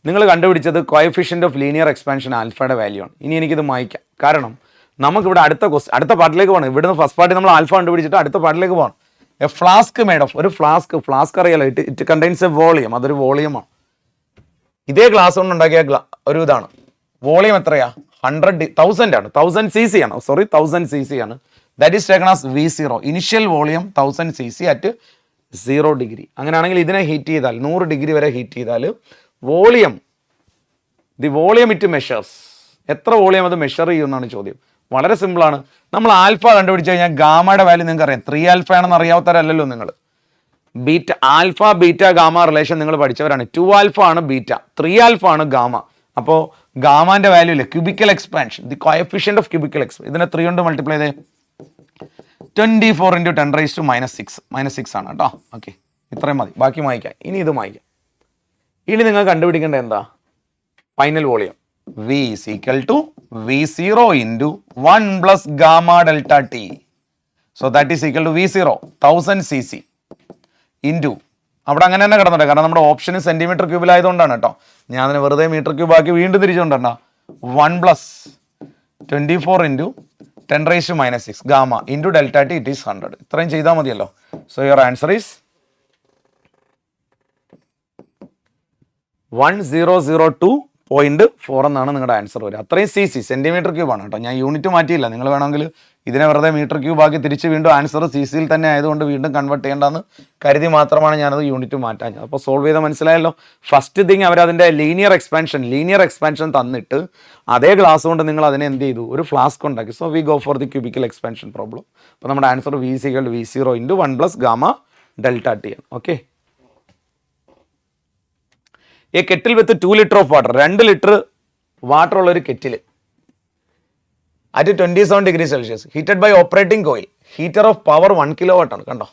നിങ്ങൾ കണ്ടുപിടിച്ചത് കോഎഫിഷ്യൻ്റ് ഓഫ് ലീനിയർ എക്സ്പാൻഷൻ ആൽഫയുടെ വാല്യൂ ആണ്. ഇനി എനിക്കിത് മായ്ക്കാം, കാരണം നമുക്കിവിടെ അടുത്ത പാർട്ടിലേക്ക് പോകണം. ഇവിടുന്ന് ഫസ്റ്റ് പാർട്ടി നമ്മൾ ആൽഫ കണ്ടുപിടിച്ചിട്ട് അടുത്ത പാർട്ടിലേക്ക് പോകണം. എ ഫ്ലാസ്ക് മേഡ് ഓഫ്, ഒരു ഫ്ലാസ്ക് അറിയാലോ, ഇറ്റ് കണ്ടെയ്ൻസ് എ വോളിയം, അതൊരു വോളിയമാണ്. ഇതേ ഗ്ലാസ് കൊണ്ട് ഉണ്ടാക്കിയ ഒരു ഇതാണ്. വോളിയം എത്രയാ? 1000 ആണ്, 1000 cc ആണ്, സോറി 1000 cc ആണ്. That is taken as V0. Initial volume 1000 cc at 0 degree. അങ്ങനെയാണെങ്കിൽ ഇതിനെ ഹീറ്റ് ചെയ്താൽ 100 ഡിഗ്രി വരെ ഹീറ്റ് ചെയ്താൽ volume, the volume it measures, എത്ര വോളിയം അത് മെഷർ ചെയ്യുമെന്നാണ് ചോദ്യം. വളരെ സിമ്പിളാണ്. നമ്മൾ ആൽഫ കണ്ടുപിടിച്ച് കഴിഞ്ഞാൽ ഗാമയുടെ വാല്യൂ നിങ്ങൾക്ക് അറിയാം. 3α ആണെന്ന് അറിയാത്തവരല്ലല്ലോ നിങ്ങൾ. Beta, alpha beta gamma relation നിങ്ങൾ പഠിച്ചവരാണ്. 2α ആണ് ബീറ്റ, 3α ആണ് ഗാമ. അപ്പോൾ ഗാമാന്റെ വാല്യൂ ഇല്ലേ, cubical expansion, the coefficient of cubical expansion, ഇതിനെ 3 കൊണ്ട് മൾട്ടിപ്ലൈ ചെയ്തേ 24 × 10⁻⁶ ആണ് കേട്ടോ. ഓക്കെ, ഇത്രയും മതി, ബാക്കി വായിക്കാം. ഇനി ഇത് വായിക്കാം. ഇനി നിങ്ങൾ കണ്ടുപിടിക്കേണ്ടത് എന്താ? Final volume V is equal to V0 into 1 plus gamma delta T. So that is equal to V0 1000 cc into, അവിടെ അങ്ങനെ തന്നെ കിടന്നിട്ട്, കാരണം നമ്മുടെ ഓപ്ഷൻ സെന്റിമീറ്റർ ക്യൂബിലായതുകൊണ്ടാണ് കേട്ടോ. ഞാൻ അതിനെ വെറുതെ മീറ്റർ ക്യൂബ് ആക്കി വീണ്ടും തിരിച്ചുകൊണ്ടാ. 1 plus 24 into 10⁻⁻6 gamma into delta T, it is 100. ഇത്രയും ചെയ്താൽ മതിയല്ലോ. So your answer is 1002.4 എന്നാണ് നിങ്ങളുടെ ആൻസർ വരിക. അത്രയും cc, സെന്റിമീറ്റർ ക്യൂബ് ആണ് കേട്ടോ. ഞാൻ യൂണിറ്റ് മാറ്റിയില്ല. നിങ്ങൾ വേണമെങ്കിൽ ഇതിനെ വെറുതെ മീറ്റർ ക്യൂബ് ആക്കി തിരിച്ച് വീണ്ടും ആൻസർ cc തന്നെ ആയതുകൊണ്ട് വീണ്ടും കൺവേർട്ട് ചെയ്യേണ്ടെന്ന് കരുതി മാത്രമാണ് ഞാനത് യൂണിറ്റ് മാറ്റാൻ. അപ്പോൾ സോൾവ് ചെയ്താൽ മനസ്സിലായല്ലോ. ഫസ്റ്റ് തിങ് അവരതിൻ്റെ ലീനിയർ എക്സ്പാൻഷൻ തന്നിട്ട് അതേ ഗ്ലാസ് കൊണ്ട് നിങ്ങൾ അതിനെ എന്ത് ചെയ്തു? ഒരു ഫ്ലാസ്ക് ഉണ്ടാക്കി. So we go for the cubical expansion problem. അപ്പോൾ നമ്മുടെ answer V is equal to V0 into 1 plus gamma delta T ആണ്. ഓക്കെ, ഈ kettle with 2 litre of water, 2 litre water ഉള്ള ഒരു kettle at 27 degree Celsius heated by operating coil. Heater of power 1 kilowatt ആണ്. കണ്ടോ,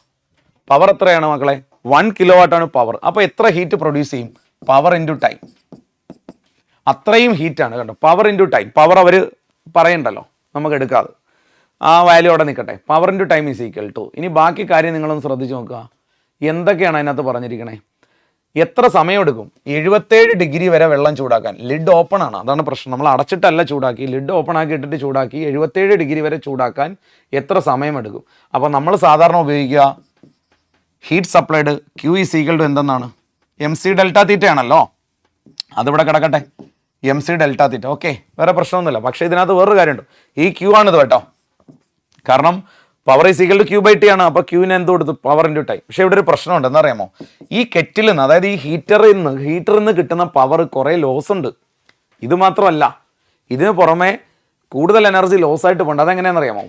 പവർ എത്രയാണ് മക്കളെ? 1 കിലോവാട്ട് ആണ് പവർ. അപ്പോൾ എത്ര ഹീറ്റ് പ്രൊഡ്യൂസ് ചെയ്യും? Power into time. അത്രയും ഹീറ്റാണ്. കണ്ടോ, പവർ ഇൻറ്റു ടൈം. പവർ അവർ പറയണ്ടല്ലോ, നമുക്ക് എടുക്കാതെ ആ വാല്യൂ അവിടെ നിൽക്കട്ടെ. Power into time is equal to. ഇനി ബാക്കി കാര്യം നിങ്ങളൊന്ന് ശ്രദ്ധിച്ച് നോക്കുക. എന്തൊക്കെയാണ് അതിനകത്ത് പറഞ്ഞിരിക്കണേ? എത്ര സമയമെടുക്കും? 77 ഡിഗ്രി വരെ വെള്ളം ചൂടാക്കാൻ. ലിഡ് ഓപ്പൺ ആണ്, അതാണ് പ്രശ്നം. നമ്മൾ അടച്ചിട്ടല്ല ചൂടാക്കി, ലിഡ് ഓപ്പൺ ആക്കി ഇട്ടിട്ട് ചൂടാക്കി. 77 ഡിഗ്രി വരെ ചൂടാക്കാൻ എത്ര സമയമെടുക്കും? അപ്പോൾ നമ്മൾ സാധാരണ ഉപയോഗിക്കുക heat supplied Q is equal to എന്തെന്നാണ്? MC ഡെൽറ്റ തീറ്റ ആണല്ലോ. അതിവിടെ കിടക്കട്ടെ, MC ഡെൽറ്റ തീറ്റ. ഓക്കെ, വേറെ പ്രശ്നമൊന്നുമില്ല. പക്ഷേ ഇതിനകത്ത് വേറൊരു കാര്യമുണ്ട്. ഈ Q ആണിത് കേട്ടോ, കാരണം power is equal to Q by T ആണ്. അപ്പോൾ Qന് എന്ത് കൊടുത്തു? Power into time. പക്ഷേ ഇവിടെ ഒരു പ്രശ്നമുണ്ട്, എന്നറിയാമോ? ഈ കെറ്റിൽ നിന്ന്, അതായത് ഈ ഹീറ്ററിൽ നിന്ന് കിട്ടുന്ന പവർ കുറേ ലോസ് ഉണ്ട്. ഇത് മാത്രമല്ല, ഇതിന് പുറമെ കൂടുതൽ എനർജി ലോസ് ആയിട്ട് പോകണ്ട. അതെങ്ങനെയാണെന്നറിയാമോ?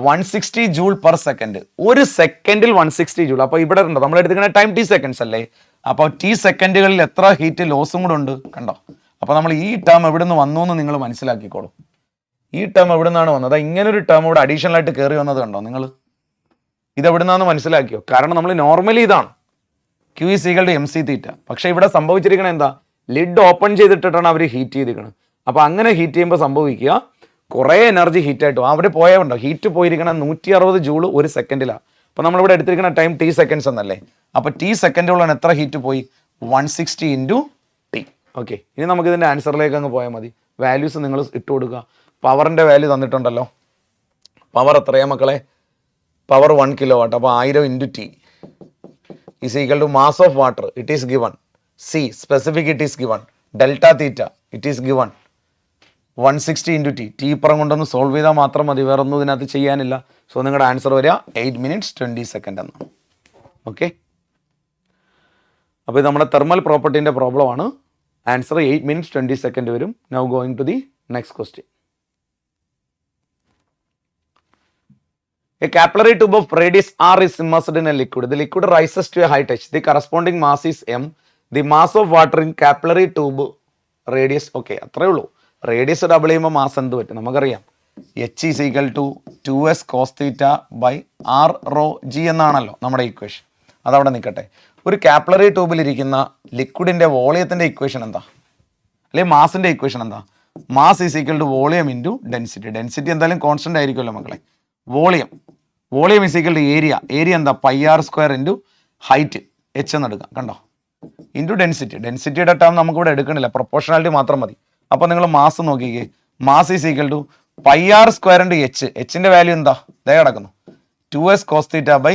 160 ജൂൾ പെർ സെക്കൻഡ്. ഒരു സെക്കൻഡിൽ 160 ജൂൾ. അപ്പോൾ ഇവിടെ ഉണ്ടോ, നമ്മൾ എടുത്തിരിക്കുന്ന ടൈം T സെക്കൻഡ്സ് അല്ലേ? അപ്പോൾ T സെക്കൻഡുകളിൽ എത്ര ഹീറ്റ് ലോസും കൂടെ ഉണ്ട്? കണ്ടോ. അപ്പോൾ നമ്മൾ ഈ ടേം എവിടെ നിന്ന് വന്നു എന്ന് നിങ്ങൾ മനസ്സിലാക്കിക്കോളൂ. ഈ ടേം എവിടെ നിന്നാണ് വന്നത്? ഇങ്ങനൊരു ടേം ഇവിടെ അഡീഷണൽ ആയിട്ട് കയറി വന്നത് കണ്ടോ നിങ്ങൾ? ഇത് എവിടെ നിന്നാന്ന് മനസ്സിലാക്കിയോ? കാരണം നമ്മൾ നോർമലി ഇതാണ് Q is equal to MC theta. പക്ഷേ ഇവിടെ സംഭവിച്ചിരിക്കണത് എന്താ? ലിഡ് ഓപ്പൺ ചെയ്തിട്ടിട്ടാണ് അവർ ഹീറ്റ് ചെയ്തിരിക്കുന്നത്. അപ്പോൾ അങ്ങനെ ഹീറ്റ് ചെയ്യുമ്പോൾ സംഭവിക്കുക കുറേ എനർജി ഹീറ്റായിട്ട് അവിടെ പോയതുണ്ടോ. ഹീറ്റ് പോയിരിക്കണം 160 ജൂൾ ഒരു സെക്കൻഡിലാണ്. അപ്പോൾ നമ്മളിവിടെ എടുത്തിരിക്കുന്ന ടൈം T സെക്കൻഡ്സ് എന്നല്ലേ? അപ്പോൾ T സെക്കൻഡുകളാണ് എത്ര ഹീറ്റ് പോയി? 160 ഇൻറ്റു T. ഓക്കെ, ഇനി നമുക്ക് ഇതിൻ്റെ ആൻസറിലേക്ക് അങ്ങ് പോയാൽ മതി. വാല്യൂസ് നിങ്ങൾ ഇട്ട് കൊടുക്കുക. പവറിൻ്റെ വാല്യൂ തന്നിട്ടുണ്ടല്ലോ. പവർ എത്രയാ മക്കളെ? Power 1 kilowatt. അപ്പോൾ 1000 into T is equal to mass of water, it is given. C specific it is given. Delta theta it is given 160 into T. T ഇപ്പുറം കൊണ്ടൊന്ന് സോൾവ് ചെയ്താൽ മാത്രം മതി, വേറെ ഒന്നും ഇതിനകത്ത് ചെയ്യാനില്ല. സോ നിങ്ങളുടെ ആൻസർ വരിക 8 minutes 20 seconds എന്നാണ്. ഓക്കെ, അപ്പോൾ ഇത് നമ്മുടെ തെർമൽ പ്രോപ്പർട്ടീൻ്റെ പ്രോബ്ലമാണ്. ആൻസർ 8 minutes 20 seconds വരും. Now going to the next question. A capillary tube of radius r is immersed in a liquid. The liquid rises to a height h. The corresponding mass is m. The mass of water in capillary tube radius. Okay, അത്രേ ഉള്ളൂ. റേഡിയസ് ഡബിൾ ചെയ്യുമ്പോൾ മാസ് എന്ത് പറ്റും? നമുക്കറിയാം H is equal to 2s cos theta by r rho g എന്നാണല്ലോ നമ്മുടെ ഇക്വേഷൻ. അതവിടെ നിൽക്കട്ടെ. ഒരു കാപ്പിലറി ട്യൂബിലിരിക്കുന്ന ലിക്വിഡിൻ്റെ വോളിയത്തിൻ്റെ ഇക്വേഷൻ എന്താ? അല്ലെങ്കിൽ മാസിൻ്റെ ഇക്വേഷൻ എന്താ? Mass is equal to volume into density. Density എന്തായാലും കോൺസ്റ്റന്റ് ആയിരിക്കുമല്ലോ മക്കളെ. Volume is equal to area എന്താ? Pi r square into height h എന്ന് എടുക്കാം, കണ്ടോ, ഇൻറ്റു ഡെൻസിറ്റി. ഡെൻസിറ്റിയുടെ ടേം നമുക്കിവിടെ എടുക്കണില്ല, പ്രൊപ്പോർഷണാലിറ്റി മാത്രം മതി. അപ്പോൾ നിങ്ങൾ മാസ് നോക്കിക്കേ, mass is equal to pi r square into h. എച്ചിൻ്റെ വാല്യൂ എന്താ? ദേ കിടക്കുന്നു, 2s cos θ by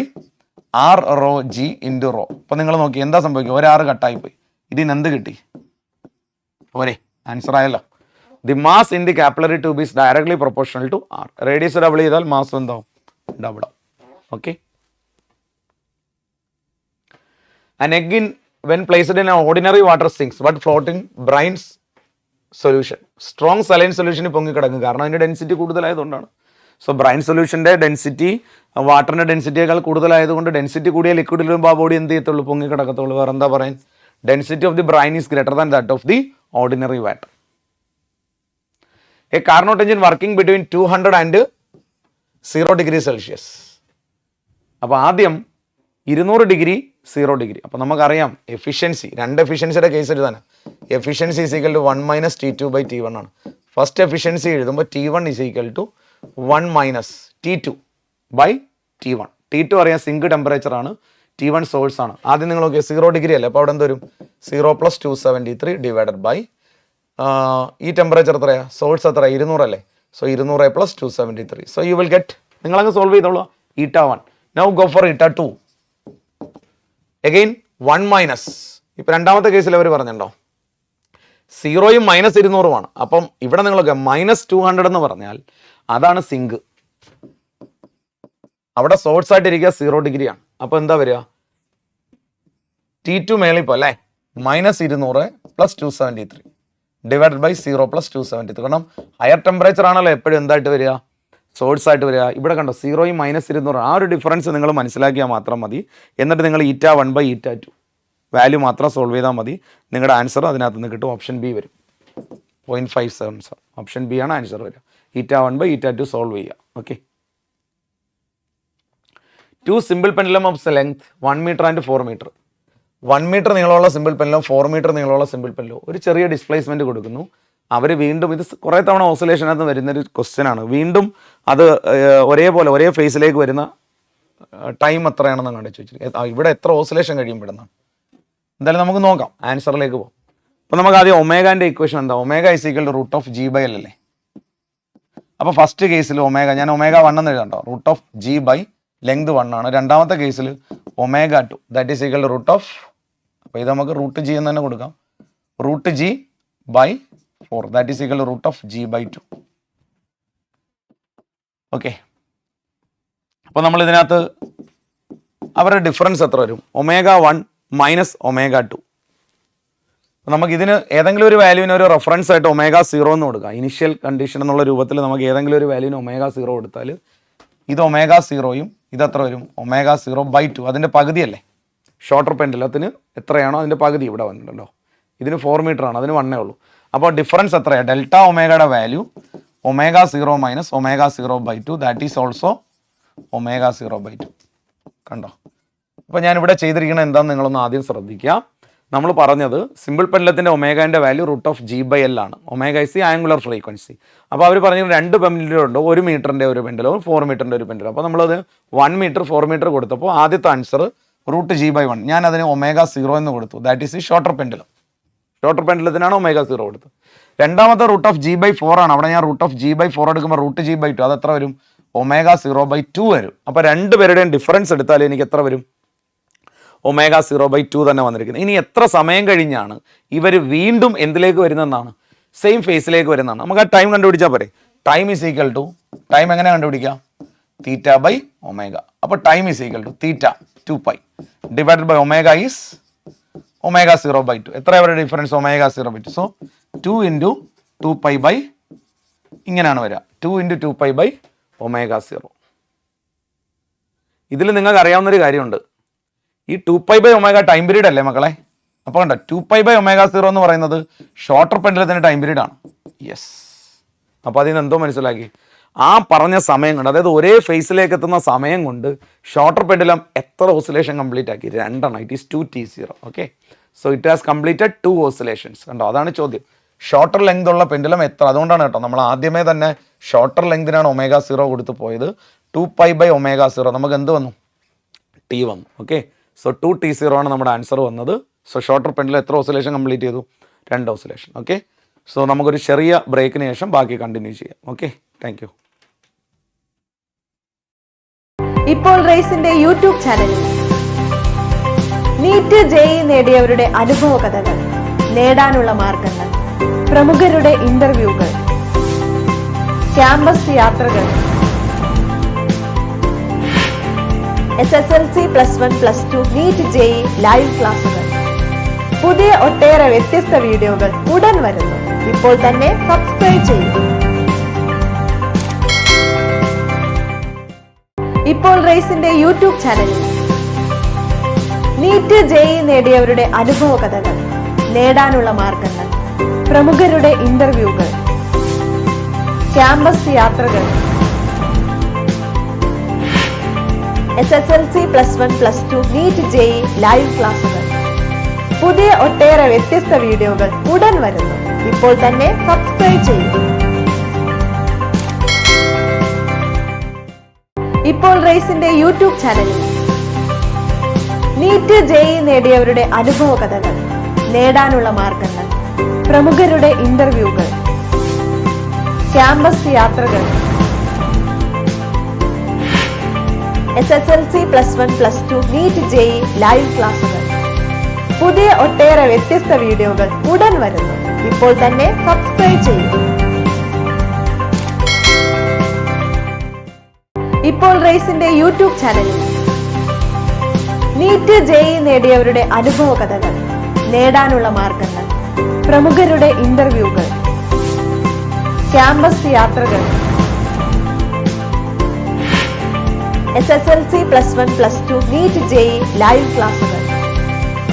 r rho g into rho. അപ്പോൾ നിങ്ങൾ നോക്കി എന്താ സംഭവിക്കുക? ഒരാറ് കട്ടായിപ്പോയി. ഇതിന് എന്ത് കിട്ടി? പോരെ, ആൻസർ ആയല്ലോ. The mass in the capillary tube is directly proportional to R. Radius double ചെയ്താൽ മാസ് എന്താവും? ഡബിൾ ആവും. Okay. An egg when placed in an ordinary water sinks but floating brine solution. Strong saline solution പൊങ്ങി കിടക്കും, കാരണം അതിൻ്റെ ഡെൻസിറ്റി കൂടുതലായതുകൊണ്ടാണ്. സോ ബ്രൈൻ സൊല്യൂഷൻ്റെ ഡെൻസിറ്റി വാട്ടറിൻ്റെ ഡെൻസിറ്റിയേക്കാൾ കൂടുതലായതുകൊണ്ട് ഡെൻസിറ്റി കൂടിയ ലിക്വിഡിൽ വരുമ്പോൾ ആ ബോഡി എന്ത് ചെയ്യത്തുള്ളൂ? പൊങ്ങി കിടക്കത്തുള്ളൂ. വേറെ എന്താ പറയാൻ? Density of the brine is greater than that of the ordinary water. A Carnot engine working between 200 and 0 degree Celsius. അപ്പോൾ ആദ്യം 200 ഡിഗ്രി 0 ഡിഗ്രി. അപ്പോൾ നമുക്കറിയാം എഫിഷ്യൻസി, രണ്ട് എഫിഷ്യൻസിയുടെ കേസ് എഴുതാൻ. Efficiency is equal to 1 - T2 / T1 ആണ്. ഫസ്റ്റ് എഫിഷ്യൻസി എഴുതുമ്പോൾ T1 is equal to 1 - T2 / T1. T2 അറിയാം സിങ്ക് ടെമ്പറേച്ചർ ആണ്, T1 സോഴ്സ് ആണ്. ആദ്യം നിങ്ങൾ നോക്കിയാൽ 0 ഡിഗ്രി അല്ലേ, അപ്പോൾ അവിടെ എന്ത് വരും? 0 + 273 ഡിവൈഡഡ് ബൈ ഈ ടെമ്പറേച്ചർ എത്രയാണ്? സോഴ്സ് എത്ര? 200 അല്ലേ. So 200 + 273. So you will get, നിങ്ങളങ്ങ് സോൾവ് ചെയ്തോളൂ, η1. Now go for η2. അഗെയിൻ 1 - ഇപ്പം രണ്ടാമത്തെ കേസിൽ അവർ പറഞ്ഞിട്ടുണ്ടോ 0യും -200 അപ്പം ഇവിടെ നിങ്ങളൊക്കെ -200 എന്ന് പറഞ്ഞാൽ അതാണ് സിങ്ക്. അവിടെ സോഴ്സ് ആയിട്ടിരിക്കുക 0 ഡിഗ്രിയാണ്. അപ്പോൾ എന്താ വരിക? T2 മേളിപ്പോൾ അല്ലേ, -200 + 273 ഡിവൈഡഡ് ബൈ 0 + 273. കാരണം ഹയർ ടെമ്പറേച്ചർ ആണല്ലോ എപ്പോഴും എന്തായിട്ട് വരിക? സോഴ്സ് ആയിട്ട് വരിക. ഇവിടെ കണ്ടോ 0യും -200, ആ ഒരു ഡിഫറൻസ് നിങ്ങൾ മനസ്സിലാക്കിയാൽ മാത്രം മതി. എന്നിട്ട് നിങ്ങൾ η1 / η2 വാല്യൂ മാത്രം സോൾവ് ചെയ്താൽ മതി. നിങ്ങളുടെ ആൻസർ അതിനകത്ത് നിന്ന് കിട്ടും. ഓപ്ഷൻ ബി വരും, 0.57. ഓപ്ഷൻ ബി ആണ് ആൻസർ വരിക. η1 / η2 സോൾവ് ചെയ്യുക. Okay. 2 simple pendulum of length 1 metre and 4 metre. 1 metre നീളമുള്ള സിമ്പിൾ പെൻഡുലം, 4 മീറ്റർ നീളമുള്ള സിമ്പിൾ പെൻഡുലം ഒരു ചെറിയ ഡിസ്പ്ലേസ്മെൻറ്റ് കൊടുക്കുന്നു. അവർ വീണ്ടും, ഇത് കുറേ തവണ ഓസിലേഷനകത്ത് വരുന്നൊരു ക്വസ്റ്റ്യൻ ആണ്, വീണ്ടും അത് ഒരേപോലെ ഒരേ ഫേസിലേക്ക് വരുന്ന ടൈം എത്രയാണെന്ന് കണ്ടു ചോദിച്ചിരിക്കുന്നത്. ഇവിടെ എത്ര ഓസിലേഷൻ കഴിയുമ്പോഴെന്നാണ്. എന്തായാലും നമുക്ക് നോക്കാം, ആൻസറിലേക്ക് പോകും. അപ്പോൾ നമുക്ക് ആദ്യം ഒമേഗാൻ്റെ ഇക്വേഷൻ എന്താ? Omega is equal to √g/L അല്ലേ. അപ്പോൾ ഫസ്റ്റ് കേസിൽ ഞാൻ ω1 എന്ന് എഴുതണ്ടോ, √g/ ലെങ്ത് 1 ആണ്. രണ്ടാമത്തെ കേസിൽ ω2 ദാറ്റ് ഈസ് ഈക്വൽ ടു അപ്പോൾ ഇത് നമുക്ക് √g എന്ന് തന്നെ കൊടുക്കാം, √g/4 that is equal to √g/2. Okay. അപ്പോൾ നമ്മൾ ഇതിനകത്ത് അവരുടെ ഡിഫറൻസ് എത്ര വരും? ω1 - ω2. നമുക്കിതിന് ഏതെങ്കിലും ഒരു വാല്യൂവിന് ഒരു റെഫറൻസ് ആയിട്ട് ω0 എന്ന് കൊടുക്കാം. ഇനിഷ്യൽ കണ്ടീഷൻ എന്നുള്ള രൂപത്തിൽ നമുക്ക് ഏതെങ്കിലും ഒരു വാല്യൂവിന് ω0 കൊടുത്താൽ ഇത് ω0യും ഇതെത്ര വരും? ω0/2. അതിൻ്റെ പകുതിയല്ലേ. ഷോർട്ടർ പെൻഡുലത്തിന് എത്രയാണോ അതിൻ്റെ പകുതി ഇവിടെ വന്നിട്ടുണ്ടോ. ഇതിന് 4 മീറ്റർ ആണ്, അതിന് 1 ഉള്ളൂ. അപ്പോൾ ഡിഫറൻസ് എത്രയാണ്? ഡെൽറ്റ ഒമേഗയുടെ വാല്യൂ ω0 - ω0/2 ദാറ്റ് ഈസ് ഓൾസോ ω0/2. കണ്ടോ? അപ്പോൾ ഞാനിവിടെ ചെയ്തിരിക്കുന്നത് എന്താണെന്ന് നിങ്ങളൊന്ന് ആദ്യം ശ്രദ്ധിക്കുക. നമ്മൾ പറഞ്ഞത് സിമ്പിൾ പെൻഡുലത്തിൻ്റെ ഒമേഗാൻ്റെ വാല്യൂ √g/L ആണ്. Omega is the angular frequency. അപ്പോൾ അവർ പറഞ്ഞത് 2 പെൻഡുലമുണ്ട്, 1 മീറ്ററിൻ്റെ ഒരു പെൻഡുലവും 4 മീറ്ററിൻ്റെ ഒരു പെൻഡുലം. അപ്പോൾ നമ്മളത് 1 മീറ്റർ 4 മീറ്റർ കൊടുത്തപ്പോൾ ആദ്യത്തെ ആൻസർ √g/1. ഞാൻ അതിന് ω0 എന്ന് കൊടുത്തു, that is the shorter pendulum. Shorter പെൻഡുലത്തിനാണ് ω0 കൊടുത്തത്. രണ്ടാമത്തെ √g/4 ആണ്. അവിടെ ഞാൻ √g/4 എടുക്കുമ്പോൾ √g/2 അത് എത്ര വരും? ω0/2 വരും. അപ്പോൾ രണ്ടുപേരുടെയും ഡിഫറൻസ് എടുത്താൽ എനിക്ക് എത്ര വരും? ω0/2 തന്നെ വന്നിരിക്കുന്നത്. ഇനി എത്ര സമയം കഴിഞ്ഞാണ് ഇവർ വീണ്ടും എന്തിലേക്ക് വരുന്നതെന്നാണ്? സെയിം ഫേസിലേക്ക് വരുന്നതാണ്. നമുക്ക് ആ ടൈം കണ്ടുപിടിച്ചാൽ പോരെ. Time is equal to, time എങ്ങനെ കണ്ടുപിടിക്കാം? θ/ω. അപ്പോൾ time is equal to θ 2π divided by omega is ω0/2. എത്ര അവരുടെ ഡിഫറൻസ്? ω0/2. സോ 2 × 2π/ ഇങ്ങനെയാണ് വരിക, 2 × 2π/ ω0. ഇതിൽ നിങ്ങൾക്ക് അറിയാവുന്നൊരു കാര്യമുണ്ട്, ഈ 2π/ω ടൈം പീരീഡ് അല്ലേ മക്കളെ. അപ്പോൾ കണ്ടോ 2π/ω0 എന്ന് പറയുന്നത് ഷോർട്ടർ പെൻഡുലത്തിൻ്റെ ടൈം പീരീഡ് ആണ്. യെസ്. അപ്പോൾ അതിന് എന്തോ മനസ്സിലാക്കി, ആ പറഞ്ഞ സമയം കൊണ്ട്, അതായത് ഒരേ ഫേസിലേക്ക് എത്തുന്ന സമയം കൊണ്ട് ഷോർട്ടർ പെൻഡുലം എത്ര ഓസിലേഷൻ കംപ്ലീറ്റ് ആക്കി? 2 it is 2t0. Okay. So it has completed 2 oscillations. കണ്ടോ, അതാണ് ചോദ്യം. ഷോർട്ടർ ലെങ്ത് ഉള്ള പെൻഡുലം എത്ര, അതുകൊണ്ടാണ് കേട്ടോ നമ്മൾ ആദ്യമേ തന്നെ ഷോർട്ടർ ലെങ്തിനാണ് ω0 കൊടുത്ത് പോയത്. 2π/ω0 നമുക്ക് എന്ത് വന്നു, ടി വന്നു. ഓക്കെ, സോ 2T0 ആണ് നമ്മുടെ ആൻസർ വന്നത്. സോ ഷോർട്ടർ പെൻഡുലം എത്ര ഓസിലേഷൻ കംപ്ലീറ്റ് ചെയ്തു, 2 ഓസിലേഷൻ. ഓക്കെ, സോ നമുക്കൊരു ചെറിയ ബ്രേക്കിന് ശേഷം ബാക്കി കണ്ടിന്യൂ ചെയ്യാം. Okay, thank you. ഇപ്പോൾ റേസിന്റെ യൂട്യൂബ് ചാനലിൽ നീറ്റ് ജെഇ നേടിയവരുടെ അനുഭവ കഥകൾ, നേടാനുള്ള മാർഗങ്ങൾ, പ്രമുഖരുടെ ഇന്റർവ്യൂകൾ, ക്യാമ്പസ് യാത്രകൾ, SSLC +1 +2 നീറ്റ് ജെഇ ലൈവ് ക്ലാസുകൾ, പുതിയ ഒട്ടേറെ വ്യത്യസ്ത വീഡിയോകൾ ഉടൻ വരുന്നു. ഇപ്പോൾ തന്നെ സബ്സ്ക്രൈബ് ചെയ്യൂ. ഇപ്പോൾ റേസിന്റെ യൂട്യൂബ് ചാനലിൽ നീറ്റ് ജെഇ നേടിയവരുടെ അനുഭവ കഥകൾ, നേടാനുള്ള മാർഗങ്ങൾ, പ്രമുഖരുടെ ഇന്റർവ്യൂകൾ, ക്യാമ്പസ് യാത്രകൾ, SSLC +1 +2 നീറ്റ് ജെഇ ലൈവ് ക്ലാസുകൾ, പുതിയ ഒട്ടേറെ വ്യത്യസ്ത വീഡിയോകൾ ഉടൻ വരുന്നു. ഇപ്പോൾ തന്നെ സബ്സ്ക്രൈബ് ചെയ്യൂ. ഇപ്പോൾ റേസിന്റെ യൂട്യൂബ് ചാനലിൽ നീറ്റ് ജെഇ നേടിയവരുടെ അനുഭവ കഥകൾ, നേടാനുള്ള മാർഗങ്ങൾ, പ്രമുഖരുടെ ഇന്റർവ്യൂകൾ, ക്യാമ്പസ് യാത്രകൾ, SSLC +1 +2 നീറ്റ് ജെഇ ലൈവ് ക്ലാസുകൾ, പുതിയ ഒട്ടേറെ വ്യത്യസ്ത വീഡിയോകൾ ഉടൻ വരുന്നു. ഇപ്പോൾ തന്നെ സബ്സ്ക്രൈബ് ചെയ്യൂ. ഇപ്പോൾ റേസിന്റെ യൂട്യൂബ് ചാനലിൽ നീറ്റ് ജെഇ നേടിയവരുടെ അനുഭവ കഥകൾ, നേടാനുള്ള മാർഗങ്ങൾ, പ്രമുഖരുടെ ഇന്റർവ്യൂകൾ, ക്യാമ്പസ് യാത്രകൾ, SSLC +1 +2 നീറ്റ് ജെഇ ലൈവ് ക്ലാസുകൾ,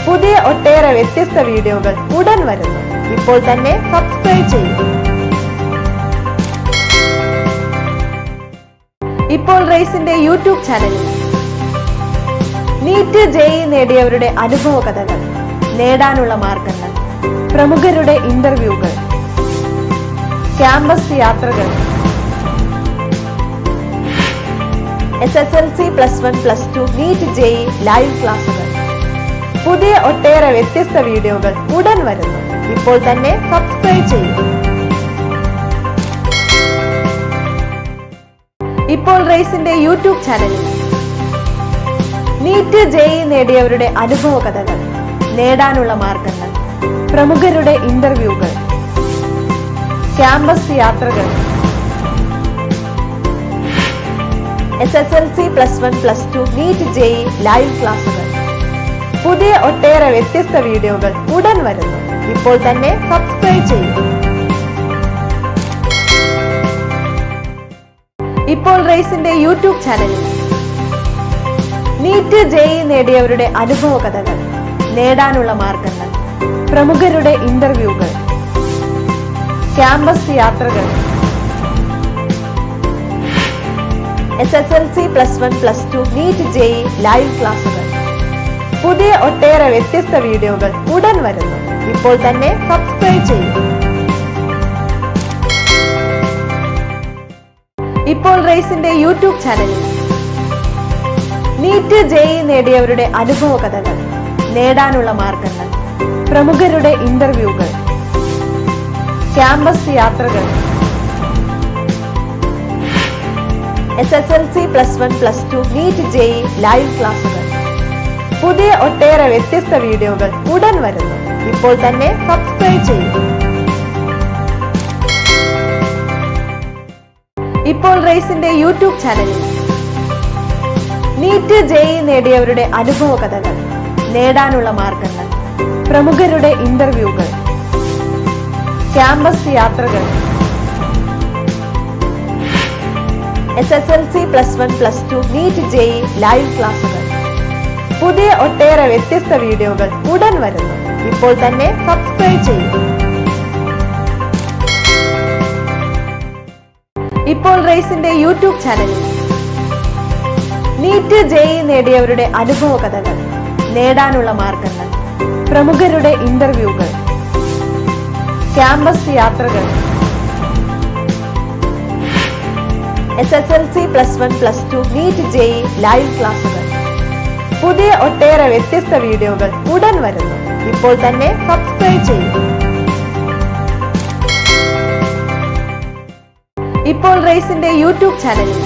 പുതിയ ഒട്ടേറെ വ്യത്യസ്ത വീഡിയോകൾ ഉടൻ വരുന്നു. ഇപ്പോൾ തന്നെ സബ്സ്ക്രൈബ് ചെയ്യൂ. ഇപ്പോൾ റേസിന്റെ യൂട്യൂബ് ചാനലിൽ നീറ്റ് ജെഇ നേടിയവരുടെ അനുഭവ കഥകൾ, നേടാനുള്ള മാർഗങ്ങൾ, പ്രമുഖരുടെ ഇന്റർവ്യൂകൾ, ക്യാമ്പസ് യാത്രകൾ, SSLC +1 +2 നീറ്റ് ജെഇ ലൈവ് ക്ലാസുകൾ, പുതിയ ഒട്ടേറെ വ്യത്യസ്ത വീഡിയോകൾ ഉടൻ വരുന്നു. ഇപ്പോൾ തന്നെ സബ്സ്ക്രൈബ് ചെയ്യൂ. ഇപ്പോൾ റേസിന്റെ യൂട്യൂബ് ചാനലിൽ നീറ്റ് ജെഇ നേടിയവരുടെ അനുഭവ കഥകൾ, നേടാനുള്ള മാർഗങ്ങൾ, പ്രമുഖരുടെ ഇന്റർവ്യൂകൾ, ക്യാമ്പസ് യാത്രകൾ, SSLC +1 +2 നീറ്റ് ജെഇ ലൈവ് ക്ലാസുകൾ, പുതിയ ഒട്ടേറെ വ്യത്യസ്ത വീഡിയോകൾ ഉടൻ വരുന്നു. ഇപ്പോൾ തന്നെ സബ്സ്ക്രൈബ് ചെയ്യൂ. ഇപ്പോൾ റേസിന്റെ യൂട്യൂബ് ചാനലിൽ നീറ്റ് ജെഇ നേടിയവരുടെ അനുഭവ കഥകൾ, നേടാനുള്ള മാർഗങ്ങൾ, പ്രമുഖരുടെ ഇന്റർവ്യൂകൾ, ക്യാമ്പസ് യാത്രകൾ, SSLC +1 +2 നീറ്റ് ജെഇ ലൈവ് ക്ലാസുകൾ, പുതിയ ഒട്ടേറെ വ്യത്യസ്ത വീഡിയോകൾ ഉടൻ വരുന്നു. ഇപ്പോൾ തന്നെ സബ്സ്ക്രൈബ് ചെയ്യൂ. ഇപ്പോൾ റേസിന്റെ യൂട്യൂബ് ചാനലിൽ നീറ്റ് ജെഇ നേടിയവരുടെ അനുഭവ കഥകൾ, നേടാനുള്ള മാർഗങ്ങൾ, പ്രമുഖരുടെ ഇന്റർവ്യൂകൾ, ക്യാമ്പസ് യാത്രകൾ, SSLC +1 +2 നീറ്റ് ജെഇ ലൈവ് ക്ലാസുകൾ, പുതിയ ഒട്ടേറെ വ്യത്യസ്ത വീഡിയോകൾ ഉടൻ വരുന്നു. ഇപ്പോൾ തന്നെ സബ്സ്ക്രൈബ് ചെയ്യൂ. ഇപ്പോൾ റേസിന്റെ യൂട്യൂബ് ചാനലിൽ നീറ്റ് ജെഇ നേടിയവരുടെ അനുഭവ കഥകൾ, നേടാനുള്ള മാർഗങ്ങൾ, പ്രമുഖരുടെ ഇന്റർവ്യൂകൾ, ക്യാമ്പസ് യാത്രകൾ, SSLC +1 +2 നീറ്റ് ജെഇ ലൈവ് ക്ലാസുകൾ, പുതിയ ഒട്ടേറെ വ്യത്യസ്ത വീഡിയോകൾ ഉടൻ വരുന്നു. ഇപ്പോൾ തന്നെ സബ്സ്ക്രൈബ് ചെയ്യൂ. ഇപ്പോൾ റേസിന്റെ യൂട്യൂബ് ചാനലിൽ നീറ്റ് ജെഇ നേടിയവരുടെ അനുഭവ കഥകൾ, നേടാനുള്ള മാർഗങ്ങൾ, പ്രമുഖരുടെ ഇന്റർവ്യൂകൾ, ക്യാമ്പസ് യാത്രകൾ, SSLC +1 +2 നീറ്റ് JEE ലൈവ് ക്ലാസുകൾ, പുതിയ ഒട്ടേറെ വ്യത്യസ്ത വീഡിയോകൾ ഉടൻ വരുന്നു. ഇപ്പോൾ തന്നെ സബ്സ്ക്രൈബ് ചെയ്യൂ. ഇപ്പോൾ റേസിന്റെ യൂട്യൂബ് ചാനലിൽ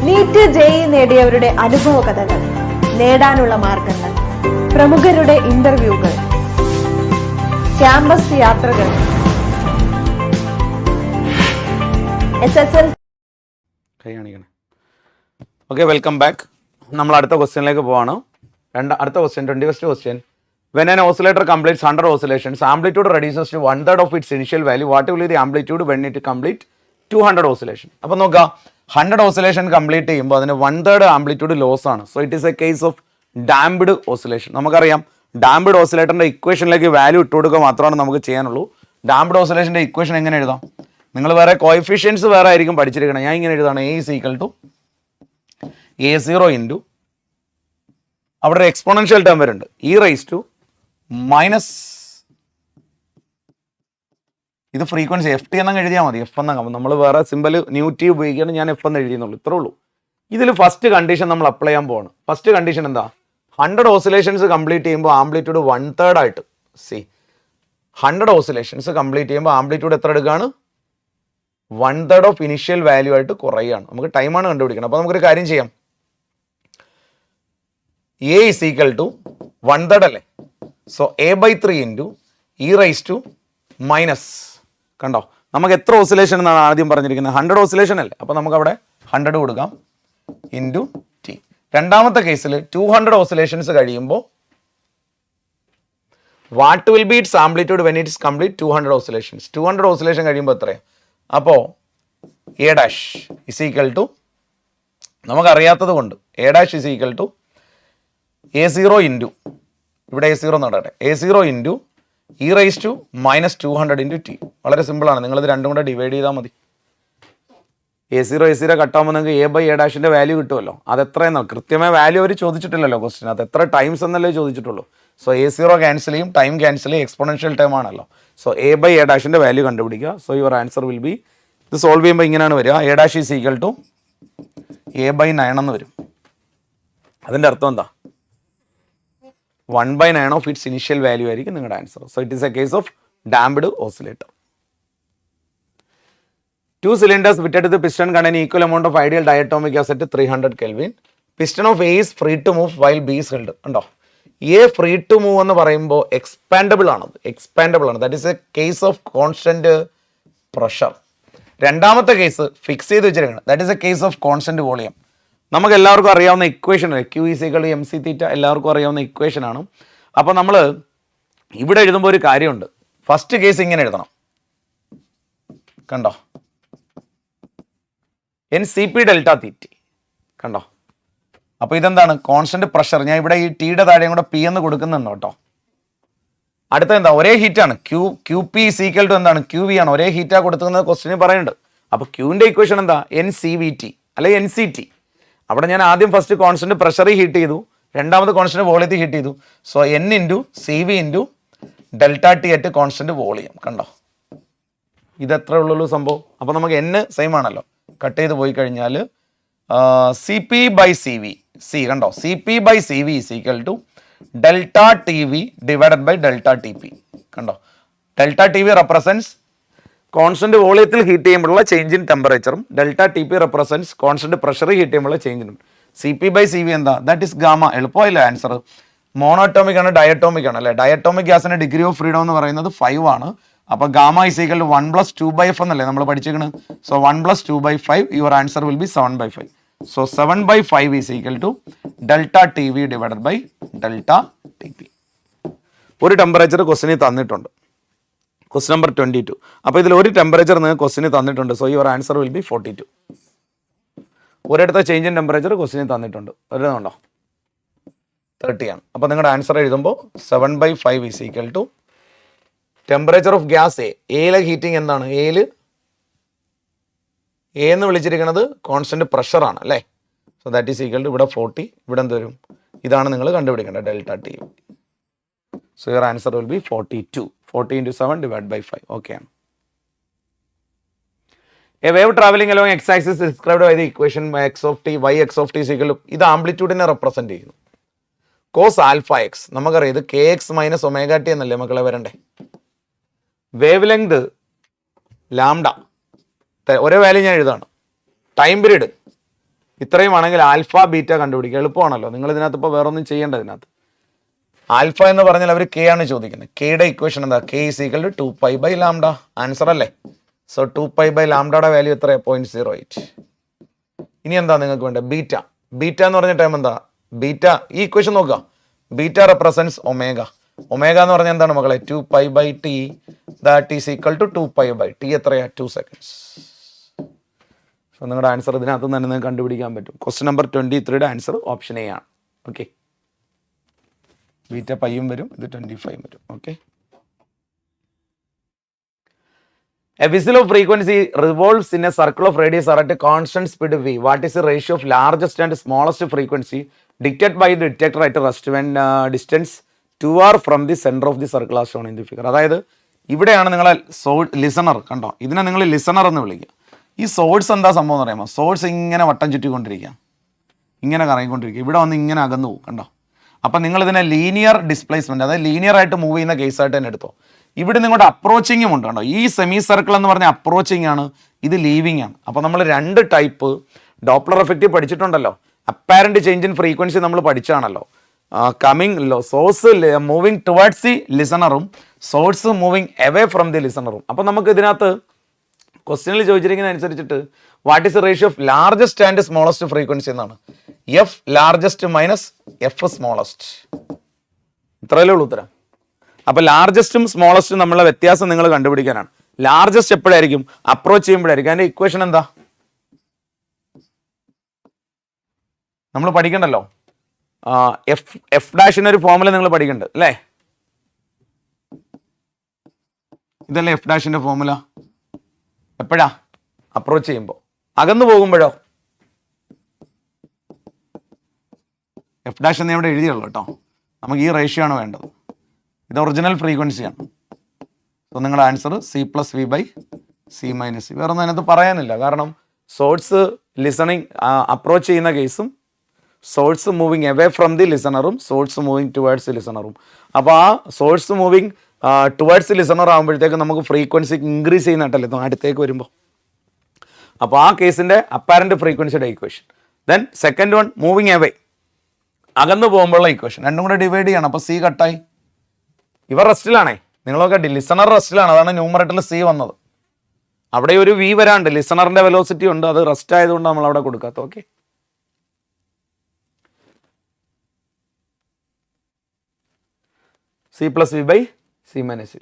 നീറ്റ് JEE നേടിയവരുടെ അനുഭവ കഥകൾ, നേടാനുള്ള മാർഗങ്ങൾ, പ്രമുഖരുടെ ഇന്റർവ്യൂകൾ, ക്യാമ്പസ് യാത്രകൾ, SSL. Okay, welcome back. നമ്മൾ അടുത്ത ക്വസ്റ്റ്യനിലേക്ക് പോവാണ്. അടുത്ത question, 21st question. When an oscillator completes 100 oscillations, amplitude reduces to 1/3 of its initial value. What will be the amplitude when it complete 200 oscillation? അപ്പോൾ നോക്കാം, 100 oscillation കംപ്ലീറ്റ് ചെയ്യുമ്പോൾ അതിന് 1/3 ആംപ്ലിറ്റ്യൂഡ് ലോസ് ആണ്. So it is A case of damped oscillation. നമുക്കറിയാം, ഡാംപ്ഡ് ഓസിലേറ്ററിന്റെ ഇക്വേഷനിലേക്ക് വാല്യൂ ഇട്ട് കൊടുക്കുക മാത്രമാണ് നമുക്ക് ചെയ്യാനുള്ളൂ. ഡാംപ്ഡ് ഓസിലേഷന്റെ ഇക്വേഷൻ എങ്ങനെ എഴുതാം? നിങ്ങൾ വേറെ കോഎഫിഷ്യൻസ് വേറെ ആയിരിക്കും പഠിച്ചിരിക്കണം. ഞാൻ ഇങ്ങനെ എഴുതാണ്, A is equal to A0 into, അവിടെ ഒരു എക്സ്പോണൻഷ്യൽ ടേം വരുന്നുണ്ട്, E raised to മൈനസ്, ഇത് ഫ്രീക്വൻസി FT എന്നങ്ങ് എഴുതിയാൽ മതി. F എന്നങ്ങ്, നമ്മൾ വേറെ സിമ്പിൾ ന്യൂറ്റി ഉപയോഗിക്കുകയാണ്, ഞാൻ F എന്ന് എഴുതിയെന്നുള്ളൂ, ഇത്രേ ഉള്ളൂ. ഇതിൽ ഫസ്റ്റ് കണ്ടീഷൻ നമ്മൾ അപ്ലൈ ചെയ്യാൻ പോവാണ്. ഫസ്റ്റ് കണ്ടീഷൻ എന്താ? 100 ഓസിലേഷൻസ് കംപ്ലീറ്റ് ചെയ്യുമ്പോൾ ആംപ്ലിറ്റ്യൂഡ് 1/3 ആയിട്ട്, 100 ഓസിലേഷൻസ് കംപ്ലീറ്റ് ചെയ്യുമ്പോൾ ആംപ്ലിറ്റ്യൂഡ് എത്ര എടുക്കുകയാണ്? 1/3 ഓഫ് ഇനിഷ്യൽ വാല്യൂ ആയിട്ട് കുറയുകയാണ്. നമുക്ക് ടൈമാണ് കണ്ടുപിടിക്കണം. അപ്പോൾ നമുക്കൊരു കാര്യം ചെയ്യാം, A is equal to 1/3 അല്ലേ? So A/3 into E raised to minus, കണ്ടോ നമുക്ക് എത്ര ഓസിലേഷൻ എന്നാണ് ആദ്യം പറഞ്ഞിരിക്കുന്നത്? 100 ഓസിലേഷൻ അല്ലേ? അപ്പോൾ നമുക്ക് അവിടെ 100 കൊടുക്കാം ഇൻറ്റു T. രണ്ടാമത്തെ കേസിൽ 200 ഓസിലേഷൻസ് കഴിയുമ്പോൾ what will be its amplitude when its complete 200 oscillations? 200 oscillation കഴിയുമ്പോൾ എത്രയാണ്? അപ്പോൾ A' ഇസ് ഈക്വൽ ടു, നമുക്കറിയാത്തത് കൊണ്ട് A' is equal to A0 into, ഇവിടെ A0 നടട്ടെ, A0 into E raised to -200 into T. വളരെ സിമ്പിളാണ്, നിങ്ങളിത് രണ്ടും കൂടെ ഡിവൈഡ് ചെയ്താൽ മതി. A0 കട്ടാകുമ്പോൾ നിങ്ങൾക്ക് A/A' വാല്യൂ കിട്ടുമല്ലോ. അത് എത്രയെന്നാണ് കൃത്യമായ വാല്യൂ അവർ ചോദിച്ചിട്ടില്ലല്ലോ ക്വസ്റ്റ്യൻ, അത് എത്ര ടൈംസ് എന്നല്ലേ ചോദിച്ചിട്ടുള്ളൂ. സോ A0 ക്യാൻസൽ ചെയ്യും, ടൈം ക്യാൻസൽ ചെയ്യും, എക്സ്പോണൻഷ്യൽ ടൈം ആണല്ലോ. സോ A/A' വാല്യൂ കണ്ടുപിടിക്കുക. So your answer will B, ഇത് സോൾവ് ചെയ്യുമ്പോൾ ഇങ്ങനെയാണ് വരിക, A' is equal to A/9 എന്ന് വരും. അതിൻ്റെ അർത്ഥം എന്താ? 1/9 ഓഫ് ഇറ്റ്സ് ഇനിഷ്യൽ വാല്യൂ ആയിരിക്കും നിങ്ങളുടെ answer. So it is A case of damped oscillator. 2 cylinders fitted to the piston contain equal amount of ideal diatomic gas at 300 Kelvin. Piston of A is free to move while B is held. ഉണ്ടോ? A free to move എന്ന് പറയുമ്പോൾ എക്സ്പാൻഡബിൾ ആണ്, എക്സ്പാൻഡബിൾ ആണ്. That is A case of constant pressure. രണ്ടാമത്തെ കേസ് ഫിക്സ് ചെയ്ത് വെച്ചിരിക്കുന്നത്, that is A case of constant volume. നമുക്ക് എല്ലാവർക്കും അറിയാവുന്ന ഇക്വേഷൻ അല്ലേ, Q is equal to mc², എല്ലാവർക്കും അറിയാവുന്ന ഇക്വേഷൻ ആണ്. അപ്പോൾ നമ്മൾ ഇവിടെ എഴുതുമ്പോൾ ഒരു കാര്യമുണ്ട്, ഫസ്റ്റ് കേസ് ഇങ്ങനെ എഴുതണം, കണ്ടോ, NCP ഡെൽറ്റ Ct, കണ്ടോ. അപ്പോൾ ഇതെന്താണ്? Constant pressure. ഞാൻ ഇവിടെ ഈ Tയുടെ താഴെയും കൂടെ P എന്ന് കൊടുക്കുന്നുണ്ട് കേട്ടോ. അടുത്ത എന്താ? ഒരേ ഹീറ്റാണ്, QP is equal to എന്താണ്? QV ആണ്, ഒരേ ഹീറ്റാ കൊടുക്കുന്നത് ക്വസ്റ്റ്യൻ പറയുന്നുണ്ട്. അപ്പോൾ Qന്റെ ഇക്വേഷൻ എന്താ? NCVT അല്ലെ NCT. അവിടെ ഞാൻ ആദ്യം ഫസ്റ്റ് കോൺസ്റ്റന്റ് പ്രഷർ ഹീറ്റ് ചെയ്തു, രണ്ടാമത് കോൺസ്റ്റന്റ് വോളിയത്തിൽ ഹീറ്റ് ചെയ്തു. So N into CV into delta T at constant volume, കണ്ടോ. ഇതെത്ര ഉള്ളൂ സംഭവം? അപ്പോൾ നമുക്ക് N സെയിം ആണല്ലോ, കട്ട് ചെയ്ത് പോയി കഴിഞ്ഞാൽ CP/CV, കണ്ടോ, CP/CV is equal to delta TV divided by delta TP, കണ്ടോ. ഡെൽറ്റ TV റെപ്രസെൻറ്റ്സ് കോൺസ്റ്റന്റ് വോളിയത്തിൽ ഹീറ്റ് ചെയ്യുമ്പോഴുള്ള ചേഞ്ച് ഇൻ ടെമ്പറേച്ചറും, delta TP represents constant pressure heat ചെയ്യുമ്പോഴുള്ള ചേഞ്ചിനും. CP/CV എന്താ? That is gamma. എളുപ്പമായില്ല ആൻസർ. മോണോറ്റോമിക് ആണ്, ഡയറ്റോമിക് ആണ് അല്ലേ? ഡയറ്റോമിക് ഗ്യാസിന്റെ ഡിഗ്രി ഓഫ് ഫ്രീഡം എന്ന് പറയുന്നത് 5 ആണ്. അപ്പോൾ gamma is equal to 1 + 2/f എന്നല്ലേ നമ്മൾ പഠിച്ചിരിക്കുന്നത്. സോ 1 + 2/5, യുവർ ആൻസർ വിൽ ബി 7/5. സോ 7/5 is equal to delta TV divided by delta TP. ഒരു ടെമ്പറേച്ചർ ക്വസ്റ്റിന് തന്നിട്ടുണ്ട്, ക്വസ്റ്റ്യൻ നമ്പർ 22. അപ്പോൾ ഇതിൽ ഒരു ടെമ്പറേച്ചർ നിങ്ങൾക്ക് ക്വസ്റ്റിന് തന്നിട്ടുണ്ട്. So your answer will be 42. ഒരിടത്തെ ചേഞ്ച് ഇൻ ടെമ്പറേച്ചർ ക്വസ്റ്റിന് തന്നിട്ടുണ്ട്, വരുന്നുണ്ടോ? 30 ആണ്. അപ്പോൾ നിങ്ങളുടെ ആൻസർ എഴുതുമ്പോൾ 7/5 is equal to temperature of gas എയിലെ ഹീറ്റിംഗ് എന്താണ്? എ എന്ന് വിളിച്ചിരിക്കുന്നത് കോൺസ്റ്റന്റ് പ്രഷർ ആണ് അല്ലേ? So that is equal to ഇവിടെ 40, ഇവിടെ എന്ത് വരും? ഇതാണ് നിങ്ങൾ കണ്ടുപിടിക്കേണ്ടത്, delta T. So your answer will be 42. 40 into 7 divided by 5. Okay. A wave traveling along x-axis is described by the equation x of t, y x of t is equal to, ഇത് ആംപ്ലിറ്റ്യൂഡിനെ റെപ്രസെന്റ് ചെയ്യുന്നു. കോസ് ആൽഫ എക്സ് നമുക്കറിയാം, ഇത് K X minus omega T എന്നല്ലേ മക്കളെ വരണ്ടേ. വേവ് ലെങ്ത് ലാംഡ, ഒരേ വാല്യൂ ഞാൻ എഴുതാണ്. ടൈം പീരീഡ് ഇത്രയും ആണെങ്കിൽ ആൽഫ ബീറ്റ കണ്ടുപിടിക്കുക എളുപ്പമാണല്ലോ. നിങ്ങൾ ഇതിനകത്ത് ഇപ്പോൾ വേറെ ഒന്നും ചെയ്യേണ്ട. ഇതിനകത്ത് ആൽഫ എന്ന് പറഞ്ഞാൽ അവർ കെ ആണ് ചോദിക്കുന്നത്. കെയുടെ ഇക്വേഷൻ എന്താ? K is equal to 2 pi by lambda. Answer അല്ലേ? സോ 2 പൈ ബൈ ലാംഡയുടെ വാല്യൂ എത്ര? 0.08. ഇനി എന്താ നിങ്ങൾക്ക് വേണ്ടത്? ബീറ്റ. ബീറ്റ എന്ന് പറഞ്ഞ ടൈം എന്താ? ബീറ്റ, ഈ ഇക്വേഷൻ നോക്കുക. Beta represents omega. ഒമേഗ എന്ന് പറഞ്ഞാൽ എന്താണ് മക്കളെ? 2 pi by T, that is equal to 2 pi by T എത്രയാ? 2 seconds. സോ നിങ്ങളുടെ ആൻസർ ഇതിനകത്ത് തന്നെ നിങ്ങൾക്ക് കണ്ടുപിടിക്കാൻ പറ്റും. ക്വസ്റ്റ്യൻ നമ്പർ 23യുടെ ആൻസർ ഓപ്ഷൻ എ ആണ്. ഓക്കെ, ബീറ്റ പൈയും വരും, ഇത് 25 വരും. Okay. A whistle of frequency revolves in a circle of radius r at a constant speed v. What is the ratio of largest and smallest frequency dictated by the detector at rest when distance 2r from the center of the circle as shown in the figure? അതായത് ഇവിടെയാണ് നിങ്ങളെ ലിസണർ, കണ്ടോ? ഇതിനെ നിങ്ങൾ ലിസണർ എന്ന് വിളിക്കുക. ഈ സോഴ്സ് എന്താ സംഭവം എന്ന് അറിയാമോ? സോഴ്സ് ഇങ്ങനെ വട്ടം ചുറ്റിക്കൊണ്ടിരിക്കുക, ഇങ്ങനെ കറങ്ങിക്കൊണ്ടിരിക്കുക, ഇവിടെ വന്ന് ഇങ്ങനെ അകന്നു പോകും, കണ്ടോ? അപ്പം നിങ്ങൾ ഇതിനെ ലീനിയർ ഡിസ്പ്ലേസ്മെന്റ്, അതായത് ലീനിയർ ആയിട്ട് മൂവ് ചെയ്യുന്ന കേസായിട്ട് തന്നെ എടുത്തോ. ഇവിടെ നിങ്ങളുടെ അപ്രോച്ചിങ്ങും ഉണ്ട്, കണ്ടോ? ഈ സെമി സർക്കിൾ എന്ന് പറഞ്ഞാൽ അപ്രോച്ചിങ് ആണ്, ഇത് ലീവിങ് ആണ്. അപ്പോൾ നമ്മൾ രണ്ട് ടൈപ്പ് ഡോപ്ലർ എഫക്റ്റ് പഠിച്ചിട്ടുണ്ടല്ലോ. അപ്പാരന്റ് ചേഞ്ച് ഇൻ ഫ്രീക്വൻസി നമ്മൾ പഠിച്ചാണല്ലോ. Coming source moving towards the ലിസണറും source moving away from the ലിസണറും. അപ്പോൾ നമുക്ക് ഇതിനകത്ത് ക്വസ്റ്റ്യനിൽ ചോദിച്ചിരിക്കുന്ന അനുസരിച്ചിട്ട് what is the ratio of largest and smallest frequency എന്നാണ്. F largest minus F smallest, ഇത്രയല്ലേ ഉള്ളൂ ഉത്തരം. അപ്പോൾ ലാർജസ്റ്റും സ്മോളസ്റ്റും തമ്മിലുള്ള വ്യത്യാസം നിങ്ങൾ കണ്ടുപിടിക്കാനാണ്. ലാർജസ്റ്റ് എപ്പോഴായിരിക്കും? അപ്രോച്ച് ചെയ്യുമ്പോഴായിരിക്കും. അതിന്റെ ഇക്വേഷൻ എന്താ? നമ്മൾ പഠിക്കണ്ടല്ലോ. എഫ് ഡാഷിന് ഒരു ഫോർമുല നിങ്ങൾ പഠിക്കണ്ട് അല്ലേ? ഇതല്ലേ എഫ് ഡാഷിന്റെ ഫോർമുല? എപ്പോഴാ? അപ്രോച്ച് ചെയ്യുമ്പോൾ. അകന്നു പോകുമ്പോഴോ? എഫ് ഡാഷ് എന്ന് ഇവിടെ എഴുതിയുള്ളൂ കേട്ടോ. നമുക്ക് ഈ റേഷ്യോ ആണ് വേണ്ടത്. ഇത് ഒറിജിനൽ ഫ്രീക്വൻസിയാണ്. സോ നിങ്ങളുടെ answer C plus V by C minus C. വേറെ ഒന്നും അതിനകത്ത് പറയാനില്ല. കാരണം സോഴ്സ് ലിസണിങ് അപ്രോച്ച് ചെയ്യുന്ന കേസും source moving away from the ലിസണറും സോഴ്സ് മൂവിങ് ടുവേർഡ്സ് ലിസണറും. അപ്പോൾ ആ സോഴ്സ് മൂവിങ് ടുവേർഡ്സ് ലിസണർ ആകുമ്പോഴത്തേക്ക് നമുക്ക് ഫ്രീക്വൻസി ഇൻക്രീസ് ചെയ്യുന്നിട്ടല്ലേ അടുത്തേക്ക് വരുമ്പോൾ. അപ്പോൾ ആ കേസിൻ്റെ അപ്പാരന്റ് ഫ്രീക്വൻസിയുടെ equation. Then second one moving away, അകന്നു പോകുമ്പോഴുള്ള ഇക്വേഷൻ. രണ്ടും കൂടെ ഡിവൈഡ് ചെയ്യണം. അപ്പോൾ സി കട്ടായി. ഇവർ റെസ്റ്റിലാണേ, നിങ്ങളൊക്കെ ലിസണർ റെസ്റ്റിലാണ്. അതാണ് ന്യൂമറേറ്ററിൽ സി വന്നത്. അവിടെ ഒരു വി വരാണ്ട്, ലിസണറിന്റെ വെലോസിറ്റി ഉണ്ട്, അത് റെസ്റ്റ് ആയതുകൊണ്ട് നമ്മൾ അവിടെ കൊടുക്കാത്ത. Okay, C plus V by C minus C.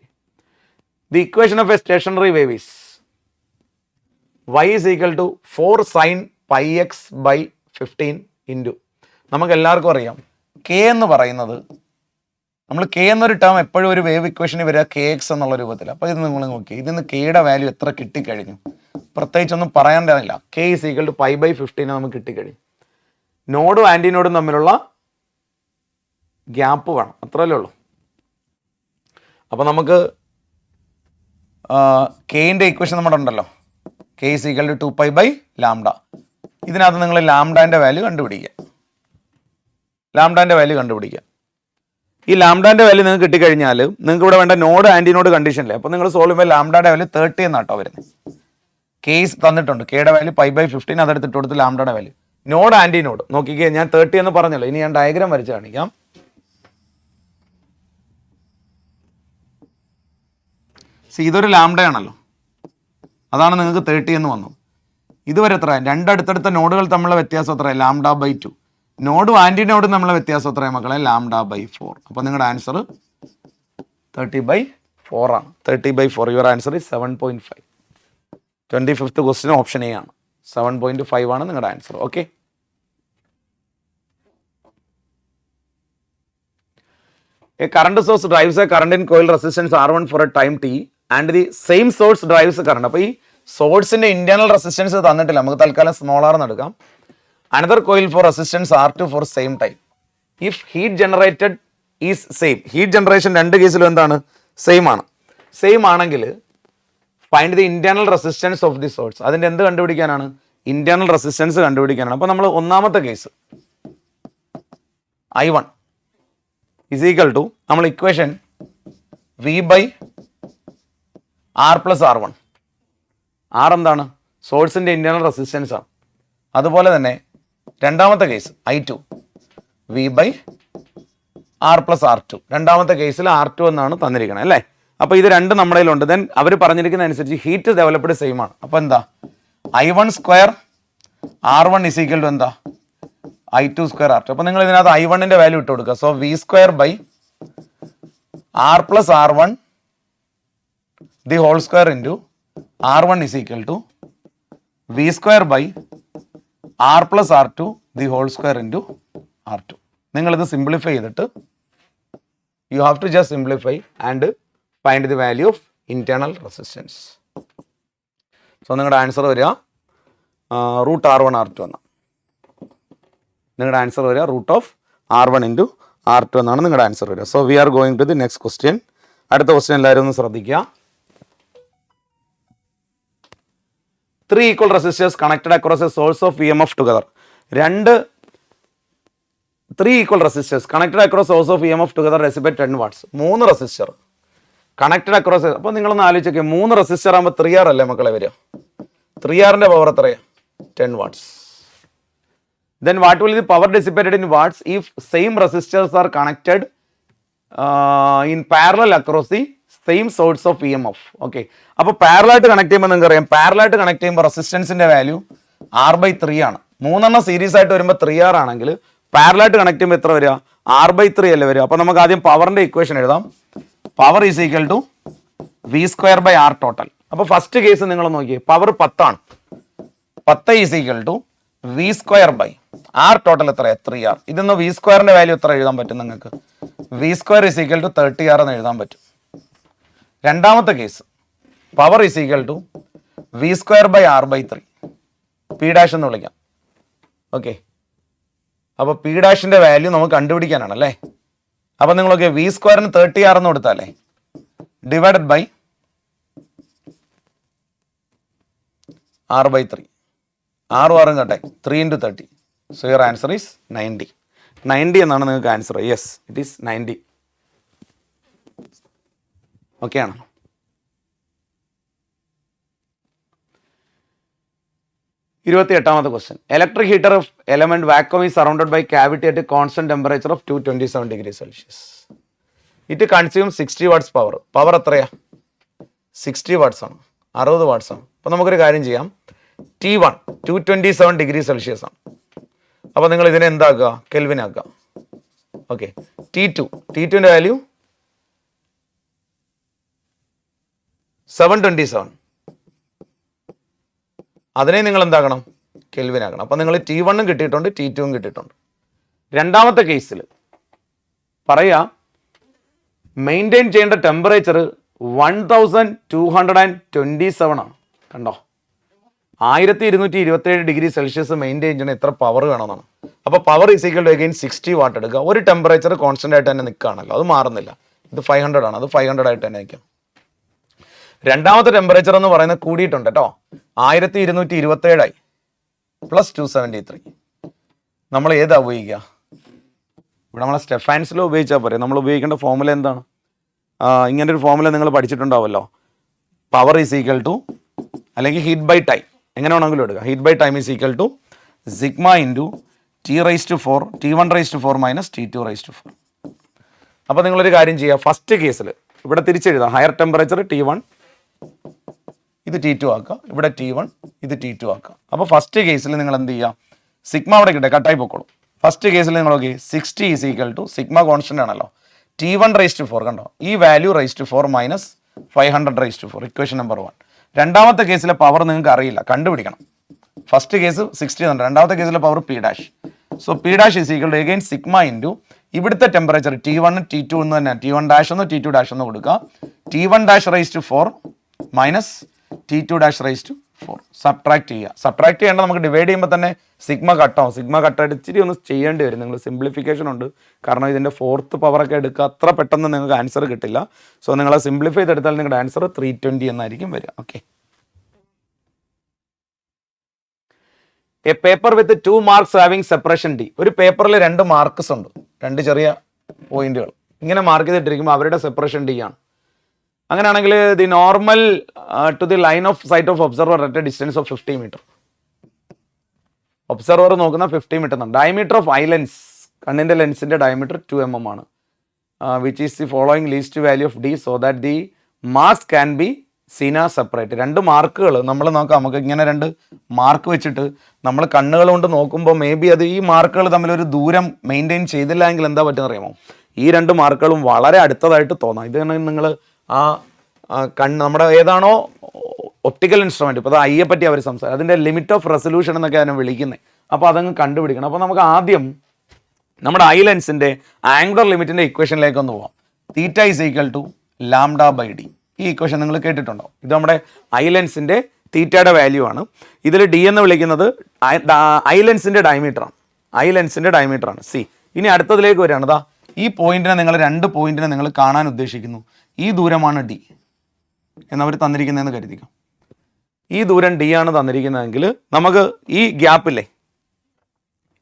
The equation of a stationary wave is y is equal to 4 sin pi x by 15 into, നമുക്ക് എല്ലാവർക്കും അറിയാം കെ എന്ന് പറയുന്നത്, നമ്മൾ കെ എന്നൊരു ടേം എപ്പോഴും ഒരു വേവ് ഇക്വേഷന് വരിക കെ എക്സ് എന്നുള്ള രൂപത്തിൽ. അപ്പോൾ ഇത് നിങ്ങൾ നോക്കി, ഇതിന് കെയുടെ വാല്യൂ എത്ര കിട്ടിക്കഴിഞ്ഞു? പ്രത്യേകിച്ചൊന്നും പറയാനില്ല. K is equal to pi by 15 നമുക്ക് കിട്ടിക്കഴിഞ്ഞു. നോഡും ആൻറ്റിനോഡും തമ്മിലുള്ള ഗ്യാപ്പ് വേണം, അത്രയല്ലേ ഉള്ളൂ. അപ്പോൾ നമുക്ക് കെയിൻ്റെ ഇക്വേഷൻ നമ്മുടെ ഉണ്ടല്ലോ, K is equal to 2 pi by lambda. ഇതിനകത്ത് നിങ്ങൾ ലാംഡാൻ്റെ വാല്യൂ കണ്ടുപിടിക്കുക. ഈ ലാംഡാൻ്റെ വാല്യൂ നിങ്ങൾക്ക് കിട്ടിക്കഴിഞ്ഞാൽ നിങ്ങൾക്ക് ഇവിടെ വേണ്ട നോഡ് ആൻറ്റിനോഡ് കണ്ടീഷനില്ലേ. അപ്പോൾ നിങ്ങൾ സോൾവ് ചെയ്യുമ്പോൾ ലാംഡായുടെ വാല്യൂ 30 എന്നാട്ടോ വരുന്നത്. കേസ് തന്നിട്ടുണ്ട്, കെയുടെ വാല്യൂ പൈ ബൈ 15, അതെടുത്തിട്ട് കൊടുത്ത് ലാംഡായുടെ വാല്യൂ. നോഡ് ആൻറ്റിനോഡ് നോക്കിക്കേ, ഞാൻ 30 എന്ന് പറഞ്ഞല്ലോ. ഇനി ഞാൻ ഡയഗ്രാം വരച്ച് കാണിക്കാം. ഇതൊരു ലാംഡയാണല്ലോ, അതാണ് നിങ്ങൾക്ക് 30 എന്ന് വന്നു. ഇതുവരെ എത്ര? രണ്ടടുത്തടുത്ത നോഡുകൾ തമ്മിലുള്ള വ്യത്യാസം എത്ര? Lambda by 2. നോഡും ആൻറ്റിനോഡും തമ്മിലുള്ള വ്യത്യാസം എത്ര മക്കളെ? Lambda by 4. അപ്പോൾ നിങ്ങളുടെ ആൻസർ 30/4 ആണ്. 30/4. Your answer is 7.5. 25th question option A ആണ്. 7.5 ആണ് നിങ്ങളുടെ answer. Okay, a current source drives a current in coil resistance R1 for a time t and the same source drives a current. അപ്പോൾ ഈ സോഴ്സിന്റെ ഇന്റേണൽ റെസിസ്റ്റൻസ് തന്നിട്ടില്ല, നമുക്ക് തൽക്കാലം സ്മോൾ ആർ എന്ന് എടുക്കാം. Another coil for resistance R2 for same time. If heat generated is same, heat generation രണ്ട് കേസിലും എന്താണ്? സെയിം ആണ്. സെയിം ആണെങ്കിൽ find the internal resistance of the source. അതിൻ്റെ എന്ത് കണ്ടുപിടിക്കാനാണ്? ഇന്റേണൽ റെസിസ്റ്റൻസ് കണ്ടുപിടിക്കാനാണ്. അപ്പോൾ നമ്മൾ ഒന്നാമത്തെ case I1 is equal to നമ്മൾ ഇക്വേഷൻ V/R+R1. R എന്താണ്? സോഴ്സിൻ്റെ ഇന്റേണൽ റെസിസ്റ്റൻസ് ആണ്. അതുപോലെ തന്നെ രണ്ടാമത്തെ കേസ് I2 V/R+R2. രണ്ടാമത്തെ കേസിൽ R2 എന്നാണ് തന്നിരിക്കുന്നത് അല്ലേ? അപ്പോൾ ഇത് രണ്ട് നമ്മുടെ കയ്യിലുണ്ട്. ദെൻ അവർ പറഞ്ഞിരിക്കുന്ന അനുസരിച്ച് ഹീറ്റ് ഡെവലപ്ഡ് സെയിം ആണ്. അപ്പോൾ എന്താ? I1² R1 is equal to എന്താ? I2² R2. അപ്പോൾ നിങ്ങൾ ഇതിനകത്ത് I1ന്റെ വാല്യൂ ഇട്ട് കൊടുക്കുക. So V²/R+R1 the whole square into R1 is equal to V²/R+R2 the whole square into R2. നിങ്ങളിത് സിംപ്ലിഫൈ ചെയ്തിട്ട് you have to just simplify and find the value of internal resistance. So നിങ്ങളുടെ ആൻസർ വരിക √R1 R2 എന്നാണ്. നിങ്ങളുടെ ആൻസർ വരിക √R1 × R2 എന്നാണ് നിങ്ങളുടെ ആൻസർ വരിക. So we are going to the next question. അടുത്ത ക്വസ്റ്റ്യൻ എല്ലാവരും ഒന്ന് ശ്രദ്ധിക്കുക. 3 equal resistors connected across a source of EMF together. 3 equal resistors connected across source of EMF together dissipate 10 watts. 3 resistor connected across. അപ്പോൾ നിങ്ങളൊന്ന് ആലോചിച്ചൊക്കെ 3 റെസിസ്റ്റർ ആകുമ്പോൾ 3R അല്ലേ മക്കളെ വരിക? 3Rന്റെ പവർ എത്രയാണ്? 10 watts. Then what will be the power dissipated in watts if same resistors are connected in parallel across the same source of EMF? Okay. അപ്പോൾ പാരലായിട്ട് കണക്ട് ചെയ്യുമ്പോൾ നിങ്ങൾക്ക് അറിയാം, പാരലായിട്ട് കണക്ട് ചെയ്യുമ്പോൾ റെസിസ്റ്റൻസിന്റെ വാല്യൂ R/3 ആണ്. 3 സീരീസ് ആയിട്ട് വരുമ്പോൾ 3R ആണെങ്കിൽ പാരലായിട്ട് കണക്ട് ചെയ്യുമ്പോൾ എത്ര വരിക? R/3 അല്ലേ വരിക? അപ്പോൾ നമുക്ക് ആദ്യം പവറിന്റെ ഇക്വേഷൻ എഴുതാം. Power is equal to V²/R total. അപ്പോൾ ഫസ്റ്റ് കേസ് നിങ്ങൾ നോക്കിയേ, പവർ 10 ആണ്. 10 is equal to V²/R total എത്രയാണ്? 3R. ഇതിന്ന് V²ന്റെ വാല്യൂ എത്ര എഴുതാൻ പറ്റും നിങ്ങൾക്ക്? V² is equal to 30R എന്ന് എഴുതാൻ പറ്റും. രണ്ടാമത്തെ case power is equal to V²/R/3. P' എന്ന് വിളിക്കാം. ഓക്കെ, അപ്പോൾ P' വാല്യൂ നമുക്ക് കണ്ടുപിടിക്കാനാണ് അല്ലേ? അപ്പോൾ നിങ്ങൾ നോക്കിയാൽ V²ന് 30R എന്ന് കൊടുത്താലേ ഡിവൈഡഡ് ബൈ R/3. 6 കട്ടെ 3 × 30. So your answer is 90. 90 എന്നാണ് നിങ്ങൾക്ക് answer. Yes, it is 90. Okay ആണോ? ഇരുപത്തിയെട്ടാമത്തെ question. Electric heater of element vacuum is surrounded by cavity at constant temperature of 227 degrees Celsius. It consume 60 watts power. Power എത്രയാ? 60 watts ആണ്, 60 watts ആണ്. അപ്പോൾ നമുക്കൊരു കാര്യം ചെയ്യാം. T1 227 degrees Celsius ആണ്. അപ്പോൾ നിങ്ങൾ ഇതിനെ എന്താക്കുക? കെൽവിൻ ആക്കുക. ഓക്കെ, T2ന്റെ വാല്യൂ 727. അതിനെ നിങ്ങൾ എന്താക്കണം? കെൽവിൻ ആക്കണം. അപ്പോൾ നിങ്ങൾ T1 കിട്ടിയിട്ടുണ്ട്, T2 കിട്ടിയിട്ടുണ്ട്. രണ്ടാമത്തെ കേസിൽ പറയാ മെയിൻറ്റെയിൻ ചെയ്യേണ്ട ടെമ്പറേച്ചർ 1227 ആണ്. കണ്ടോ, 1227 ഡിഗ്രി സെൽഷ്യസ് മെയിൻറ്റെയിൻ ചെയ്യണം. എത്ര പവർ വേണമെന്നാണ്. അപ്പോൾ power is equal to again 60 watt എടുക്കുക. ഒരു ടെമ്പറേച്ചർ കോൺസ്റ്റന്റ് ആയിട്ട് തന്നെ നിൽക്കുകയാണല്ലോ, അത് മാറുന്നില്ല. ഇത് 500 ആണ്, അത് 500 ആയിട്ട് തന്നെ നിൽക്കാം. രണ്ടാമത്തെ ടെമ്പറേച്ചർ എന്ന് പറയുന്നത് കൂടിയിട്ടുണ്ട് കേട്ടോ, 1227 ആയി പ്ലസ് 273. നമ്മൾ ഏതാ ഉപയോഗിക്കുക? ഇവിടെ നമ്മളെ സ്റ്റെഫാൻസിലോ ഉപയോഗിച്ചാൽ പോരെ. നമ്മൾ ഉപയോഗിക്കേണ്ട ഫോർമുല എന്താണ്? ഇങ്ങനെ ഒരു ഫോർമുല നിങ്ങൾ പഠിച്ചിട്ടുണ്ടാവുമല്ലോ. പവർ ഈസ് ഈക്വൽ ടു, അല്ലെങ്കിൽ ഹീറ്റ് ബൈ ടൈം, എങ്ങനെ വേണമെങ്കിലും എടുക്കുക. Heat by time is equal to sigma into T⁴ T1⁴ minus T2⁴. അപ്പോൾ നിങ്ങളൊരു കാര്യം ചെയ്യുക, ഫസ്റ്റ് കേസിൽ ഇവിടെ തിരിച്ചെഴുതാം. ഹയർ ടെമ്പറേച്ചർ T1, ഇത് T2 ആക്കുക. ഇവിടെ T1, ഇത് T2 ആക്കുക. അപ്പോൾ ഫസ്റ്റ് കേസിൽ നിങ്ങൾ എന്ത് ചെയ്യുക? സിഗ്മ അവിടെ കിട്ടുക, കട്ടായി പൊക്കോളൂ. ഫസ്റ്റ് കേസിൽ നിങ്ങൾ നോക്കി 60 is equal to sigma constant ആണല്ലോ, T1⁴ കണ്ടോ, ഈ വാല്യൂ ⁴ മൈനസ് 500⁴. Equation number 1. രണ്ടാമത്തെ കേസിലെ പവർ നിങ്ങൾക്ക് അറിയില്ല, കണ്ടുപിടിക്കണം. ഫസ്റ്റ് കേസ് 60 ആണ്, രണ്ടാമത്തെ കേസിലെ power P'. So P' is equal to again sigma into ഇവിടുത്തെ ടെമ്പറേച്ചർ T1 T2 എന്ന് തന്നെ, T1' ഒന്ന് T2' ഒന്ന് കൊടുക്കുക. T1⁴ minus T2⁴ 4. സബ്ട്രാക്ട് ചെയ്യുക. സബ്ട്രാക്ട് ചെയ്യേണ്ട നമുക്ക് ഡിവൈഡ് ചെയ്യുമ്പോൾ തന്നെ സിഗ്മ കട്ടാവും. സിഗ്മ കട്ടായിട്ട് ഇച്ചിരി ഒന്ന് ചെയ്യേണ്ടി വരും. നിങ്ങൾ സിംപ്ലിഫിക്കേഷൻ ഉണ്ട്, കാരണം ഇതിൻ്റെ 4th പവറൊക്കെ എടുക്കുക, അത്ര പെട്ടെന്ന് നിങ്ങൾക്ക് ആൻസർ കിട്ടില്ല. സോ നിങ്ങൾ സിംപ്ലിഫൈ ചെയ്തെടുത്താൽ നിങ്ങളുടെ ആൻസർ 320 എന്നായിരിക്കും വരിക. Okay. A paper with 2 marks having separation D. ഒരു പേപ്പറിൽ 2 മാർക്സ് ഉണ്ട്, 2 ചെറിയ പോയിന്റുകൾ ഇങ്ങനെ മാർക്ക് ചെയ്തിട്ടിരിക്കുമ്പോൾ അവരുടെ സെപ്പറേഷൻ ഡി ആണ്. അങ്ങനെയാണെങ്കിൽ the normal to the line of sight of observer at a distance of 50 metre. Observer നോക്കുന്ന 50 മീറ്റർ ആണ്. ഡയമീറ്റർ ഓഫ് ഐ ലെൻസ്, കണ്ണിൻ്റെ ലെൻസിൻ്റെ ഡയമീറ്റർ 2 mm ആണ്. Which is the following least value of D so that the marks can be seen as separate. 2 മാർക്കുകൾ നമ്മൾ നോക്കാം. നമുക്ക് ഇങ്ങനെ 2 മാർക്ക് വെച്ചിട്ട് നമ്മൾ കണ്ണുകൾ കൊണ്ട് നോക്കുമ്പോൾ മേ ബി അത് ഈ മാർക്കുകൾ തമ്മിലൊരു ദൂരം മെയിൻറ്റെയിൻ ചെയ്തില്ല എങ്കിൽ എന്താ പറ്റുന്ന അറിയാമോ? ഈ 2 മാർക്കുകളും വളരെ അടുത്തതായിട്ട് തോന്നാം. ഇത് നിങ്ങൾ ആ നമ്മുടെ ഏതാണോ ഒപ്റ്റിക്കൽ ഇൻസ്ട്രുമെൻറ്റ്, ഇപ്പോൾ അത് ഐയെ പറ്റി അവർ സംസാരിക്കും, അതിൻ്റെ ലിമിറ്റ് ഓഫ് റെസൊല്യൂഷൻ എന്നൊക്കെ അതിനെ വിളിക്കുന്നത്. അപ്പോൾ അതങ്ങ് കണ്ടുപിടിക്കണം. അപ്പോൾ നമുക്ക് ആദ്യം നമ്മുടെ ഐ ലെൻസിൻ്റെ ആംഗുലർ ലിമിറ്റിൻ്റെ ഇക്വേഷനിലേക്ക് ഒന്ന് പോവാം. Theta is equal to λ/d. ഈ ഇക്വേഷൻ നിങ്ങൾ കേട്ടിട്ടുണ്ടോ? ഇത് നമ്മുടെ ഐ ലെൻസിൻ്റെ തീറ്റയുടെ വാല്യൂ ആണ്. ഇതിൽ ഡി എന്ന് വിളിക്കുന്നത് ഐ ലെൻസിൻ്റെ ഡയമീറ്ററാണ്. ഐ ലെൻസിൻ്റെ ഡയമീറ്ററാണ്. സി, ഇനി അടുത്തതിലേക്ക് വരികയാണ്. ദാ ഈ പോയിന്റിനെ നിങ്ങൾ 2 പോയിന്റിനെ നിങ്ങൾ കാണാൻ ഉദ്ദേശിക്കുന്നു. ഈ ദൂരമാണ് ഡി എന്നവർ തന്നിരിക്കുന്നതെന്ന് കരുതിക്കും. ഈ ദൂരം ഡി ആണ് തന്നിരിക്കുന്നതെങ്കിൽ നമുക്ക് ഈ ഗ്യാപ്പില്ലേ,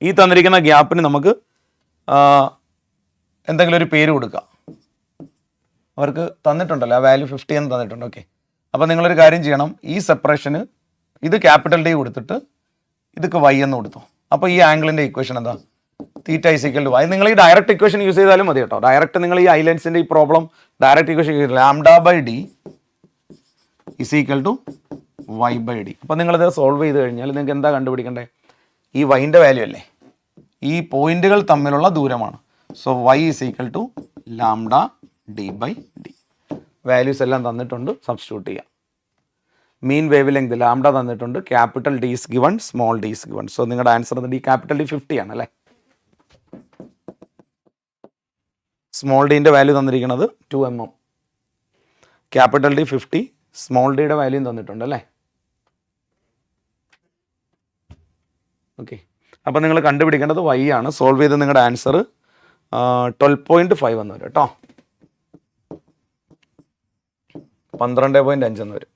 ഈ തന്നിരിക്കുന്ന ഗ്യാപ്പിന് നമുക്ക് എന്തെങ്കിലും ഒരു പേര് കൊടുക്കാം. അവർക്ക് തന്നിട്ടുണ്ടല്ലോ ആ വാല്യൂ 50 എന്ന് തന്നിട്ടുണ്ട്. ഓക്കെ. അപ്പോൾ നിങ്ങളൊരു കാര്യം ചെയ്യണം. ഈ സെപ്പറേഷന് ഇത് ക്യാപിറ്റൽ ഡി കൊടുത്തിട്ട് ഇതൊക്കെ വൈ എന്ന് കൊടുത്തു. അപ്പോൾ ഈ ആംഗിളിൻ്റെ ഇക്വേഷൻ എന്താ? Theta is equal to Y. നിങ്ങൾ ഈ ഡയറക്റ്റ് ഇക്വേഷൻ യൂസ് ചെയ്താലും മതി കേട്ടോ. ഡയറക്റ്റ് നിങ്ങൾ ഈ ഐ ലെൻസിൻ്റെ ഈ problem direct equation λ/d is equal to y/d. അപ്പോൾ നിങ്ങളിത് സോൾവ് ചെയ്ത് കഴിഞ്ഞാൽ നിങ്ങൾക്ക് എന്താ കണ്ടുപിടിക്കേണ്ടത്? ഈ വൈൻ്റെ വാല്യൂ അല്ലേ, ഈ പോയിന്റുകൾ തമ്മിലുള്ള ദൂരമാണ്. So y is equal to λd/d. Values എല്ലാം തന്നിട്ടുണ്ട്, സബ്സ്റ്റിറ്റ്യൂട്ട് ചെയ്യാം. മീൻ വേവ് ലെങ്ത് ലാംഡ തന്നിട്ടുണ്ട്, capital D is given, small D is given. So നിങ്ങളുടെ ആൻസർ ഡി ക്യാപിറ്റൽ ഡി 50 ആണ് അല്ലേ. സ്മോൾ ഡിൻ്റെ വാല്യൂ തന്നിരിക്കുന്നത് 2 mm, ക്യാപിറ്റൽ ഡി 50, സ്മോൾ ഡിയുടെ വാല്യൂ തന്നിട്ടുണ്ട് അല്ലേ. ഓക്കെ. അപ്പോൾ നിങ്ങൾ കണ്ടുപിടിക്കേണ്ടത് y ആണ്. സോൾവ് ചെയ്ത് നിങ്ങളുടെ ആൻസർ 12.5 എന്ന് വരും കേട്ടോ. 12.5 എന്ന് വരും.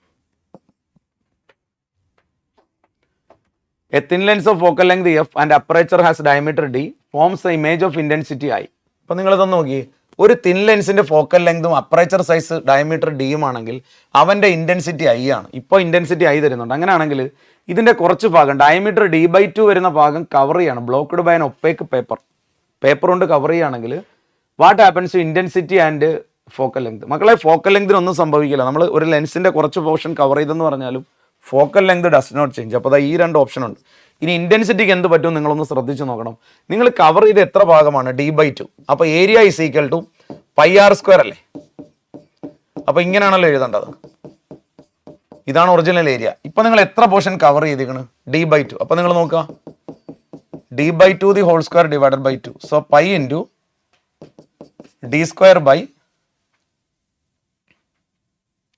A thin lens of focal length f and aperture has diameter d forms the image of intensity I. അപ്പോൾ നിങ്ങളിതൊന്ന് നോക്കി, ഒരു തിൻ ലെൻസിൻ്റെ ഫോക്കൽ ലെങ്തും അപ്പറേച്ചർ സൈസ് ഡയമീറ്റർ ഡിയും ആണെങ്കിൽ അവൻ്റെ ഇൻറ്റൻസിറ്റി ഐ ആണ്. ഇപ്പോൾ ഇൻറ്റൻസിറ്റി ഐ തരുന്നുണ്ട്. അങ്ങനെയാണെങ്കിൽ ഇതിൻ്റെ കുറച്ച് ഭാഗം ഡയമീറ്റർ d/2 വരുന്ന ഭാഗം കവർ ചെയ്യാണ്, blocked by an opaque paper കൊണ്ട് കവർ ചെയ്യുകയാണെങ്കിൽ what happens to intensity and focal length? മക്കളെ, ഫോക്കൽ ലെങ്തിനൊന്നും സംഭവിക്കില്ല. നമ്മൾ ഒരു ലെൻസിൻ്റെ കുറച്ച് പോർഷൻ കവർ ചെയ്തെന്ന് പറഞ്ഞാലും focal length does not change. അപ്പോൾ ഈ 2 ഓപ്ഷൻ ഉണ്ട്. ഇനി ഇൻറ്റൻസിറ്റിക്ക് എന്ത് പറ്റും നിങ്ങളൊന്ന് ശ്രദ്ധിച്ച് നോക്കണം. നിങ്ങൾ കവർ ചെയ്ത് എത്ര ഭാഗമാണ്? d/2. അപ്പോൾ area is equal to πr² അല്ലേ. അപ്പോൾ ഇങ്ങനെയാണല്ലോ എഴുതേണ്ടത്. ഇതാണ് ഒറിജിനൽ ഏരിയ. ഇപ്പം നിങ്ങൾ എത്ര പോർഷൻ കവർ ചെയ്തിരിക്കണം? d/2. അപ്പോൾ നിങ്ങൾ നോക്കുക, d/2 the whole square divided by 2. So π into d² by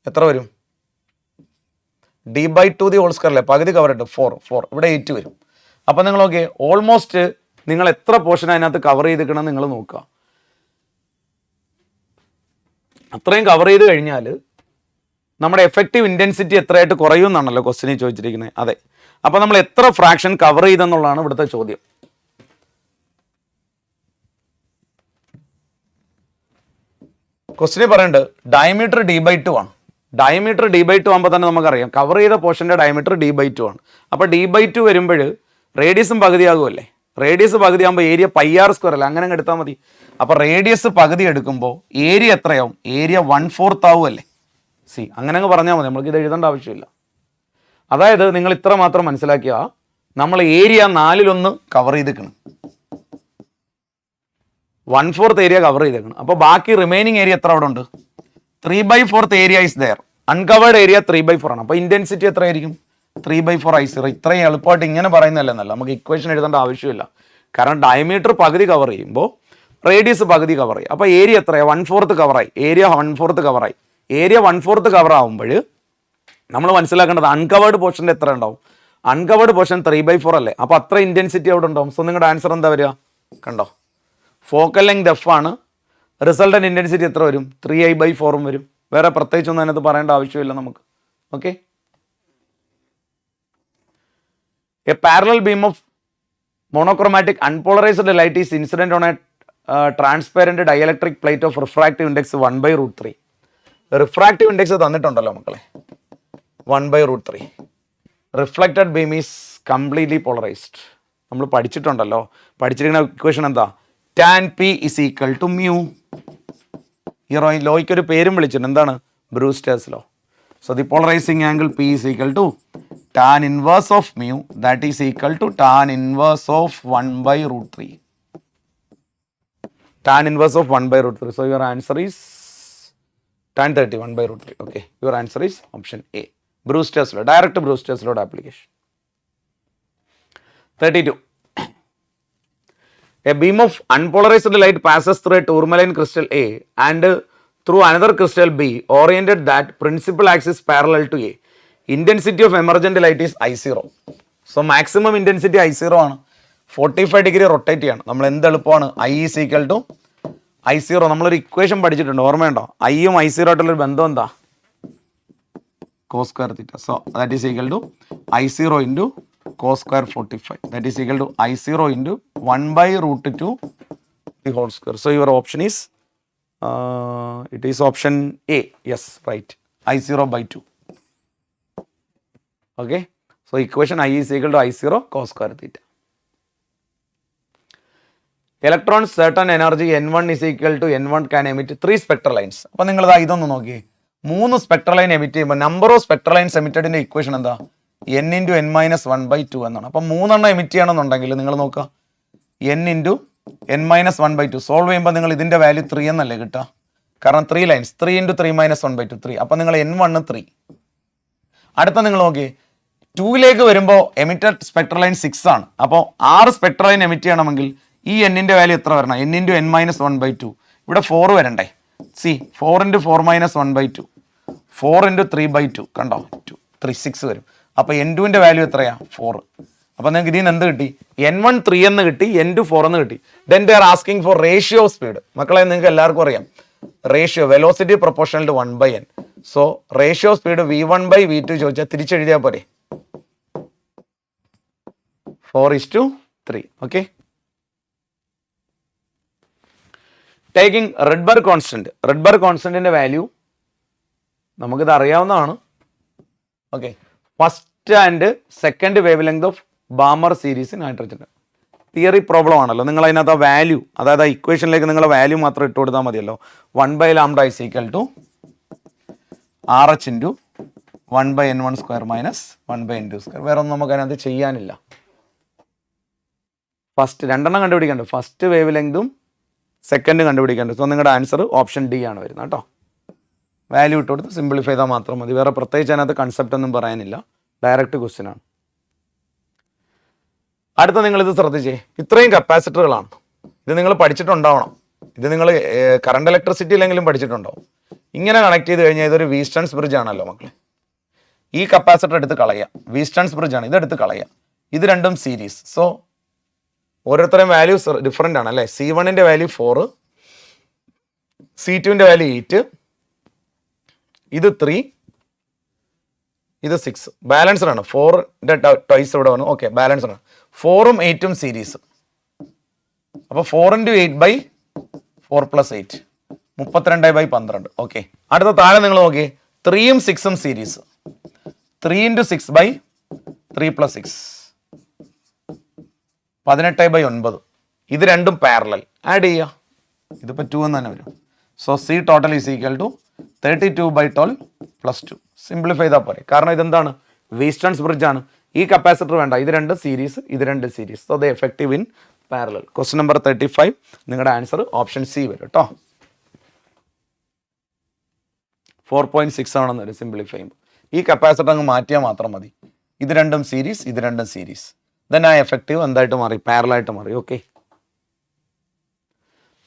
എത്ര വരും? d/2 ദി ഹോൾ സ്ക്വയർ അല്ലേ, പകുതി കവർ ഇട്ട് 4 ഇവിടെ 8 വരും. അപ്പം നിങ്ങൾ നോക്കിയേ, ഓൾമോസ്റ്റ് നിങ്ങൾ എത്ര പോർഷൻ അതിനകത്ത് കവർ ചെയ്തിരിക്കണം നിങ്ങൾ നോക്കുക. അത്രയും കവർ ചെയ്ത് കഴിഞ്ഞാൽ നമ്മുടെ എഫക്റ്റീവ് ഇൻറ്റൻസിറ്റി എത്രയായിട്ട് കുറയും എന്നാണല്ലോ ക്വസ്റ്റ്യനിൽ ചോദിച്ചിരിക്കുന്നത്. അതെ. അപ്പോൾ നമ്മൾ എത്ര ഫ്രാക്ഷൻ കവർ ചെയ്തെന്നുള്ളതാണ് ഇവിടുത്തെ ചോദ്യം. ക്വസ്റ്റ്യനിൽ പറയുന്നുണ്ട് ഡയമീറ്റർ d/2 ആണ്. ഡയമീറ്റർ d/2 ആകുമ്പോൾ തന്നെ നമുക്കറിയാം കവർ ചെയ്ത പോർഷൻ്റെ ഡയമീറ്റർ d/2 ആണ്. അപ്പോൾ d/2 വരുമ്പോൾ റേഡിയസും പകുതിയാകുമല്ലേ. റേഡിയസ് പകുതിയാകുമ്പോൾ ഏരിയ πr² അല്ലേ, അങ്ങനെ എടുത്താൽ മതി. അപ്പോൾ റേഡിയസ് പകുതി എടുക്കുമ്പോൾ ഏരിയ എത്രയാവും? ഏരിയ 1/4 ആവുമല്ലേ. സി, അങ്ങനെ അങ്ങ് പറഞ്ഞാൽ മതി, നമ്മൾക്ക് ഇത് എഴുതേണ്ട ആവശ്യമില്ല. അതായത് നിങ്ങൾ ഇത്ര മാത്രം മനസ്സിലാക്കിയ നമ്മൾ ഏരിയ 4/1 കവർ ചെയ്തേക്കണം, 1/4 ഏരിയ കവർ ചെയ്തേക്കണം. അപ്പോൾ ബാക്കി റിമൈനിങ് ഏരിയ എത്ര അവിടെ ഉണ്ട്? 3/4 area is there. Uncovered area 3/4 ആണ്. അപ്പോൾ ഇൻറ്റൻസിറ്റി എത്രയായിരിക്കും? 3/4 I0. ഇത്രയും എളുപ്പമായിട്ട് ഇങ്ങനെ പറയുന്നതല്ലേ നല്ല, നമുക്ക് ഇക്വേഷൻ എഴുതേണ്ട ആവശ്യമില്ല. കാരണം ഡയമീറ്റർ പകുതി കവർ ചെയ്യുമ്പോൾ റേഡിയസ് പകുതി കവർ ചെയ്യും. അപ്പോൾ ഏരിയ എത്രയാണ്? 1/4 കവറായി. ഏരിയ 1/4 കവറായി. ഏരിയ 1/4 കവർ ആകുമ്പോൾ നമ്മൾ മനസ്സിലാക്കേണ്ടത് അൺകവേർഡ് പോർഷൻ്റെ എത്ര ഉണ്ടാവും? അൺകവേർഡ് പോർഷൻ 3/4 അല്ലേ? അപ്പോൾ അത്ര ഇൻറ്റൻസിറ്റി അവിടെ ഉണ്ടാവും. സോ നിങ്ങളുടെ ആൻസർ എന്താ വരിക? കണ്ടോ, ഫോക്കൽ ലെങ്ത് എഫ് ആണ്, റിസൾട്ടൻ്റ് ഇൻറ്റൻസിറ്റി എത്ര വരും? 3I/4 വരും. വേറെ പ്രത്യേകിച്ചൊന്നും അതിനകത്ത് പറയേണ്ട ആവശ്യമില്ല നമുക്ക്. Okay, a parallel beam of monochromatic unpolarised light is incident on a transparent dielectric plate of refractive index 1/√3. Refractive index തന്നിട്ടുണ്ടല്ലോ മക്കളെ, 1/√3. Reflected beam is completely polarised. നമ്മൾ പഠിച്ചിട്ടുണ്ടല്ലോ, പഠിച്ചിരിക്കുന്ന ഇക്വേഷൻ എന്താ? Tan P is equal to mu. ഈ ലോയ്ക്ക് ഒരു പേരും വിളിച്ചിട്ടുണ്ട്, എന്താണ്? Brewster's law. So the polarising angle P is equal to tan inverse of mu, that is equal to tan inverse of 1/√3. Tan inverse of 1/√3. So your answer is tan 30 1/√3. Okay, your answer is option A, Brewster's law, direct Brewster's law application. 32. A beam of unpolarized light passes through a tourmaline crystal A and through another crystal B oriented that principal axis parallel to A. Intensity of emergent light is I0. So maximum intensity I0 ആണ്. 45 ഡിഗ്രി റൊട്ടേറ്റ് ചെയ്യണം. നമ്മൾ എന്ത് എളുപ്പമാണ്? I is equal to I0. നമ്മളൊരു ഇക്വേഷൻ പഠിച്ചിട്ടുണ്ട്, ഓർമ്മയുണ്ടോ? ഐയും I0 ആയിട്ടുള്ളൊരു ബന്ധം എന്താ? cos square theta. So that is equal to I0 into cos square 45. That is equal to I0 into 1/√2 the whole square. So your option is it is option A. Yes, right. I0/2. Okay. So equation I is equal to I0 cos square theta. Electrons certain energy N1 is equal to N1 can emit 3 spectral lines. അപ്പോൾ നിങ്ങൾ ഇതൊന്ന് നോക്കിയേ, 3 സ്പെക്ട്രൽ ലൈൻ എമിറ്റ് ചെയ്യുമ്പോൾ നമ്പർ ഓഫ് സ്പെക്ട്രൽ ലൈൻസ് എമിറ്റഡിൻ്റെ ഇക്വേഷൻ എന്താ? n × n-1/2 എന്നാണ്. അപ്പം 3 എമിറ്റ് ചെയ്യണമെന്നുണ്ടെങ്കിൽ നിങ്ങൾ നോക്കുക, n × n-1/2 സോൾവ് ചെയ്യുമ്പോൾ നിങ്ങൾ ഇതിൻ്റെ വാല്യൂ 3 എന്നല്ലേ കിട്ടുക? കാരണം 3 ലൈൻസ്, 3 × 3-1/2 3. അപ്പം നിങ്ങൾ n1 3. അടുത്ത നിങ്ങൾ നോക്കിയേ, 2ലേക്ക് വരുമ്പോൾ എമിറ്റഡ് സ്പെക്ട്രൽ ലൈൻ 6 ആണ്. അപ്പോൾ 6 സ്പെക്ട്രൽ ലൈൻ എമിറ്റ് ചെയ്യണമെങ്കിൽ ഈ എന്നിൻ്റെ വാല്യൂ എത്ര വരണം? n × n-1/2. ഇവിടെ 4 വരണ്ടേ? സി 4 × 4-1/2 4 × 3/2 കണ്ടോ? 3 6 വരും. അപ്പോൾ n2ൻ്റെ വാല്യൂ എത്രയാ? 4. അപ്പോൾ നിങ്ങൾക്ക് ഇതിൽ നിന്ന് എന്ത് കിട്ടി? n1 3 എന്ന് കിട്ടി, n2 4 എന്ന് കിട്ടി. Then they are asking for ratio of speed. മക്കളെ നിങ്ങൾക്ക് എല്ലാവർക്കും അറിയാം ratio, velocity proportional to 1/n. So ratio speed v1/v2 ചോദിച്ചാൽ തിരിച്ചെഴുതിയാൽ പോരെ, 4:3. Okay, taking Rydberg constant. Rydberg കോൺസ്റ്റന്റിന്റെ വാല്യൂ നമുക്കിത് അറിയാവുന്നതാണ്. Okay, first and second wavelength of Balmer series nitrogen. Theory problem ആണല്ലോ, നിങ്ങൾ അതിനകത്ത് ആ വാല്യൂ, അതായത് ആ ഇക്വേഷനിലേക്ക് നിങ്ങൾ വാല്യൂ മാത്രം ഇട്ട് കൊടുത്താൽ മതിയല്ലോ. 1/λ is equal to RH into 1/n1² minus 1/n2². വേറെ ഒന്നും നമുക്ക് അതിനകത്ത് ചെയ്യാനില്ല. ഫസ്റ്റ് 2 കണ്ടുപിടിക്കേണ്ടത്, ഫസ്റ്റ് വേവ് ലെങ്തും സെക്കൻഡ് കണ്ടുപിടിക്കേണ്ടത്. സോ നിങ്ങളുടെ ആൻസർ ഓപ്ഷൻ ഡി ആണ് വരുന്നത് കേട്ടോ. വാല്യൂ ഇട്ട് കൊടുത്ത് സിംപ്ലിഫൈ ചെയ്താൽ മാത്രം മതി. വേറെ പ്രത്യേകിച്ച് അതിനകത്ത് കൺസെപ്റ്റ് ഒന്നും പറയാനില്ല, ഡയറക്റ്റ് ക്വസ്റ്റ്യൻ ആണ്. അടുത്ത നിങ്ങളിത് ശ്രദ്ധിച്ചേ, ഇത്രയും കപ്പാസിറ്ററുകളാണ്. ഇത് നിങ്ങൾ പഠിച്ചിട്ടുണ്ടാവണം. ഇത് നിങ്ങൾ കറണ്ട് ഇലക്ട്രിസിറ്റിയിലെങ്കിലും പഠിച്ചിട്ടുണ്ടാവും. ഇങ്ങനെ കണക്ട് ചെയ്ത് കഴിഞ്ഞാൽ ഇതൊരു വീസ്റ്റൺസ് ബ്രിഡ്ജ് ആണല്ലോ മക്കളെ. ഈ കപ്പാസിറ്റർ എടുത്ത് കളയുക, വീസ്റ്റൺസ് ബ്രിഡ്ജ് ആണ്, ഇതെടുത്ത് കളയുക. ഇത് രണ്ടും സീരീസ്. സോ ഓരോരുത്തരും വാല്യൂസ് ഡിഫറെൻ്റ് ആണ് അല്ലേ. C1ൻ്റെ വാല്യൂ 4, C2ൻ്റെ വാല്യൂ 8, ഇത് 3, ഇത് 6. ബാലൻസ്ഡ് ആണ്. 4ൻ്റെ ടോയ്സ് ഇവിടെ വന്നു. ഓക്കെ, ബാലൻസ്ഡ് ആണ്. 4ഉം 8ഉം സീരീസ്. അപ്പോൾ 4 × 8/4 + 8 32/12. ഓക്കെ, അടുത്ത താഴെ നിങ്ങൾ നോക്കി, 3ഉം 6ഉം സീരീസ്. 3 × 6/3 + 6 18/9. ഇത് രണ്ടും പാരലൽ. ആഡ് ചെയ്യുക, ഇതിപ്പോൾ 2 എന്ന് തന്നെ വരും. So C total is equal to 32/12 + 2. Simplify ചെയ്താൽ പോരെ, കാരണം ഇതെന്താണ്? വീസ്റ്റൺസ് ബ്രിഡ്ജ് ആണ്. ഈ കപ്പാസിറ്റർ വേണ്ട, ഇത് 2 സീരീസ്, ഇത് 2 series. So the effective in parallel. Question number 35, നിങ്ങളുടെ ആൻസർ ഓപ്ഷൻ സി വരും കേട്ടോ. 4.6 ആണെന്ന് വരും സിംപ്ലിഫൈ ചെയ്യുമ്പോൾ. ഈ കപ്പാസിറ്റർ അങ്ങ് മാറ്റിയാൽ മാത്രം മതി. ഇത് 2 സീരീസ്, ഇത് 2 സീരീസ്. ദെൻ ആ എഫക്റ്റീവ് എന്തായിട്ട് മാറി? പാരലായിട്ട് മാറി. ഓക്കെ,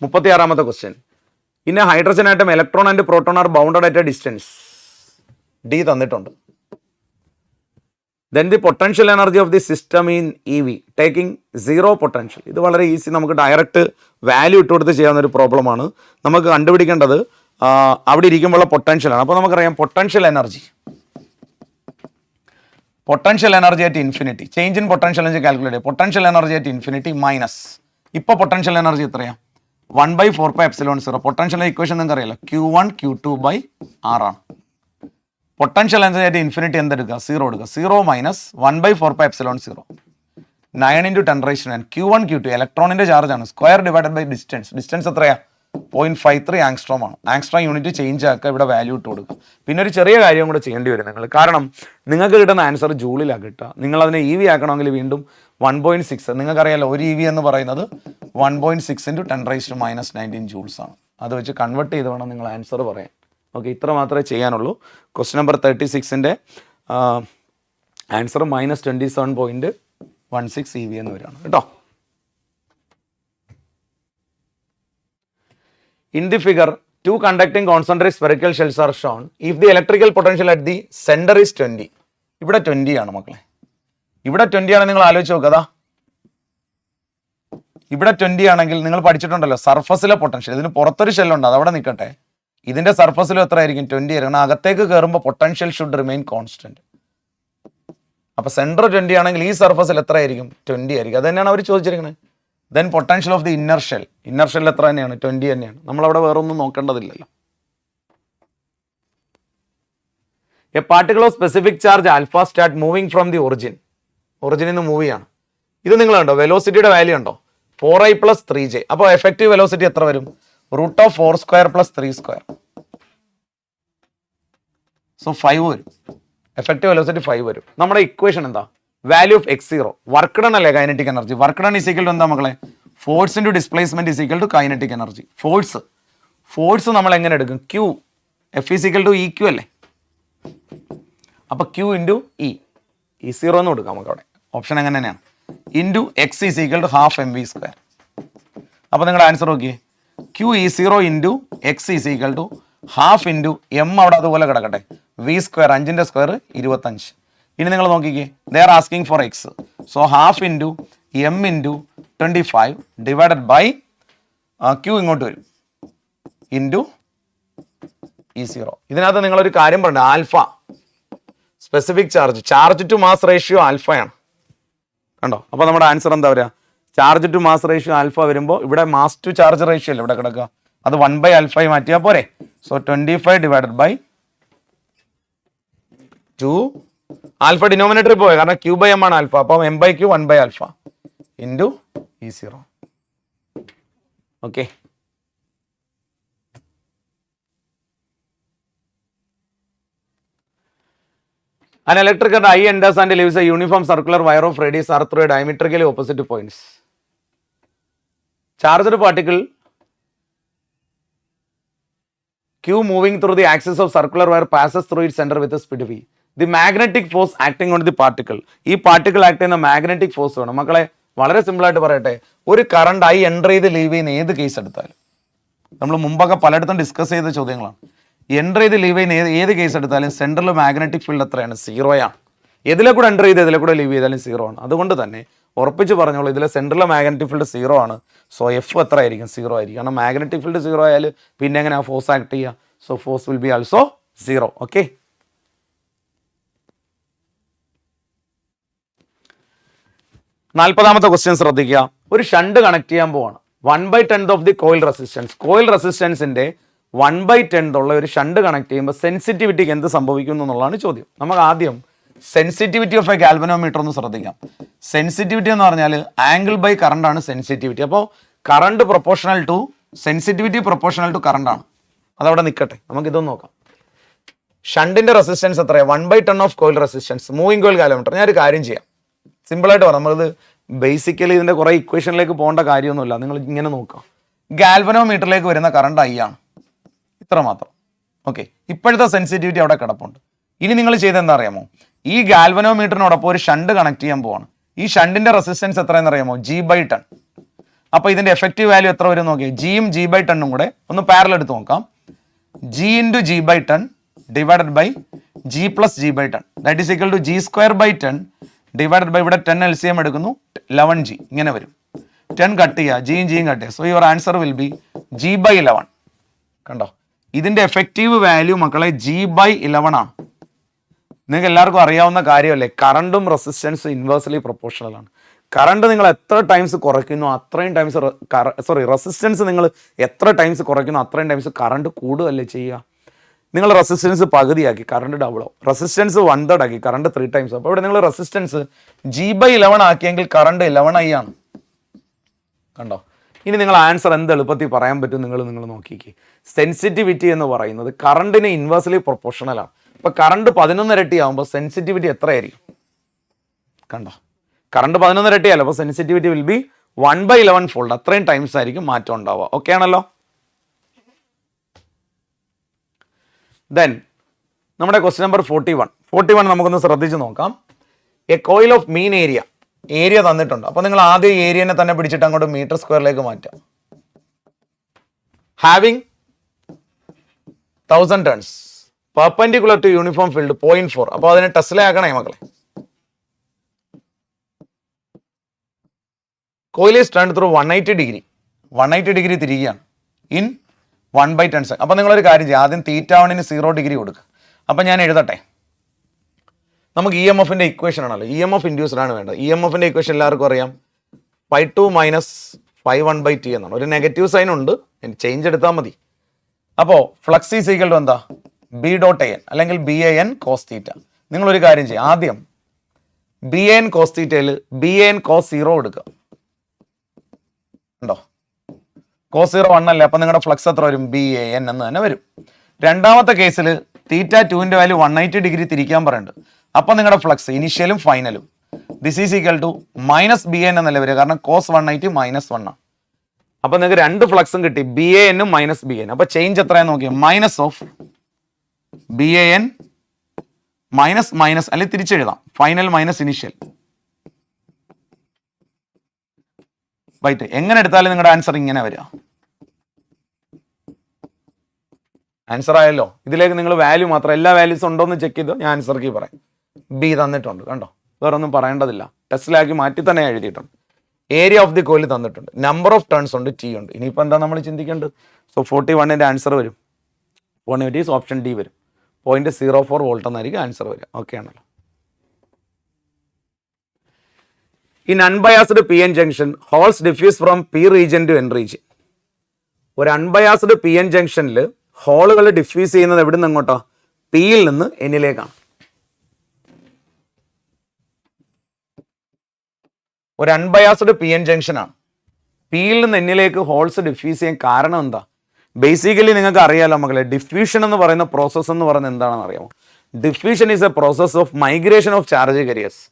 36ാമത്തെ question. In a hydrogen atom electron and proton are bounded at a distance. D തന്നിട്ടുണ്ട്. Then the potential energy of the system in EV taking zero potential. ഇത് വളരെ ഈസി, നമുക്ക് ഡയറക്റ്റ് വാല്യൂ ഇട്ട് കൊടുത്ത് ചെയ്യാവുന്ന ഒരു പ്രോബ്ലമാണ്. നമുക്ക് കണ്ടുപിടിക്കേണ്ടത് അവിടെ ഇരിക്കുമ്പോഴുള്ള പൊട്ടൻഷ്യലാണ്. അപ്പോൾ നമുക്കറിയാം potential energy at infinity, change in potential energy calculate ചെയ്യുക. Potential energy at infinity minus ഇപ്പോൾ പൊട്ടൻഷ്യൽ എനർജി എത്രയാണ്? 1/4πε0. പൊട്ടൻഷ്യൽ ഇക്വേഷൻ നിങ്ങൾക്ക് അറിയാലോ, Q1 Q2/R ആണ്. പൊട്ടൻഷ്യൽ എനർജി ആയിട്ട് ഇൻഫിനിറ്റി എന്തെടുക്കുക? 0 എടുക്കുക. 0 മൈനസ് 1/4πε0, 9 × 10⁻⁹. Q1 Q2 ഇലക്ട്രോണിന്റെ ചാർജ് ആണ്, square divided by distance. Distance എത്രയാ? 0.53 ആങ്സ്ട്രോം ആണ്. ആങ്സ്ട്രോം യൂണിറ്റ് ചേഞ്ച് ആക്കുക, ഇവിടെ വാല്യൂ ഇട്ട് കൊടുക്കുക. പിന്നെ ഒരു ചെറിയ കാര്യം കൂടെ ചെയ്യേണ്ടി വരും നിങ്ങൾ, കാരണം നിങ്ങൾക്ക് കിട്ടുന്ന ആൻസർ ജൂളിലാണ് കിട്ടുക. നിങ്ങൾ അതിനെ EV ആക്കണമെങ്കിൽ വീണ്ടും 1.6, നിങ്ങൾക്കറിയാലോ ഒരു EV എന്ന് പറയുന്നത് 1.6 × 10⁻⁻19 ജൂൾസ് ആണ്. അത് വെച്ച് കൺവേർട്ട് ചെയ്ത് വേണം നിങ്ങൾ ആൻസർ പറയാൻ. ഓക്കെ, ഇത്ര മാത്രമേ ചെയ്യാനുള്ളൂ. ക്വസ്റ്റ്യൻ നമ്പർ 36ന്റെ ആൻസർ -27.16 EV എന്ന് വരികയാണ് കേട്ടോ. In the figure, 2 conducting concentric spherical shells are shown. If the electrical potential at the center is 20, ഇവിടെ 20 ആണ് മക്കളെ. ഇവിടെ 20 ആണ്, നിങ്ങൾ ആലോചിച്ച് നോക്കുക. ഇവിടെ 20 ആണെങ്കിൽ നിങ്ങൾ പഠിച്ചിട്ടുണ്ടല്ലോ സർഫസിലെ പൊട്ടൻഷ്യൽ. ഇതിന് പുറത്തൊരു ഷെല്ലുണ്ട്, അതവിടെ നിൽക്കട്ടെ. ഇതിന്റെ സർഫസിലും എത്ര ആയിരിക്കും? 20 ആയിരിക്കണം. അകത്തേക്ക് കയറുമ്പോൾ പൊട്ടൻഷ്യൽ ഷുഡ് റിമെയിൻ കോൺസ്റ്റന്റ്. അപ്പൊ സെന്റർ 20 ആണെങ്കിൽ ഈ സർഫസിൽ എത്ര ആയിരിക്കും? 20 ആയിരിക്കും. അത് തന്നെയാണ് അവർ ചോദിച്ചിരിക്കുന്നത്. Then potential of the inner shell എത്ര തന്നെയാണ്? 20 തന്നെയാണ്. നമ്മളവിടെ വേറെ ഒന്നും നോക്കേണ്ടതില്ലല്ലോ. A particle of specific charge alpha start moving from the ഒറിജിനിൽ നിന്ന് മൂവ് ചെയ്യാണ്. ഇത് നിങ്ങൾ കണ്ടോ, വെലോസിറ്റിയുടെ വാല്യൂ ഉണ്ടോ? 4i + 3j. അപ്പോൾ എഫക്റ്റീവ് വെലോസിറ്റി എത്ര വരും? √4² + 3². സോ 5 വരും. എഫക്റ്റീവ് വെലോസിറ്റി 5 വരും. നമ്മുടെ ഇക്വേഷൻ എന്താ? Value of x0 work done അല്ലേ, kinetic energy. Work done is equal to എന്താ മക്കളെ? Force into displacement is equal to kinetic energy. Force നമ്മൾ എങ്ങനെ എടുക്കും? Q, F is equal to EQ അല്ലേ. അപ്പൊ Q × E, E0 എന്ന് കൊടുക്കാം നമുക്ക് അവിടെ. ഓപ്ഷൻ എങ്ങനെ തന്നെയാണ്. Into x is equal to ½ mv². അപ്പൊ നിങ്ങളുടെ ആൻസർ നോക്കിയേ, Q E0 × x is equal to ½ × m അവിടെ അതുപോലെ കിടക്കട്ടെ, v², 5ന്റെ സ്ക്വയർ 25. ഇനി നിങ്ങൾ നോക്കിക്കേ, they are asking for x. So ½ × m × 25 divided by Q ഇങ്ങോട്ട് വരും ഇൻറ്റു E0. ഇതിനകത്ത് നിങ്ങളൊരു കാര്യം പറഞ്ഞു, alpha specific charge to mass ratio ആൽഫയാണ് കണ്ടോ. അപ്പോൾ നമ്മുടെ ആൻസർ എന്താ വരിക? Charge to mass ratio alpha വരുമ്പോൾ ഇവിടെ മാസ് ടു ചാർജ് റേഷ്യോ അല്ലേ ഇവിടെ കിടക്കുക, അത് 1/α മാറ്റിയാൽ പോരെ. So 25 divided by 2. ആൽഫ ഡിനോമിനേറ്ററിൽ പോയി, കാരണം Q/m ആണ് ആൽഫ. അപ്പം m/q 1/α into E0. Okay, an electric current I enters and leaves a uniform circular wire of radius r through a diametrically opposite points. Charged particle Q moving through the axis of circular wire passes through its center with a speed v. The magnetic force acting on the particle. ഈ പാർട്ടിക്കിൾ ആക്ട് ചെയ്യുന്ന മാഗ്നറ്റിക് ഫോഴ്സ് വേണം മക്കളെ. വളരെ സിമ്പിൾ ആയിട്ട് പറയട്ടെ, ഒരു കറണ്ട് I എൻ്റർ ചെയ്ത് ലീവ് ചെയ്യുന്ന ഏത് കേസ് എടുത്താലും, നമ്മൾ മുമ്പൊക്കെ പലയിടത്തും ഡിസ്കസ് ചെയ്ത ചോദ്യങ്ങളാണ്. എൻ്റർ ചെയ്ത് ലീവ് ചെയ്യുന്ന ഏത് കേസ് എടുത്താലും സെൻട്രൽ മാഗ്നറ്റിക് ഫീൽഡ് എത്രയാണ്? 0 ആണ്. ഇതിലെ കൂടെ എൻ്റർ ചെയ്ത് ഇതിലെ കൂടെ ലീവ് ചെയ്താലും 0 ആണ്. അതുകൊണ്ട് തന്നെ ഉറപ്പിച്ച് പറഞ്ഞോളൂ, ഇതിലെ സെൻട്രൽ മാഗ്നറ്റിക് ഫീൽഡ് 0 ആണ്. സോ എഫ് എത്ര ആയിരിക്കും? 0 ആയിരിക്കും. കാരണം മാഗ്നറ്റിക് ഫീൽഡ് 0 ആയാൽ പിന്നെ എങ്ങനെയാണ് ഫോഴ്സ് ആക്ട് ചെയ്യുക? So force will be also 0. Okay, 40ാമത്തെ ക്വസ്റ്റ്യൻ ശ്രദ്ധിക്കുക. ഒരു ഷണ്ട് കണക്ട് ചെയ്യാൻ പോവാണ്. 1/10 of the coil resistance. Coil റെസിസ്റ്റൻസിന്റെ 1/10 ഉള്ള ഒരു ഷണ്ട് കണക്ട് ചെയ്യുമ്പോൾ സെൻസിറ്റിവിറ്റിക്ക് എന്ത് സംഭവിക്കുന്നു എന്നുള്ളതാണ് ചോദ്യം. നമുക്ക് ആദ്യം സെൻസിറ്റിവിറ്റി ഓഫ് എ ഗാൽവനോമീറ്റർ ഒന്ന് ശ്രദ്ധിക്കാം. സെൻസിറ്റിവിറ്റി എന്ന് പറഞ്ഞാൽ ആംഗിൾ ബൈ കറണ്ട് ആണ് സെൻസിറ്റിവിറ്റി. അപ്പോൾ current proportional to sensitivity proportional to current ആണ്. അതവിടെ നിൽക്കട്ടെ, നമുക്കിതൊന്ന് നോക്കാം. ഷണ്ടിന്റെ റെസിസ്റ്റൻസ് എത്രയാണ്? 1/10 of coil resistance, moving coil galvanometer. ഞാനൊരു കാര്യം ചെയ്യാം, സിമ്പിളായിട്ട് പറയാം. നമ്മളിത് ബേസിക്കലി ഇതിൻ്റെ കുറേ ഇക്വേഷനിലേക്ക് പോകേണ്ട കാര്യമൊന്നുമില്ല. നിങ്ങൾ ഇങ്ങനെ നോക്കുക, ഗാൽവനോമീറ്ററിലേക്ക് വരുന്ന കറണ്ട് I ആണ്, ഇത്ര മാത്രം. ഓക്കെ, ഇപ്പോഴത്തെ സെൻസിറ്റിവിറ്റി അവിടെ കിടപ്പുണ്ട്. ഇനി നിങ്ങൾ ചെയ്തെന്താ അറിയാമോ? ഈ ഗാൽവനോമീറ്ററിനോടൊപ്പം ഒരു ഷണ്ട് കണക്ട് ചെയ്യാൻ പോവാണ്. ഈ ഷണ്ടിന്റെ റെസിസ്റ്റൻസ് എത്രയെന്ന് അറിയാമോ? G/10. അപ്പോൾ ഇതിന്റെ എഫക്റ്റീവ് വാല്യൂ എത്ര വരും നോക്കിയേ. ജിയും G/10 കൂടെ ഒന്ന് പാരലൽ എടുത്ത് നോക്കാം. G × G/10 divided by G plus G by 10 that is equal to G square by 10 divided by ഇവിടെ 10 LCM എടുക്കുന്നു 11G ഇങ്ങനെ വരും. 10 കട്ട് ചെയ്യുക, ജിയും ജിയും കട്ട് ചെയ്യുക. So your answer will be G by 11. കണ്ടോ, ഇതിന്റെ എഫക്റ്റീവ് വാല്യൂ മക്കളെ ജി ബൈ 11 ആണ്. നിങ്ങൾക്ക് എല്ലാവർക്കും അറിയാവുന്ന കാര്യമല്ലേ, കറണ്ടും റെസിസ്റ്റൻസും ഇൻവേഴ്സ്ലി പ്രൊപ്പോർഷണൽ ആണ്. കറണ്ട് നിങ്ങൾ എത്ര ടൈംസ് കുറയ്ക്കുന്നു അത്രയും ടൈംസ് റെസിസ്റ്റൻസ് നിങ്ങൾ എത്ര ടൈംസ് കുറയ്ക്കുന്നു അത്രയും ടൈംസ് കറണ്ട് കൂടുകയല്ലേ ചെയ്യുക. നിങ്ങൾ റെസിസ്റ്റൻസ് പകുതിയാക്കി കറണ്ട് ഡബിളോ, റെസിസ്റ്റൻസ് 1/3 ആക്കി കറണ്ട് 3 ടൈംസ്. അപ്പോൾ ഇവിടെ നിങ്ങൾ റെസിസ്റ്റൻസ് ജി ബൈ 11 ആക്കിയെങ്കിൽ കറണ്ട് 11I ആണ്. കണ്ടോ, ഇനി നിങ്ങൾ ആൻസർ എന്ത് എളുപ്പത്തിൽ പറയാൻ പറ്റും നിങ്ങൾ നോക്കിക്കേ. സെൻസിറ്റിവിറ്റി എന്ന് പറയുന്നത് കറണ്ടിന് ഇൻവേഴ്സ്ലി പ്രൊപ്പോർഷണൽ ആണ്. അപ്പോൾ കറണ്ട് 11 ഇരട്ടി ആകുമ്പോൾ സെൻസിറ്റിവിറ്റി എത്രയായിരിക്കും? കണ്ടോ, കറണ്ട് 11 ഇരട്ടിയല്ലോ, അപ്പോൾ സെൻസിറ്റിവിറ്റി വിൽ ബി 1/11 ഫോൾഡ്, അത്രയും ടൈംസ് ആയിരിക്കും മാറ്റം ഉണ്ടാവുക. ഓക്കെ ആണല്ലോ. ദെൻ നമ്മുടെ ക്വസ്റ്റ്യൻ നമ്പർ 41 നമുക്കൊന്ന് ശ്രദ്ധിച്ച് നോക്കാം. A coil of mean area തന്നിട്ടുണ്ട്. അപ്പോൾ നിങ്ങൾ ആദ്യം ഏരിയനെ തന്നെ പിടിച്ചിട്ട് അങ്ങോട്ട് മീറ്റർ സ്ക്വയറിലേക്ക് മാറ്റാം. Having 1000 turns perpendicular to uniform field 0.4. അപ്പോൾ അതിനെ ടെസ്ലയാക്കണേ മക്കളെ. Coil is turned through 180 degree തിരികെയാണ് ഇൻ 1/10 സെക്കൻഡ്. അപ്പോൾ നിങ്ങളൊരു കാര്യം ചെയ്യുക, ആദ്യം θ1 0 ഡിഗ്രി കൊടുക്കുക. അപ്പോൾ ഞാൻ എഴുതട്ടെ. നമുക്ക് ഇ എം എഫിൻ്റെ ഇക്വേഷൻ ആണല്ലോ, ഇ എം എഫ് ഇൻഡ്യൂസ്ഡ് ആണ് വേണ്ടത്. ഇ എം എഫിൻ്റെ ഇക്വേഷൻ എല്ലാവർക്കും അറിയാം, ∅2 മൈനസ് ∅1/t എന്നാണ്. ഒരു നെഗറ്റീവ് സൈൻ ഉണ്ട്, ചേഞ്ച് എടുത്താൽ മതി. അപ്പോൾ ഫ്ലക്സ് ഈസ് ഈക്വൽ ടു എന്താ, ബി ഡോട്ട് എൻ അല്ലെങ്കിൽ BAN cos θ. നിങ്ങളൊരു കാര്യം ചെയ്യുക, ആദ്യം BAN cos θയിൽ BAN cos 0 എടുക്കുക. ഉണ്ടോ, cos 0 1 അല്ലേ, അപ്പം നിങ്ങളുടെ ഫ്ലക്സ് എത്ര വരും, BAN എന്ന് തന്നെ വരും. രണ്ടാമത്തെ കേസിൽ θ2ൻ്റെ വാല്യൂ 180 ഡിഗ്രി തിരിക്കാൻ പറയുന്നുണ്ട്. അപ്പം നിങ്ങളുടെ ഫ്ലക്സ് ഇനിഷ്യലും ഫൈനലും this is equal to minus BAN എന്നല്ലേ വരിക, കാരണം cos 180 -1 ആണ്. അപ്പം നിങ്ങൾക്ക് രണ്ട് ഫ്ലക്സും കിട്ടി, BAN മൈനസ് BAN. അപ്പം ചേഞ്ച് എത്രയാണെന്ന് നോക്കിയാൽ മൈനസ് ഓഫ് BAN മൈനസ് അല്ലെങ്കിൽ തിരിച്ചെഴുതാം, ഫൈനൽ മൈനസ് ഇനിഷ്യൽ റൈറ്റ്. എങ്ങനെ എടുത്താലും നിങ്ങളുടെ ആൻസർ ഇങ്ങനെ വരിക. ആൻസർ ആയല്ലോ. ഇതിലേക്ക് നിങ്ങൾ വാല്യൂ മാത്രം, എല്ലാ വാല്യൂസും ഉണ്ടോ എന്ന് ചെക്ക് ചെയ്ത് ഞാൻ ആൻസർ കീ പറയാം. ബി തന്നിട്ടുണ്ട്, കണ്ടോ, വേറെ ഒന്നും പറയേണ്ടതില്ല, ടെസ്റ്റിലാക്കി മാറ്റി തന്നെ എഴുതിയിട്ടുണ്ട്. ഏരിയ ഓഫ് ദി കോയിൽ തന്നിട്ടുണ്ട്, നമ്പർ ഓഫ് ടേൺസ് ഉണ്ട്, T ഉണ്ട്. ഇനിയിപ്പോൾ എന്താ നമ്മൾ ചിന്തിക്കേണ്ടത്? സോ 41ൻ്റെ ആൻസർ വരും, ഓപ്ഷൻ ഡി വരും, 0.04 വോൾട്ട് എന്നായിരിക്കും ആൻസർ വരിക. ഓക്കെ ആണല്ലോ. In unbiased PN junction holes diffuse from P region to N region. ഒരു അൺബയാസ്ഡ് PN ജംഗ്ഷനിൽ ഹോളുകൾ ഡിഫ്യൂസ് ചെയ്യുന്നത് എവിടെ നിന്ന് എങ്ങോട്ടാ, പിയിൽ നിന്ന് എന്നിലേക്കാണ്. ഒരു അൺബയാസ്ഡ് PN ജംഗ്ഷനാണ്, പിയിൽ നിന്ന് എന്നിലേക്ക് ഹോൾസ് ഡിഫ്യൂസ് ചെയ്യാൻ കാരണം എന്താ? ബേസിക്കലി നിങ്ങൾക്ക് അറിയാലോ മക്കളെ, ഡിഫ്യൂഷൻ എന്ന് പറയുന്ന പ്രോസസ്സ് എന്ന് പറയുന്നത് എന്താണെന്ന് അറിയാമോ? Diffusion is A process of migration of charge careers.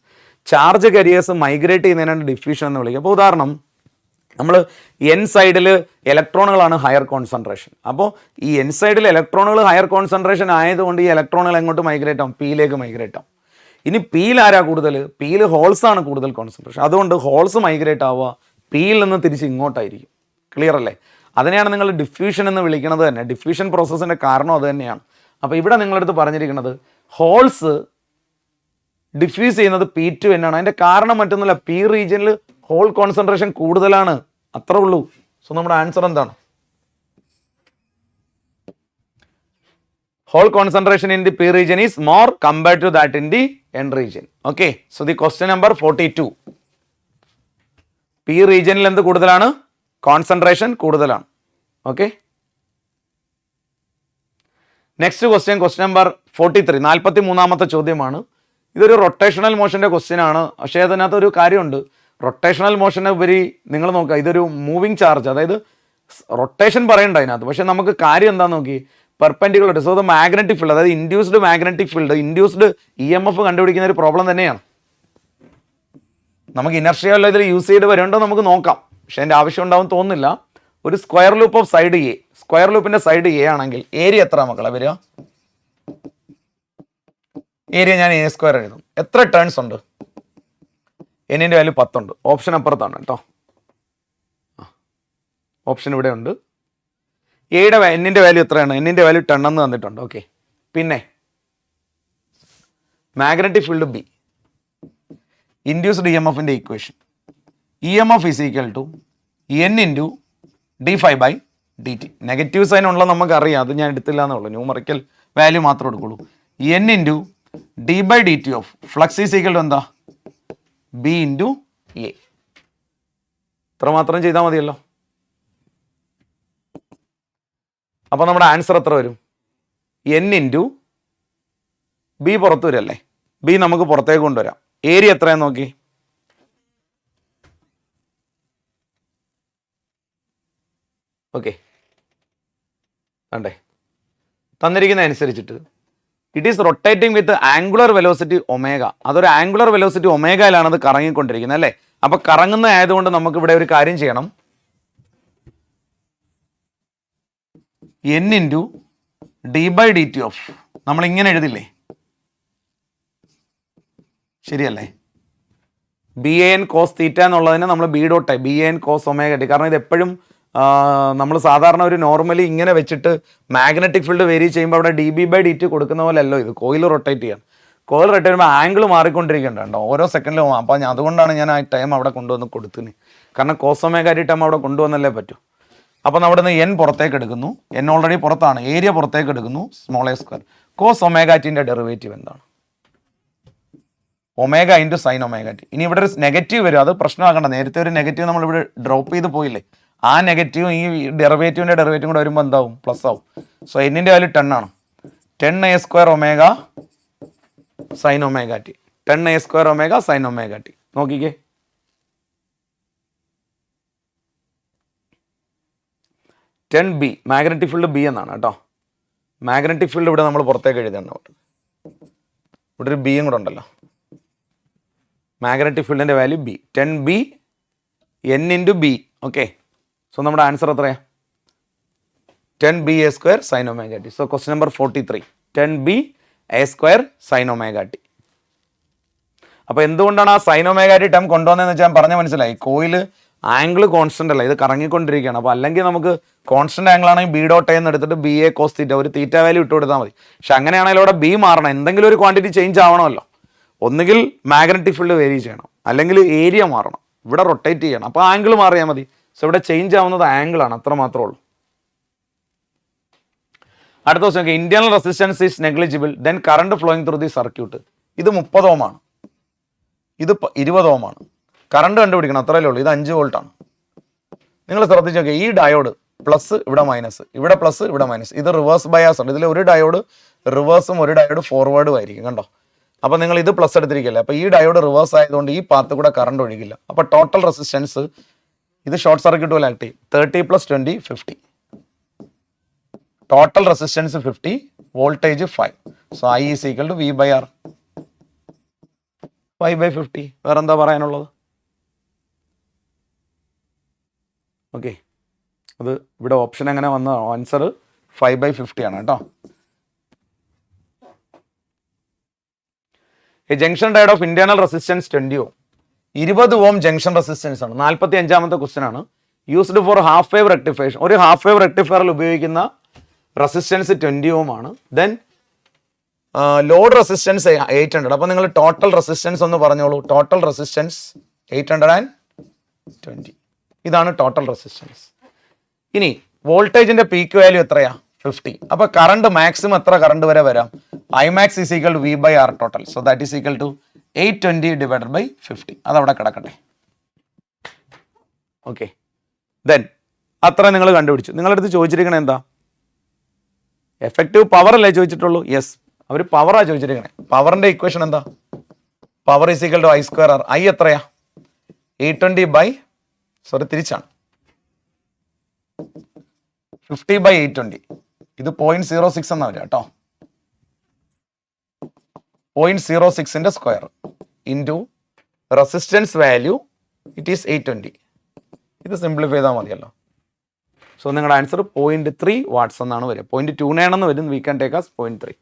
Charge careers migrate ചെയ്യുന്നതിനാണ് ഡിഫ്യൂഷൻ എന്ന് വിളിക്കുക. അപ്പോൾ ഉദാഹരണം, നമ്മൾ എൻ സൈഡിൽ ഇലക്ട്രോണുകളാണ് ഹയർ കോൺസെൻട്രേഷൻ. അപ്പോൾ ഈ എൻ സൈഡിൽ ഇലക്ട്രോണുകൾ ഹയർ കോൺസെൻട്രേഷൻ ആയതുകൊണ്ട് ഈ ഇലക്ട്രോണുകൾ എങ്ങോട്ട് മൈഗ്രേറ്റ് ആവും, പിയിലേക്ക് മൈഗ്രേറ്റ് ആവും. ഇനി പിയിൽ ആരാ കൂടുതൽ, പിയിൽ ഹോൾസ് ആണ് കൂടുതൽ കോൺസെൻട്രേഷൻ. അതുകൊണ്ട് ഹോൾസ് മൈഗ്രേറ്റ് ആവുക പിയിൽ നിന്ന് തിരിച്ച് ഇങ്ങോട്ടായിരിക്കും. ക്ലിയർ അല്ലേ? അതിനെയാണ് നിങ്ങൾ ഡിഫ്യൂഷൻ എന്ന് വിളിക്കുന്നത് തന്നെ. ഡിഫ്യൂഷൻ പ്രോസസ്സിൻ്റെ കാരണം അത് തന്നെയാണ്. അപ്പോൾ ഇവിടെ നിങ്ങളടുത്ത് പറഞ്ഞിരിക്കുന്നത് ഹോൾസ് ഡിഫ്യൂസ് ചെയ്യുന്നത് P2 എന്നാണ്. അതിൻ്റെ കാരണം മറ്റൊന്നുമില്ല, പി റീജിയനിൽ ഹോൾ കോൺസെൻട്രേഷൻ കൂടുതലാണ്, അത്രേ ഉള്ളൂ. സോ നമ്മുടെ ആൻസർ എന്താണ്? Whole concentration in the P region is more compared to that in the N region. Okay. So the question number 42. P region എന്ത് കൂടുതലാണ്? Concentration കൂടുതലാണ്. Okay. Next question number 43. 43ാമത്തെ ചോദ്യമാണ്. ഇതൊരു റൊട്ടേഷണൽ മോഷൻ്റെ ക്വസ്റ്റ്യൻ ആണ്. പക്ഷേ അതിനകത്ത് ഒരു കാര്യമുണ്ട്. റൊട്ടേഷണൽ മോഷനെ ഉപരി നിങ്ങൾ നോക്കുക, ഇതൊരു മൂവിങ് ചാർജ്, അതായത് റൊട്ടേഷൻ പറയണ്ട അതിനകത്ത്. പക്ഷേ നമുക്ക് കാര്യം എന്താണെന്ന് നോക്കി, perpendicular. So the magnetic field, അതായത് induced magnetic field, induced EMF കണ്ടുപിടിക്കുന്ന ഒരു പ്രോബ്ലം തന്നെയാണ്. നമുക്ക് ഇനർഷ്യ അല്ല ഇതിൽ യൂസ് ചെയ്ത് വരുന്നുണ്ടോ നമുക്ക് നോക്കാം, പക്ഷേ അതിൻ്റെ ആവശ്യം ഉണ്ടാവും തോന്നുന്നില്ല. ഒരു square loop of side A, square ലൂപ്പിൻ്റെ സൈഡ് എ ആണെങ്കിൽ ഏരിയ എത്ര മക്കളെ വരിക? ഏരിയ ഞാൻ A സ്ക്വയർ എഴുതും. എത്ര ടേൺസ് ഉണ്ട്? എന്നിൻ്റെ വാല്യൂ 10 ഉണ്ട്. ഓപ്ഷൻ അപ്പുറത്താണ് കേട്ടോ, ഓപ്ഷൻ ഇവിടെ ഉണ്ട്. എന്നിൻ്റെ വാല്യൂ എത്രയാണ്? എന്നിൻ്റെ വാല്യൂ 10 എന്ന് തന്നിട്ടുണ്ട്. ഓക്കെ. പിന്നെ മാഗ്നറ്റിക് ഫീൽഡ് ബി, ഇൻഡ്യൂസ്ഡ് EMFന്റെ equation EMF is equal to N into d∅/dt. Negative sign ഉള്ള നമുക്ക് അറിയാം, അത് ഞാൻ എടുത്തില്ല എന്നുള്ളൂ, ന്യൂമറിക്കൽ വാല്യൂ മാത്രം എടുക്കുള്ളൂ. N into d/dt of flux is equal to എന്താ, B ഇൻറ്റു A. ഇത്ര മാത്രം ചെയ്താൽ മതിയല്ലോ. അപ്പോൾ നമ്മുടെ ആൻസർ എത്ര വരും? N ഇൻറ്റു B പുറത്ത് വരല്ലേ, B നമുക്ക് പുറത്തേക്ക് കൊണ്ടുവരാം. ഏരിയ എത്രയാന്ന് നോക്കി, ഓക്കെ കണ്ടേ, തന്നിരിക്കുന്ന അനുസരിച്ചിട്ട് it is rotating with angular velocity omega. അതൊരു ആംഗുലർ വെലോസിറ്റി ഒമേഗയിലാണ് അത് കറങ്ങിക്കൊണ്ടിരിക്കുന്നത് അല്ലേ. അപ്പൊ കറങ്ങുന്ന ആയതുകൊണ്ട് നമുക്ക് ഇവിടെ ഒരു കാര്യം ചെയ്യണം, N ഇൻറ്റു d/dt ഓഫ്, നമ്മൾ ഇങ്ങനെ എഴുതില്ലേ, ശരിയല്ലേ, BAN cos θ എന്നുള്ളതിനെ നമ്മൾ BAN cos ωt. കാരണം ഇത് എപ്പോഴും നമ്മൾ സാധാരണ ഒരു നോർമലി ഇങ്ങനെ വെച്ചിട്ട് മാഗ്നറ്റിക് ഫീൽഡ് വേരി ചെയ്യുമ്പോൾ അവിടെ dB/dt കൊടുക്കുന്ന പോലെ അല്ലോ ഇത്. കോയിൽ റൊട്ടേറ്റ് ചെയ്യാൻ, കോയിൽ റൊട്ടേറ്റ് ചെയ്യുമ്പോൾ ആംഗിൾ മാറിക്കൊണ്ടിരിക്കുന്നുണ്ടോ ഓരോ സെക്കൻഡിലും. അപ്പോൾ അതുകൊണ്ടാണ് ഞാൻ ആ ടൈം അവിടെ കൊണ്ടുവന്ന് കൊടുത്തിന്, കാരണം cos ωt ടൈം അവിടെ കൊണ്ടുവന്നല്ലേ പറ്റൂ. അപ്പോൾ അവിടെ നിന്ന് N പുറത്തേക്ക് എടുക്കുന്നു, N ഓൾറെഡി പുറത്താണ്, ഏരിയ പുറത്തേക്ക് എടുക്കുന്നു, സ്മോൾ a സ്ക്വയർ. cos ωtന്റെ ഡെറിവേറ്റീവ് എന്താണ്? Omega into sine ωt. ഇനി ഇവിടെ ഒരു നെഗറ്റീവ് വരും, അത് പ്രശ്നമാക്കണ്ട, നേരത്തെ ഒരു നെഗറ്റീവ് നമ്മൾ ഇവിടെ ഡ്രോപ്പ് ചെയ്ത് പോയില്ലേ, ആ നെഗറ്റീവും ഈ ഡെറിവേറ്റീവിൻ്റെ ഡെറിവേറ്റീവും കൂടെ വരുമ്പോൾ എന്താവും, പ്ലസ് ആവും. സോ എന്നിൻ്റെ വാല്യൂ 10 ആണ്. 10a² omega sine ωt, 10a² omega sine ωt. നോക്കിക്കേ, B മാഗ്നറ്റിക് ഫീൽഡ് B എന്നാണ് കേട്ടോ. മാഗ്നറ്റിക് ഫീൽഡ് ഇവിടെ നമ്മൾ പുറത്തേക്ക് എഴുതേണ്ട, ഇവിടെ ഒരു ബിയും കൂടെ ഉണ്ടല്ലോ. മാഗ്നറ്റിക് ഫീൽഡിൻ്റെ വാല്യൂ B, 10B N ഇൻറ്റു B. ഓക്കെ, സോ നമ്മുടെ ആൻസർ എത്രയാണ്? 10BA² sine ωt. So question number 43, 10BA² sine ωt. അപ്പോൾ എന്തുകൊണ്ടാണ് ആ സൈൻ ωt ടൈം കൊണ്ടുവന്നതെന്ന് വെച്ചാൽ പറഞ്ഞ മനസ്സിലായി, കോയിൽ ആംഗിൾ കോൺസ്റ്റന്റ് അല്ല, ഇത് കറങ്ങിക്കൊണ്ടിരിക്കുകയാണ്. അപ്പോൾ അല്ലെങ്കിൽ നമുക്ക് കോൺസ്റ്റന്റ് ആംഗിൾ ആണെങ്കിൽ B.A എന്ന് എടുത്തിട്ട് BA cos θ ഒരു തീറ്റ വാല്യൂ ഇട്ട് കൊടുത്താൽ മതി. പക്ഷെ അങ്ങനെയാണെങ്കിൽ ഇവിടെ B മാറണം, എന്തെങ്കിലും ഒരു ക്വാണ്ടിറ്റി ചേഞ്ച് ആവണമല്ലോ. ഒന്നുകിൽ മാഗ്നറ്റിക് ഫീൽഡ് വേരി ചെയ്യണം, അല്ലെങ്കിൽ ഏരിയ മാറണം, ഇവിടെ റൊട്ടേറ്റ് ചെയ്യണം, അപ്പോൾ ആംഗിൾ മാറിയാൽ മതി. സോ ഇവിടെ ചേഞ്ച് ആവുന്നത് ആംഗിൾ ആണ്, അത്ര മാത്രമേ ഉള്ളൂ. അടുത്ത ദിവസം നോക്കി, internal resistance is negligible, then current flowing through the circuit. ഇത് 30 ഓം ആണ്, ഇത് 20 ഓം ആണ്. കറണ്ട് കണ്ടുപിടിക്കണം, അത്രയല്ലേ ഉള്ളൂ. ഇത് 5 വോൾട്ടാണ്. നിങ്ങൾ ശ്രദ്ധിച്ച് നോക്കിയാൽ ഈ ഡയോഡ് പ്ലസ്, ഇവിടെ മൈനസ്, ഇവിടെ പ്ലസ്, ഇവിടെ മൈനസ്. ഇത് റിവേഴ്സ് ബയാസ് ഉണ്ട്, ഇതിൽ ഒരു ഡയോഡ് റിവേഴ്സും ഒരു ഡയോഡ് ഫോർവേഡും ആയിരിക്കും, കണ്ടോ. അപ്പോൾ നിങ്ങൾ ഇത് പ്ലസ് എടുത്തിരിക്കില്ല, അപ്പോൾ ഈ ഡയോഡ് റിവേഴ്സ് ആയതുകൊണ്ട് ഈ പാത്ത് കൂടെ കറണ്ട് ഒഴുകില്ല. അപ്പോൾ ടോട്ടൽ റെസിസ്റ്റൻസ്, ഇത് ഷോർട്ട് സർക്യൂട്ട് പോലെ ആക്ട് ചെയ്യും. 30 + 20 50. Total resistance 50, voltage 5. So I is equal to V/R, 5/50. വേറെ എന്താ പറയാനുള്ളത്? ഓക്കെ, അത് ഇവിടെ ഓപ്ഷൻ എങ്ങനെ വന്ന ആൻസർ 5/50 ആണ് കേട്ടോ. A junction diode of internal resistance 20 ohm, 20 ohm junction resistance ആണ്. 45-ാമത്തെ ക്വസ്റ്റ്യൻ ആണ്. Used for half wave rectification. ഒരു ഹാഫ് വേവ് റെക്ടിഫയറിൽ ഉപയോഗിക്കുന്ന റെസിസ്റ്റൻസ് 20 ഓം ആണ്. Then load resistance 800. അപ്പോൾ നിങ്ങൾ ടോട്ടൽ റെസിസ്റ്റൻസ് ഒന്ന് പറഞ്ഞോളൂ. Total resistance 820. ഇതാണ് ടോട്ടൽ റെസിസ്റ്റൻസ്. ഇനി വോൾട്ടേജിന്റെ പീക്ക് വാല്യൂ എത്രയാ? 50. അപ്പോൾ കറണ്ട് മാക്സിമം എത്ര കറണ്ട് വരെ വരാം? Imax is equal to V/R total. So that is equal to 820 divided by 50. അതവിടെ കിടക്കട്ടെ. ഓക്കെ, ദെൻ അത്ര നിങ്ങൾ കണ്ടുപിടിച്ചു. നിങ്ങളടുത്ത് ചോദിച്ചിരിക്കണേ എന്താ? എഫക്റ്റീവ് പവർ അല്ലേ ചോദിച്ചിട്ടുള്ളൂ? യെസ്, അവർ പവറാ ചോദിച്ചിരിക്കണേ. പവറിന്റെ ഇക്വേഷൻ എന്താ? Power is equal to I²R. I എത്രയാ? 820 തിരിച്ചാണ് 50/820. ഇത് 0.06 എന്നാ വരിക കേട്ടോ. 0.06ന്റെ square into resistance value, it is 820. ഇത് സിംപ്ലിഫൈ ചെയ്താൽ മതിയല്ലോ. സോ നിങ്ങളുടെ ആൻസർ 0.3 വാട്ട്സ് എന്നാണ് വരിക. 0.29 എന്ന് വരും. We can take as 0.3.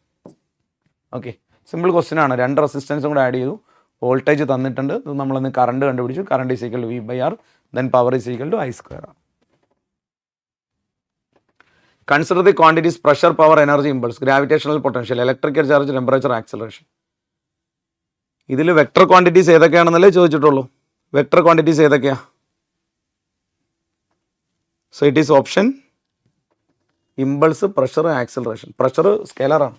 Okay, simple question ആണ്. 2 റെസിസ്റ്റൻസും കൂടെ ആഡ് ചെയ്തു, വോൾട്ടേജ് തന്നിട്ടുണ്ട്. ഇത് നമ്മളിന്ന് കറണ്ട് കണ്ടുപിടിച്ചു. Current is equal to V/R, then power is equal to I²R. Consider the quantities pressure, power, energy, impulse, gravitational potential, electrical charge, temperature, acceleration. ഇതിൽ വെക്ടർ ക്വാണ്ടിറ്റീസ് ഏതൊക്കെയാണെന്നല്ലേ ചോദിച്ചിട്ടുള്ളൂ. വെക്ടർ ക്വാണ്ടിറ്റീസ് ഏതൊക്കെയാ? So it is option impulse, pressure, acceleration. Pressure സ്കെയിലറാണ്,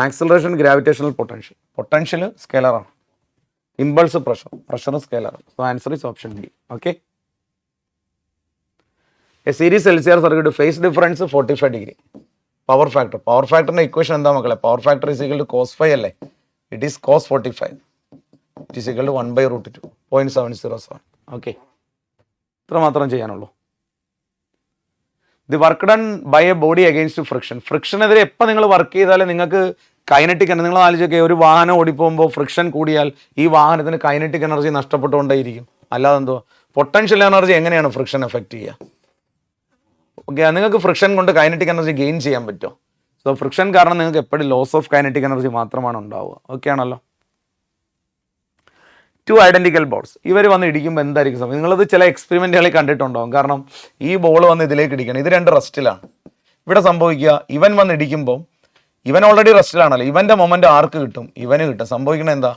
ആക്സിലറേഷൻ ഗ്രാവിറ്റേഷണൽ പൊട്ടൻഷ്യൽ, പൊട്ടൻഷ്യൽ സ്കെയിലറാണ്, impulse pressure, pressure scalar. So answer is option B. Okay. A series LCR circuit phase difference 45 degree. Power factor, power ഫാക്ടറിന്റെ ഇക്വേഷൻ എന്താ മക്കളെ? Power factor is equal to cos 5 അല്ലേ? It is cos 45. It is equal to 1/√2, 0.707. Okay, ഇത്ര മാത്രം ചെയ്യാനുള്ളൂ. The work done by a body against friction. ഫ്രിക്ഷനെതിരെ എപ്പോൾ നിങ്ങൾ വർക്ക് ചെയ്താലും നിങ്ങൾക്ക് കൈനറ്റിക് എനർജി, നിങ്ങൾ ആലോചിച്ചൊക്കെ ഒരു വാഹനം ഓടിപ്പോകുമ്പോൾ ഫ്രിക്ഷൻ കൂടിയാൽ ഈ വാഹനത്തിന് കൈനറ്റിക് എനർജി നഷ്ടപ്പെട്ടുകൊണ്ടേയിരിക്കും. അല്ലാതെ എന്തോ പൊട്ടൻഷ്യൽ എനർജി എങ്ങനെയാണ് ഫ്രിക്ഷൻ എഫക്റ്റ് ചെയ്യുക? ഓക്കെ, നിങ്ങൾക്ക് ഫ്രിക്ഷൻ കൊണ്ട് കൈനറ്റിക് എനർജി ഗെയിൻ ചെയ്യാൻ പറ്റുമോ? സോ ഫ്രിക്ഷൻ കാരണം നിങ്ങൾക്ക് എപ്പോഴും ലോസ് ഓഫ് കൈനറ്റിക് എനർജി മാത്രമാണ് ഉണ്ടാവുക. ഓക്കെ ആണല്ലോ. 2 ഐഡന്റിക്കൽ ബോൾസ്, ഇവർ വന്ന് ഇടിക്കുമ്പോൾ എന്തായിരിക്കും സംഭവം? നിങ്ങളത് ചില എക്സ്പെരിമെന്റുകളിൽ കണ്ടിട്ടുണ്ടാവും. കാരണം ഈ ബോൾ വന്ന് ഇതിലേക്ക് ഇടിക്കണം, ഇത് 2 റെസ്റ്റിലാണ്. ഇവിടെ സംഭവിക്കുക, ഇവൻ വന്ന് ഇടിക്കുമ്പോൾ ഇവൻ ഓൾറെഡി റെസ്റ്റിലാണല്ലോ, ഇവന്റെ മൊമെന്റ് ആർക്ക് കിട്ടും? ഇവന് കിട്ടും. സംഭവിക്കണത് എന്താ?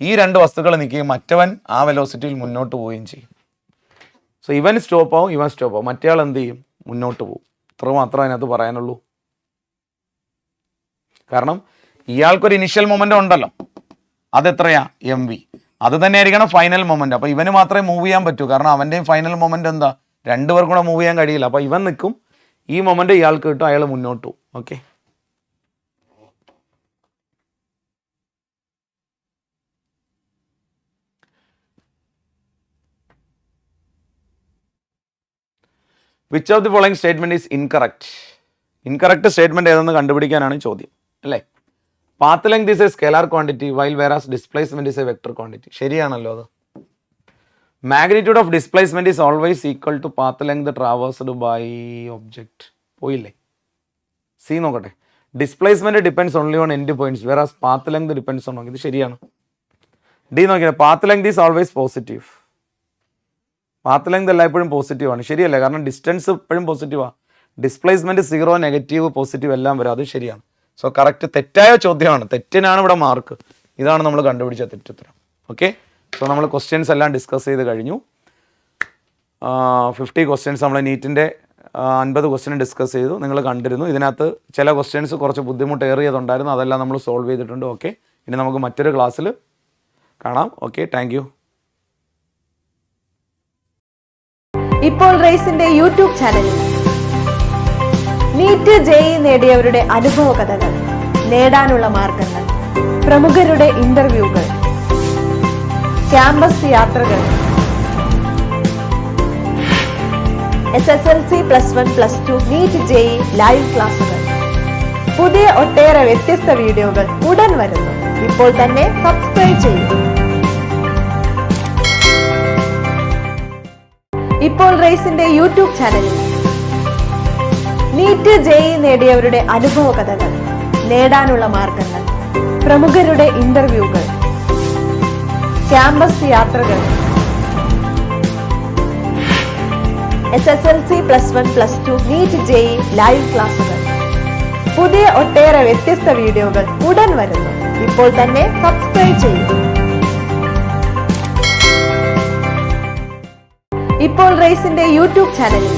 ഈ 2 വസ്തുക്കൾ നിൽക്കുകയും മറ്റവൻ ആ വെലോസിറ്റിയിൽ മുന്നോട്ട് പോവുകയും ചെയ്യും. സോ ഇവൻ സ്റ്റോപ്പ് ആവും, ഇവൻ സ്റ്റോപ്പ് ആവും, മറ്റേയാൾ എന്ത് ചെയ്യും? മുന്നോട്ട് പോകും. ഇത്ര മാത്രമേ അതിനകത്ത് പറയാനുള്ളൂ. കാരണം ഇയാൾക്കൊരു ഇനിഷ്യൽ മൊമെന്റ് ഉണ്ടല്ലോ, അതെത്രയാ? mv. അത് തന്നെ ആയിരിക്കണം ഫൈനൽ മൊമെന്റ്. അപ്പൊ ഇവന് മാത്രമേ മൂവ് ചെയ്യാൻ പറ്റൂ, കാരണം അവൻ്റെയും ഫൈനൽ മൊമെന്റ് എന്താ? 2 പേർക്കും കൂടെ മൂവ് ചെയ്യാൻ കഴിയില്ല. അപ്പൊ ഇവൻ നിൽക്കും, ഈ മൊമെന്റ് ഇയാൾക്ക് കിട്ടും, അയാൾ മുന്നോട്ട് പോകും. Okay, which of the following statement is incorrect? Incorrect statement ഏതെന്ന് കണ്ടുപിടിക്കാനാണ് ചോദ്യം അല്ലേ? Path length is a scalar quantity while whereas displacement is a vector quantity. ശരിയാണല്ലോ അത്. Magnitude of displacement is always equal to path length traversed by object. പോയില്ലേ? സി നോക്കട്ടെ. Displacement depends only on end points whereas path length depends on. ഇത് ശരിയാണ്. ഡി നോക്കിയാൽ path length is always positive. Path length എല്ലായ്പ്പോഴും പോസിറ്റീവാണ്. ശരിയല്ലേ? കാരണം ഡിസ്റ്റൻസ് എപ്പോഴും പോസിറ്റീവാണ്. ഡിസ്പ്ലേസ്മെന്റ് 0, നെഗറ്റീവ്, പോസിറ്റീവ് എല്ലാം വരും. അത് ശരിയാണ്. So correct. തെറ്റായ ചോദ്യമാണ്, തെറ്റിനാണ് ഇവിടെ മാർക്ക്. ഇതാണ് നമ്മൾ കണ്ടുപിടിച്ച തെറ്റുത്തരം. ഓക്കെ, സോ നമ്മൾ ക്വസ്റ്റ്യൻസ് എല്ലാം ഡിസ്കസ് ചെയ്ത് കഴിഞ്ഞു. 50 ക്വസ്റ്റ്യൻസ് നമ്മൾ നീറ്റിൻ്റെ 50 ക്വസ്റ്റ്യൻ ഡിസ്കസ് ചെയ്തു. നിങ്ങൾ കണ്ടിരുന്നു. ഇതിനകത്ത് ചില ക്വസ്റ്റ്യൻസ് കുറച്ച് ബുദ്ധിമുട്ടേറിയതുണ്ടായിരുന്നു, അതെല്ലാം നമ്മൾ സോൾവ് ചെയ്തിട്ടുണ്ട്. ഓക്കെ, ഇനി നമുക്ക് മറ്റൊരു ക്ലാസ്സിൽ കാണാം. Okay, thank you. ഇപ്പോൾ റേസിന്റെ യൂട്യൂബ് ചാനലിൽ നീറ്റ് JEE നേടിയവരുടെ അനുഭവ കഥകൾ, നേടാനുള്ള മാർഗങ്ങൾ, പ്രമുഖരുടെ ഇന്റർവ്യൂകൾ, ക്യാമ്പസ് യാത്രകൾ, SSLC +1 +2 നീറ്റ് JEE ലൈവ് ക്ലാസുകൾ, പുതിയ ഒട്ടേറെ വ്യത്യസ്ത വീഡിയോകൾ ഉടൻ വരുന്നു. ഇപ്പോൾ തന്നെ സബ്സ്ക്രൈബ് ചെയ്യൂ. ഇപ്പോൾ റേസിന്റെ യൂട്യൂബ് ചാനലിൽ നീറ്റ് JEE നേടിയവരുടെ അനുഭവ കഥകൾ, നേടാനുള്ള മാർഗങ്ങൾ, പ്രമുഖരുടെ ഇന്റർവ്യൂകൾ, ക്യാമ്പസ് യാത്രകൾ, SSLC +1 +2 നീറ്റ് JEE ലൈവ് ക്ലാസുകൾ, പുതിയ ഒട്ടേറെ വ്യത്യസ്ത വീഡിയോകൾ ഉടൻ വരുന്നു. ഇപ്പോൾ തന്നെ സബ്സ്ക്രൈബ് ചെയ്യൂ. ഇപ്പോൾ റേസിന്റെ യൂട്യൂബ് ചാനലിൽ